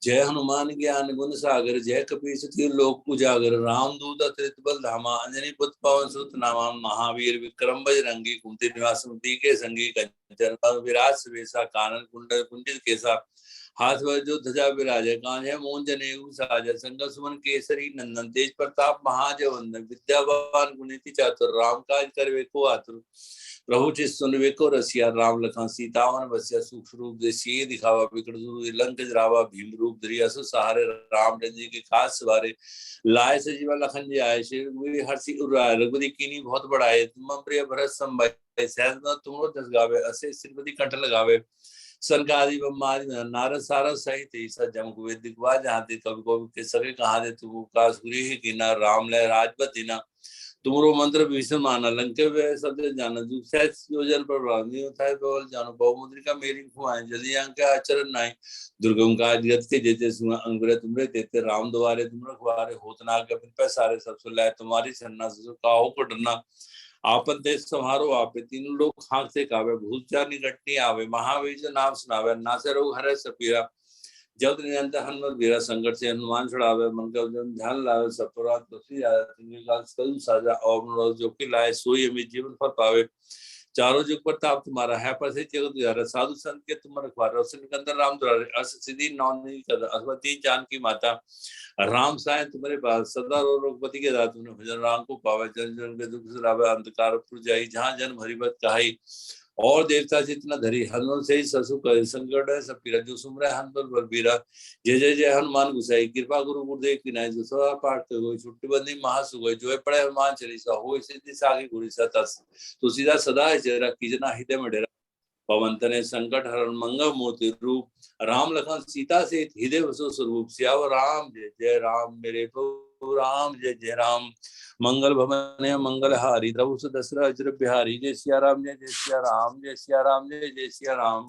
जय हनुमान ज्ञान गुण सागर जय कपीस लोक उजागर रामदूत अतृत बल धामा अंजनी पुत्र पवन सुत नामा महावीर विक्रम बजरंगी कुंती निवास के संगी कंचन विराज सुवेशा कानन कुंडल कुंडित केसा हाथ जो ध्वजा विराजय कांधे मोहन जनेऊ साजय संग सुमन केसरी नंदन तेज प्रताप महाजवंदन विद्यावान गुणिति चातुर राम काज करवे को आतुर प्रभु चित सुनवे को रसिया राम लखन सीतावन बसिया सूक्ष्म रूप देसी दिखावा विकट लंक जरावा भीम रूप धरिया सु सहारे रामचंद्र जी के खास सवारे लाए सजीवा लखन जी आए श्री हर्षि उराय रघुपति कीनी बहुत बड़ाए तुम प्रिय भरत संभाए सहज तुम दस गावे असे श्रीपति कंठ लगावे सरकारी नारद सारद सहित ईसा जम कुबेर दिखवा जहां कवि को के सके कहा दे तू का सूर्य ही कीना राम लय राजपत दीना तुमरो मंत्र भीषण माना लंके वे सब जाना दूसरा योजन पर रामी होता है केवल जानो बहुमुद्रिका मेरी खुआए जल्दी अंक आचरण नाई दुर्गम का जगत के जेते सुना अंगुरे तुमरे देते राम द्वारे तुम रखवारे होतना के पे सारे सब सुलाए तुम्हारी सन्ना काहो को डरना आपन देश संहारो आपे तीनों लोग खाक से कावे भूत चार निकटनी आवे महावीर नाम सुनावे नासे रोग हरे सपीरा जब निरंतर हनुमत वीरा संकट से हनुमान छुड़ावे मन का ध्यान लावे सपुरा तुलसी कल साजा और जो कि लाए सोई अमित जीवन फल पावे चारों जुग पर ताप तुम्हारा है पर से जगत गुजारा साधु संत के तुम रखवारे रोशन निकंदर राम दुलारे अस सिद्धि नौनी कर अश्वती जान की माता राम साय तुम्हारे पास सदा रोगपति के दात तुमने भजन राम को पावे जन जन के दुख सुरावे अंधकार पुर जाई जहाँ जन्म हरिभक्त कहाई और देवता जितना धरी हनुमान से ही ससु कर संकट है सब पीरा जो सुमरा हनुमान बलबीरा जय जय जय हनुमान गुसाई कृपा गुरु गुरुदेव की नाय जो सवा पाठ हो छुट्टी बंदी महासुगोई जो पड़े हनुमान चालीसा हो सिद्धि सागी गुरु तस तुलसीदास सदा जरा कीजना हृदय में डेरा पवन तने संकट हरण मंगल मूर्ति रूप राम लखन सीता से हृदय वसु स्वरूप सियावर राम जय जय राम मेरे प्रभु राम जय जय राम मंगल भवन मंगल हारी प्रभु दशरथ अजर बिहारी जय सिया राम जय सिया राम जय सिया राम जय सिया राम।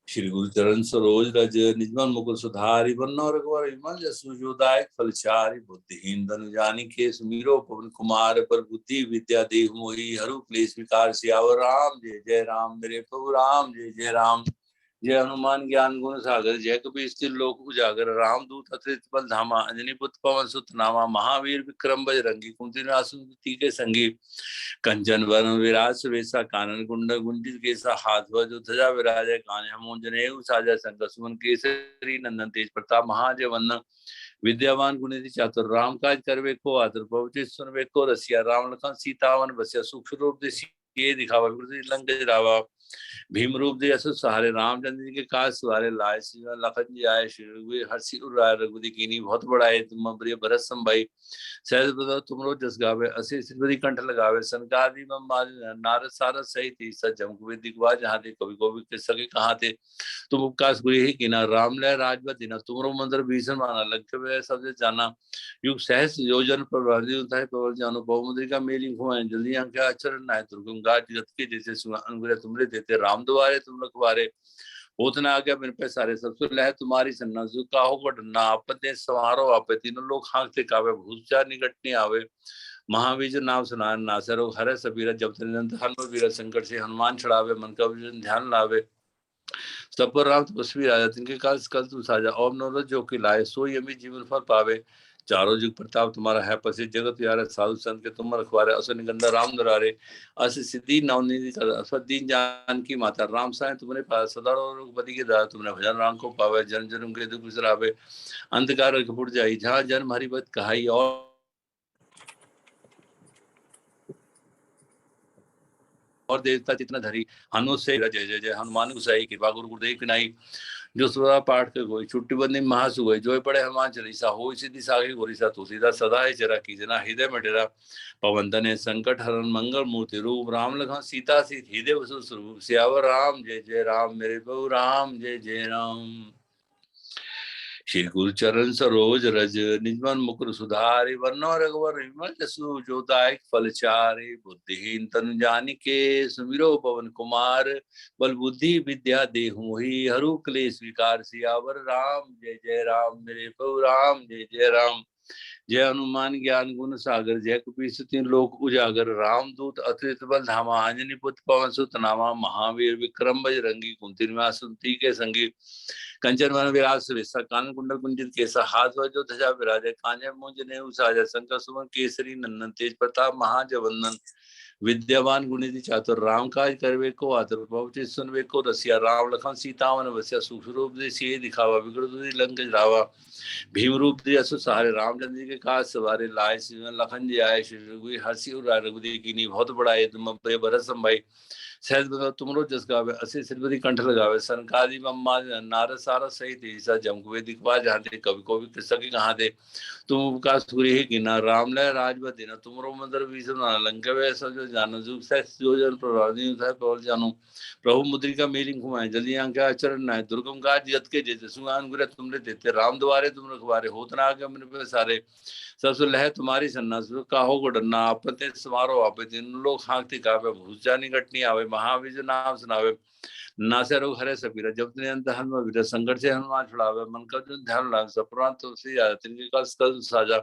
श्री गुरु चरण सरोज रज निजमन मुकुर सुधारी वरनो रघुवर विमल जसु जो दायक फलचारी बुद्धिहीन तनु जानिके सुमिरो पवन कुमार पर बुद्धि विद्या देहु मोहि हरु क्लेश विकार सियावर राम जय जय राम मेरे प्रभु राम जय जय राम। जय हनुमान ज्ञान गुण सागर जय कपीस लोक उजागर रामदूत अतृत बल धामा अंजनी पुत्र पवन सुत नामा महावीर विक्रम बजरंगी कुंती निवासुमति के संगी कंचन वरण विराज सुवेशा कानन कुंडल कुंडित केसा हाथ जो ध्वजा विराजय कान्हे मोहन जनेऊ साजय संग सुमन केसरी नंदन तेज प्रताप महाजवंदन विद्यावान गुणिति चातुर राम काज करवे को आतुर प्रभु सुनवे को रसिया राम लखन सीतावन बसिया सूक्ष्म रूप ये दिखावा लंक जरावा भीम रूप दे असु सहारे रामचंद्र जी के काज सवारे लाए लखन जी आए श्री हर्षि उराय रघुपति कीनी बहुत बड़ाए तुम प्रिय भरत संभाई सहज बदो तुमरो जस गावे असी श्रीपति कंठ लगावे संकादि नारद सारद सहित ईसा जम कुबेर दिखवा जहाँ थे कवि को के सके कहाँ थे तुम उपकाश गुरु ही कीना राम लय राजपत दीना तुमरो मंत्र भीषण माना लंके सब जाना युग सहस योजन पर जानो बहुमुद्रिका मेली हुआ जल्दी अंक आचरण नाय दुर्गम घाट जगत के जैसे सुना अनुग्रह तुमरे देते राम द्वारे तुम रखवारे होतना आ गया मेरे पे सारे सबसे लह तुम्हारी सन्ना काहो को डरना आपते समारो आपे तीनों लोग खाक से कावे भूचार निकटने आवे महावीर नाम सुना नासरो हरे सबीरा जब हनुमान वीर संकट से हनुमान छड़ावे मन का ध्यान लावे सब पर राम तपस्वी राजा तिनके काल कल तू साजा ओम नरो जो कि लाए सोई अमी जीवन फल पावे चारों जुग प्रताप तुम्हारा है प्रसिद्ध जगत यार साधु संत के तुम रखवारे असो निकंदर राम दुलारे अस सिद्धि नवनिधि असदीन जान की माता राम साय तुमने पास सदा रघुपति के दास तुमने भजन राम को पावे जन जन्म के दुख बिसरावे अंधकार कपूर जाई जहाँ जन्म हरिभक्त कहाई और देवता जितना धरी हनुमान से जय जय जय हनुमान गुसाई कृपा गुरु गुरुदेव की नाई जो सुरा पाठ के गोई छुट्टी बंदी महासुगई जो पड़े हनुमान चालीसा हो सिद्धि सागे गोरीसा तुलसीदास सदा है चरा कीजना हृदय में डेरा पवन तने संकट हरण मंगल मूर्ति रूप राम लखन सीता सी हृदय वसु स्वरूप सियावर राम जय जय राम मेरे प्रभु राम जय जय राम। श्री गुरु चरण सरोज रज निजमन मुकुर सुधारे वरनो रघुवर विमल जसु जो दायक फल चारे बुद्धिहीन तनु जानिके सुमिरो पवन कुमार बल बुद्धि विद्या देहु मोहि हरु क्लेश विकार सियावर राम जय जय राम मेरे प्रभु राम जय जय राम। जय हनुमान ज्ञान गुण सागर जय कपीस तीन लोक उजागर रामदूत अतुलित बल धामा अंजनी पुत्र पवन सुत नामा महावीर विक्रम बजरंगी कुंती निवास सुनती के संगी कंचन वन विराज सुरेशा कानन कुंडल कुंजित केसा हाथ वजो ध्वजा विराजे कांजे मुंज नेहु साजा शंकर सुमन केसरी नंदन तेज प्रताप महाजवंदन विद्यावान गुणिति चातुर राम काज करवे को आतुर पहुँचे सुनवे को रसिया राम लखन सीतावन बसिया सूक्ष्म रूप दे सिए दिखावा विकृत लंक रावा भीम रूप दे असु सहारे रामचंद्र जी के काज सवारे लाए लखन जी आए श्री रघुवीर हर्षि उर रघुवीर कीनी बहुत बड़ाए तुम भरत संभाई सहज बदल तुमरो जस गावे असी सिरबदी कंठ लगावे सनकादि ब्रह्मा नारद सारद सहित ईसा जमकुवे दिखवा जहां कवि को भी किस्सा की कहाँ थे तुम उपकार सूर्य ही गिना राम लय राजवत देना तुमरो मंदिर भीषण लंकवे सब जानो जुग जो जन प्रभावी पवल जानो प्रभु मुद्रिका मेलिंग घुमाए जल्दी आंखें आचरण नाय दुर्गम काज जगत के जेते सुगान गुरे तुमरे देते राम द्वारे तुम रखवारे होत ना आगे मन पे सारे सबसे लह तुम्हारी सन्ना काहो को डरना आपते समारो आपे दिन लोग हाँकते कावे भूजा निकटनी आवे महावीर नाम सुनावे नासे रोग हरे सबीरा जब तने अंत हनुमान वीर संकट से हनुमान छुड़ावे मन का जो ध्यान लाग सप्रांत तुलसी आया तिनके कल कल साजा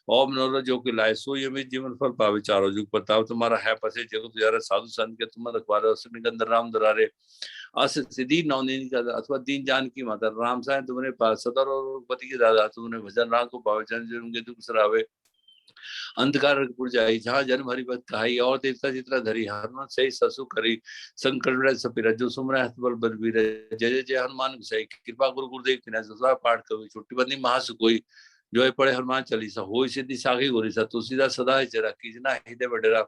ओम नरो जो के लाए सो यमी जीवन फल पावे चारों जुग प्रताप तुम्हारा है पसे जगत तुझारा साधु संत के तुम रखवारे निकंदर राम दरारे अस सिद्धि नवनीत का अथवा दीन जान की माता राम साय तुमने पास सदर और पति के दादा तुमने भजन राम को पावे चरण के दुख सरावे अंधकार जाई जहाँ जन्म हरि भक्त कहाई और देवता चित्रा धरी हनुमान सही ससु करी संकट सपीरा जो सुमरा हस्त बल बलबीर जय जय जय हनुमान सही कृपा गुरु गुरुदेव की सदा पाठ कवि छुट्टी बंदी महासु कोई जो है पढ़े हनुमान चालीसा हो सिद्धि साखी गोरीसा तुलसीदास सदा चरा कीजना हृदय बडेरा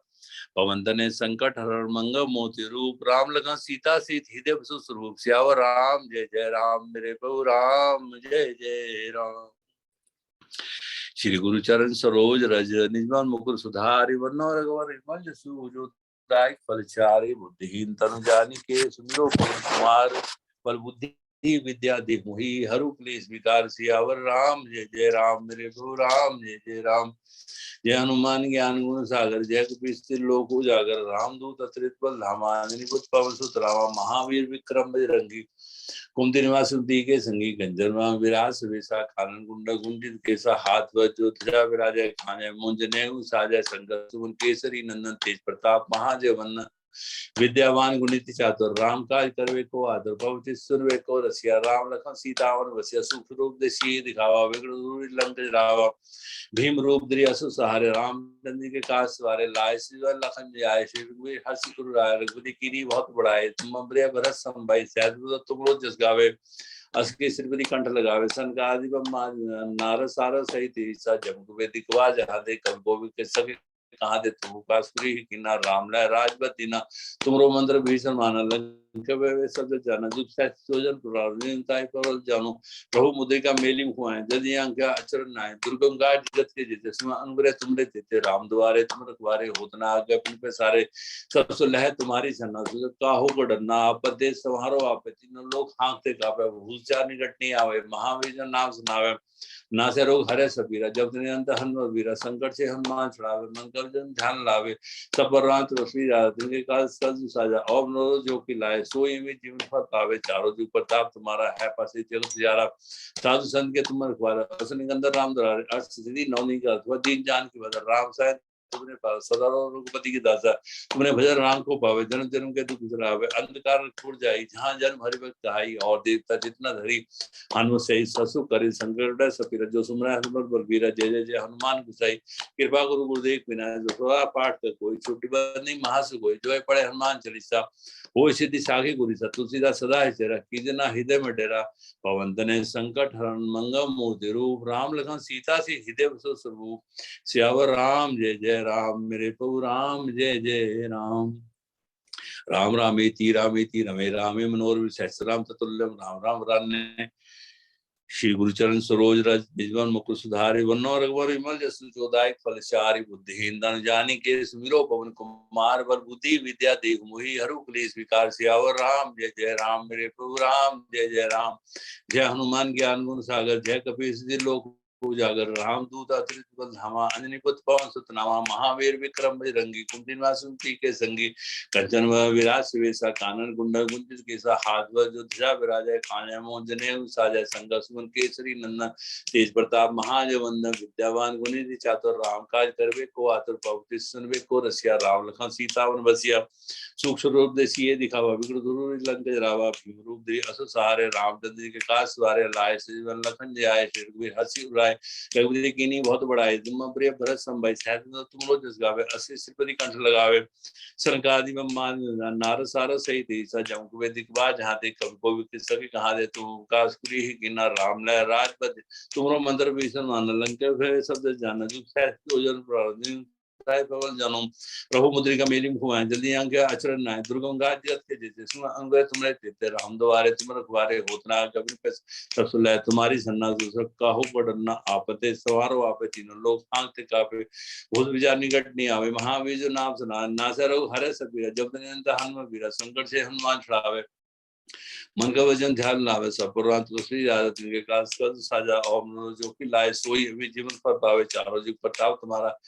पवन तने संकट हरण मंग मोति रूप राम लखन सीता सीत हृदय स्वरूप सियावर राम जय जय राम मेरे प्रभु राम जय जय राम। श्री गुरु चरण सरोज रज निजमन मुकुर सुधारि वरनो रघुवर विमल जसु जो दायक फल चारि बुद्धिहीन तनु जानिके सुमिरो पवन कुमार बल बुद्धि विद्या दे मोहि हरु क्लेश विकार सियावर राम जय जय राम मेरे प्रभु राम जय जय राम। जय हनुमान ज्ञान गुण सागर जय कपीस लोक उजागर रामदूत अतुलित बल धामा अंजनी पुत्र पवन सुत रामा महावीर विक्रम बजरंगी कुंती निवास सुनती के संगी गंजन विराज सुवेशा कानन कुंडल कुंजित केसा हाथ वज्र ध्वजा विराजय खाने मुंज नेहु साजय शंकर सुमन केसरी नंदन तेज प्रताप महाजवंदन विद्यावान गुणित चातुर राम काज करवे को आदर पहुँचे सुनवे को रसिया राम लखन सीतावन बसिया सूक्ष्म रूप दे सिए दिखावा विकृत लंक रावा भीम रूप दे असु सहारे रामचंद्र के काज सवारे लाए लखन जी आए श्री रघुवीर हर्षि उर रघुवीर कीनी बहुत बड़ाए तुम भरत संभाई सहज तुम जस गावे असके सिरबदी कंठ लगावे सनकादि ब्रह्मा नारद सारद सहित ईसा जमकुवे दिखवा जहाँ दे कवि को भी के सके कहाँ दे तुम कासुरी किना राम लय राजवत दीना तुमरो मंत्र भीषण माना लंकवे सब जाना जुग सोजन पुराताई परल जानो प्रभु मुद्रिका मेली हुआ है जदि आंखें आचरण नाय दुर्गम गाट जगत के जेते सीमा अनुग्रह तुमरे देते राम द्वारे तुम रखवारे होतना आगे अपने पे सारे सब लह तुम्हारी सन्ना काहो को डरना आपदे समारो आप तीनों लोग हाँकते कापे भूचा निकटनी आवे महावीर नाम सुनावे नासे रोग हरे सबीरा जब अंत हनुमान वीरा संकट से हनुमान छुड़ावे मन कर जन ध्यान लावे सब पररांत रश्मि जिनके काज सज साजा और नरो जो की लाए सोई में जीवन फल पावे चारों जुग प्रताप तुम्हारा है पासे जगत तुझारा साधु संत के तुम रखवारा निकंदर राम द्वारे अर्थ सिद्धि नवनी का अथवा दीन जान की बदल राम साय तुमने पास सदा रघुपति की दासा तुमने भजन राम को पावे जन्म जन्म के दुख बिसरावे अंधकार छूट जाई जहाँ जन्म हरि भक्त कहाई और देवता जितना धरी हनुमत सही ससु करे संकट सपीरा जो सुमरा हनुमत बलबीरा जय जय जय हनुमान गुसाई कृपा गुरु गुरुदेव विनाय जो थोड़ा पाठ कर कोई छुट्टी बंदी महासु कोई जो है पढ़े हनुमान चालीसा हो सिद्धि साखी गुरीसा तुलसीदास सदा है चेरा कीजना हृदय में डेरा पवन तने संकट हरण मंगल मोति रूप राम लखन सीता सी हृदय स्वरूप सियावर राम जय जय राम मेरे प्रभु राम जय जय राम। राम रामेति रामेति रमे रामे मनोरमे सहस्रनाम ततुल्यम राम राम वरान्ने श्री गुरुचरण सरोज रज निजमन मुकुर सुधारि वरनो रघुवर विमल जसु जोदायक फलचारि बुद्धिहीन तनु जानि के सुमिरो पवन कुमार बल बुद्धि विद्या देहु मोहि हरु क्लेश विकार सियावर राम जय जय राम मेरे प्रभु राम जय जय राम। जय हनुमान ज्ञान गुण सागर जय कपीस लोक उजागर राम दूत अतुलित बल धामा अंजनी पुत्र पवन सुत नामा महावीर विक्रम बजरंगी कुंती निवासुमति के संगी कंचन विराज सुवेशा कानन कुंडल कुंचित केसा हाथ जो ध्वजा विराजय कान्या मोहन जनेऊ साजय संग सुमन केसरी नंदन तेज प्रताप महाजवंदन विद्यावान गुणी चातुर राम काज करवे को आतुर पवति सुनवे को रसिया राम लखन सीता वन बसिया सूक्ष्म रूप देसिए दिखावा विकृत रूप लंक जरावा भीम रूप दे असु सहारे रामचंद्र जी के काज सवारे लाए श्रीवन लखन जय श्री रघुवीर हंसी उड़ाए रघुवीर कीनी बहुत बड़ाई तुम प्रिय भरत संभाई तुम लोग जस गावे असी श्रीपति कंठ लगावे सरकादि मान नार सार सही थी सजम कुबे दिखवा जहाँ दे कवि को भी सके कहा दे तुम कासपुरी ही गिना राम लय राजपद तुमरो मंत्र भीषण मान लंका शब्द जान जो पवन जनम प्रभु मुद्रिका मेरी मुखवाए जल्दी अंग आचरण नाय दुर्गम गाज के जैसे सुन अंग तुमरे तेते राम द्वारे तुम रखवारे होतना कभी पे सब सुले तुम्हारी सन्ना दूसरा काहू पड़ना आपते सवारो आपे तीनों लोग फांगते कापे भूत विचार निकट नहीं आवे महावीर जो नाम सुना नासरो हरे सबीरा जब तक हनुमान वीरा संकट से हनुमान छुड़ावे मन का वजन ध्यान लावे सपुरांत श्री राधा तिनके कास कर साजा ओम जो कि लाए सोई अभी जीवन पर पावे चारों जुग प्रताप तुम्हारा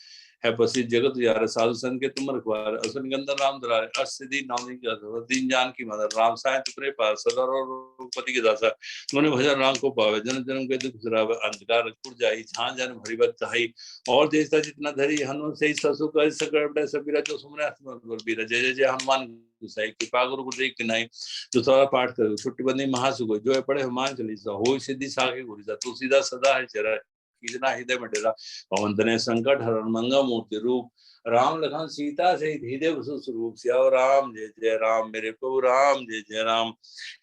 है प्रसिद्ध जगत यार साधु संत के तुम रखवार असुन गंधर राम दुलारे अष्टसिद्धि नवनी के दीन जान की मदद राम साय तुमरे पास सदा रघुपति के दासा तुमने भजन राम को पावे जन्म जन्म के दुख सुरावे अंधकार उड़ जाई जहाँ जन्म हरिभक्त चाही और देश का जितना धरी हनुमान से ससु कर सकड़ सबीरा जो सुमरे हनुमान बीरा जय जय जय हनुमान गुसाई कृपा गुरु गुरु देख नहीं जो सारा पाठ करो छुट्टी बंदी महासुगो जो है पढ़े हनुमान चालीसा हो सिद्धि साखे गुरुसा तुलसीदास सदा है चरा कितना हृदय में डेरा पवन तनय संकट हरण मंगा मूर्ति रूप राम लखन सीता से हृदय स्वरूप सियावर राम जय जय राम मेरे प्रभु राम जय जय राम।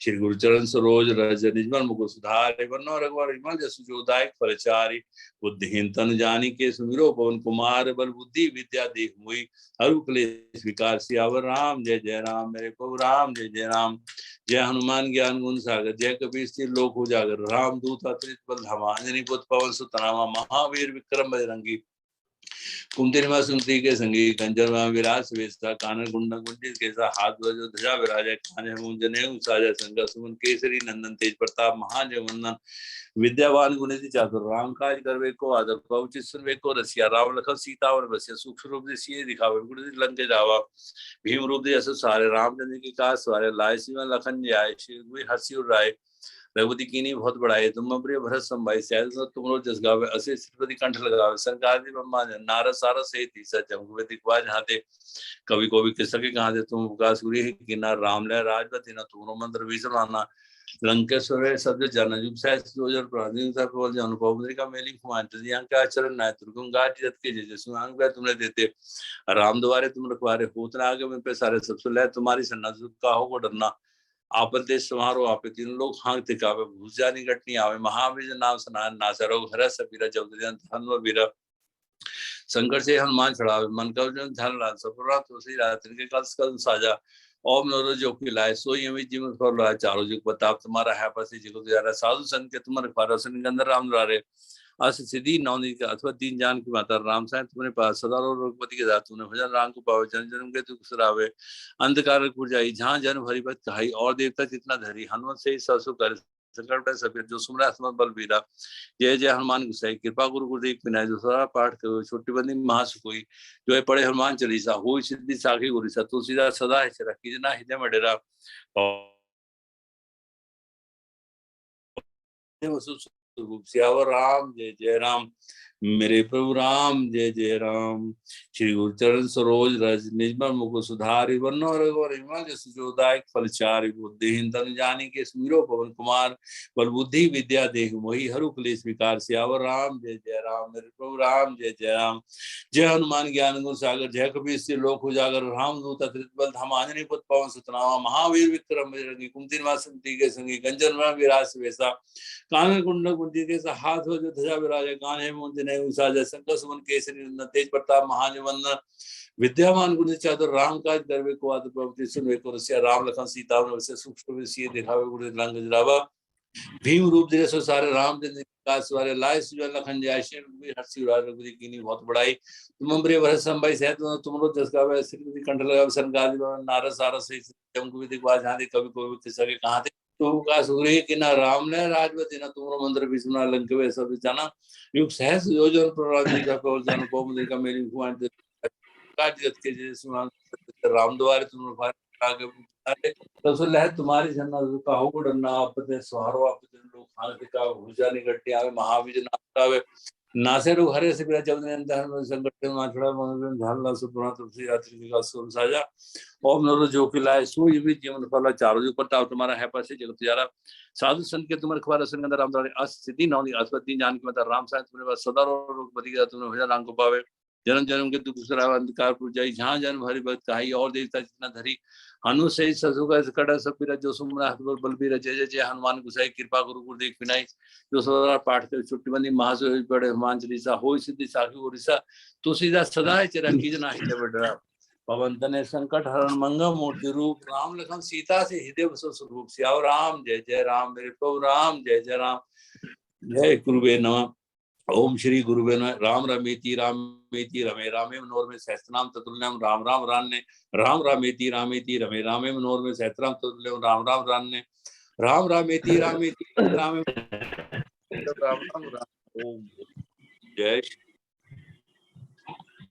श्री गुरुचरण सरोज रज निजमन मुकुर सुधारि वरनो रघुवर विमल जसु जोदायक फलचारि बुद्धिहीन तनु जानि के सुमिरो पवन कुमार बल बुद्धि विद्या देहु मोहि हरु क्लेश विकार सियावर राम जय जय राम मेरे प्रभु राम जय जय राम। जय हनुमान ज्ञान गुण सागर जय कपीस लोक उजागर राम दूत अतुलित बल धामा अंजनी पुत्र पवन सुत नामा महावीर विक्रम बजरंगी कुंती निवासुमति के संगी कंचन विराज सुवेशा कानन कुंडल कुंचित केसा हाथ जो ध्वजा विराजय कान्हे मोहन जनेऊ साजय संग सुमन केसरी नंदन तेज प्रताप महाजगवंदन विद्यावान गुणी चातुर राम काज करवे को आदर पहुचित सुनवे को रसिया राम लखन सीता और बसिया सूक्ष्म रूप से सीए दिखावे गुरु लंके जावा भीम रूप दे असु सारे रामचंद्र के काज सवारे लाए सीवन लखन जाय श्री हंसी उड़ाए रघुपति कीनी बहुत बड़ाई तुम प्रिय भरत संभाई तुम लोग जस गावे असे श्रीपति कंठ लगावे सरकार दी ब्रह्मा नारद सारद सहित सजम कुबे दिखवा जहाँ दे कवि को भी किस सके कहा दे तुम कासुरी ही किना राम लय राजपति न तुमरो मंत्र भीषण आना लंकेश्वर शब्द जन जुग सहस्र प्राचीन बोल अनुभव मुद्रिका मेली खुमान के आचरण नाय दुर्गम गाज के जैसे सुनांग तुमने देते राम द्वारे तुम रखवारे होतना आगे में पे सारे सब सुन तुम्हारी सन्ना का हो डरना आपते समारोह आपे तीनों लोग हांगते कावे भूजा निकट नहीं आवे महावीर नाम सनान नासरो हर सबीरा जब हनुमान वीरा संकट से हनुमान छड़ावे मन का ध्यान ला सपुरा तुलसी रात्रि के कल साजा ओम नरो जो की लाए सोई हमें जीवन फल रहा चारों जुग प्रताप तुम्हारा है पसी जिगो यारा साधु संत के तुम्हारे फारसन गंधर राम द्वारे अस सिद्धि नवनी का अथवा दीन जान की माता राम साय तुम्हारे पास सदा रघुपति के दास तुमने भजन राम को पावे जन्म जन्म के दुख सुरावे अंधकार उड़ जाई जहाँ जन्म हरिभक्त चाही और देवता जितना धरी हनुमान से ससु कर संकट सफेद जो सुमरा हनुमान बल बीरा जय जय हनुमान गुसाई कृपा गुरु गुरुदेव विनाय जो सारा पाठ करो छोटी बंदी महासुकोई जो है पढ़े हनुमान चालीसा हो सिद्धि साखी गुरुसा तुलसीदास सदा है चरा किजना हृदय में डेरा सियावर राम जय जय राम मेरे प्रभु राम जय जय राम। श्री गुरुचरण सरोज रज निजमन मुकुर सुधारि वरनो रघुवर विमल जसु जोदायक फलचारि बुद्धिहीन तनु जानि के सुमिरो पवन कुमार बल बुद्धि विद्या देहु मोहि हरु क्लेश विकार सियावर राम जय जय राम मेरे प्रभु राम जय जय राम। जय हनुमान ज्ञान गुण सागर जय कपीस लोक उजागर राम दूत अतुलित बल धामा अंजनी पुत्र पवन सुत नामा महावीर विक्रम बजरंगी कुंती निवासुमति के संगी कंचन विराज सुवेशा कानन कुंडल कुंचित केसा हाथ जो ध्वजा विराजय कान्हे मोहन जय शंकर सुमन केसरी नंदन तेज प्रताप महाजवंदन विद्यावान गुणी चातुर राम काज करवे को आदर प्रवृत्ति सुनवे को रसिया राम लखन सीता वन वैसे सूक्ष्म विषय दिखावे गुरु रंग जरावा भीम रूप धरे सो सारे रामचंद्र विकास वाले लाए सुजल लखन जय श्री हर्षि रघुपति कीनी बहुत बड़ाई तुम अम्बरे भरत संभाई सहित तुमरो जस गावे श्री कंठ लगावे सरकार नारद सारस सहित जमकु विदिक बाज हां कवि कोई किस्सा के कहां थे तो का सुरे कि ना राम ने राजवती ना तुमरो मंदिर विष्णु लंकवे सब जाना युग सहस योजन प्रराजी का प्रवचन को मुद्रिका का मेरी हुआ जगत के जैसे राम द्वारे तुम आगे रसूल है तुम्हारी जन्ना कहो गुडन्ना आपते स्वारो आपते लोग खाने का भूजा निकट्टी आवे महावीर नावे नासे रो हरे से बिरा जब ने अंदर में संकट में छड़ा मन झालना सुपुरा तुलसी यात्री का सोम साजा ओम नरो जो कि लाए सो ये भी जीवन फला चारों जो पता तुम्हारा है पासे जगत यारा साधु संत के तुम्हारे खबर संग अंदर राम द्वारे अस्थिति नौनी अस्पति जान के मतलब राम साहब तुम्हारे पास सदा रोग बदी गया तुमने भजन राम को पावे जन्म जन्म के दुख सरा अंधकार पुजाई जहाँ जन्म हरि भक्त कहाई और देवता जितना धरी हनु से ससुगा कड़ा सब पीरा जो सुमरा हर बलबीरा जय जय जय हनुमान गुसाई कृपा गुरु गुरुदेव पिनाई जो सदा पाठ कर छुट्टी बंदी महासो बड़े हनुमान चालीसा हो सिद्धि साखी ओरिसा तुलसीदास सदा है चिरा की जना है बड़ा पवन तने संकट हरण मंगल मूर्ति रूप राम लखन सीता से हृदय बसो स्वरूप सियाओ राम जय जय राम मेरे प्रभु राम जय जय राम जय गुरुवे नमः ओम श्री गुरुवे नमः राम रमेति रमे रामे मनोर में सहस्त्रनाम ततुल्यम राम राम रान्ने राम रामेति रमे रामे मनोर में सहस्त्रनाम ततुल्यम राम राम रान्ने राम रामेति रामे राम राम राम ओम जय श्री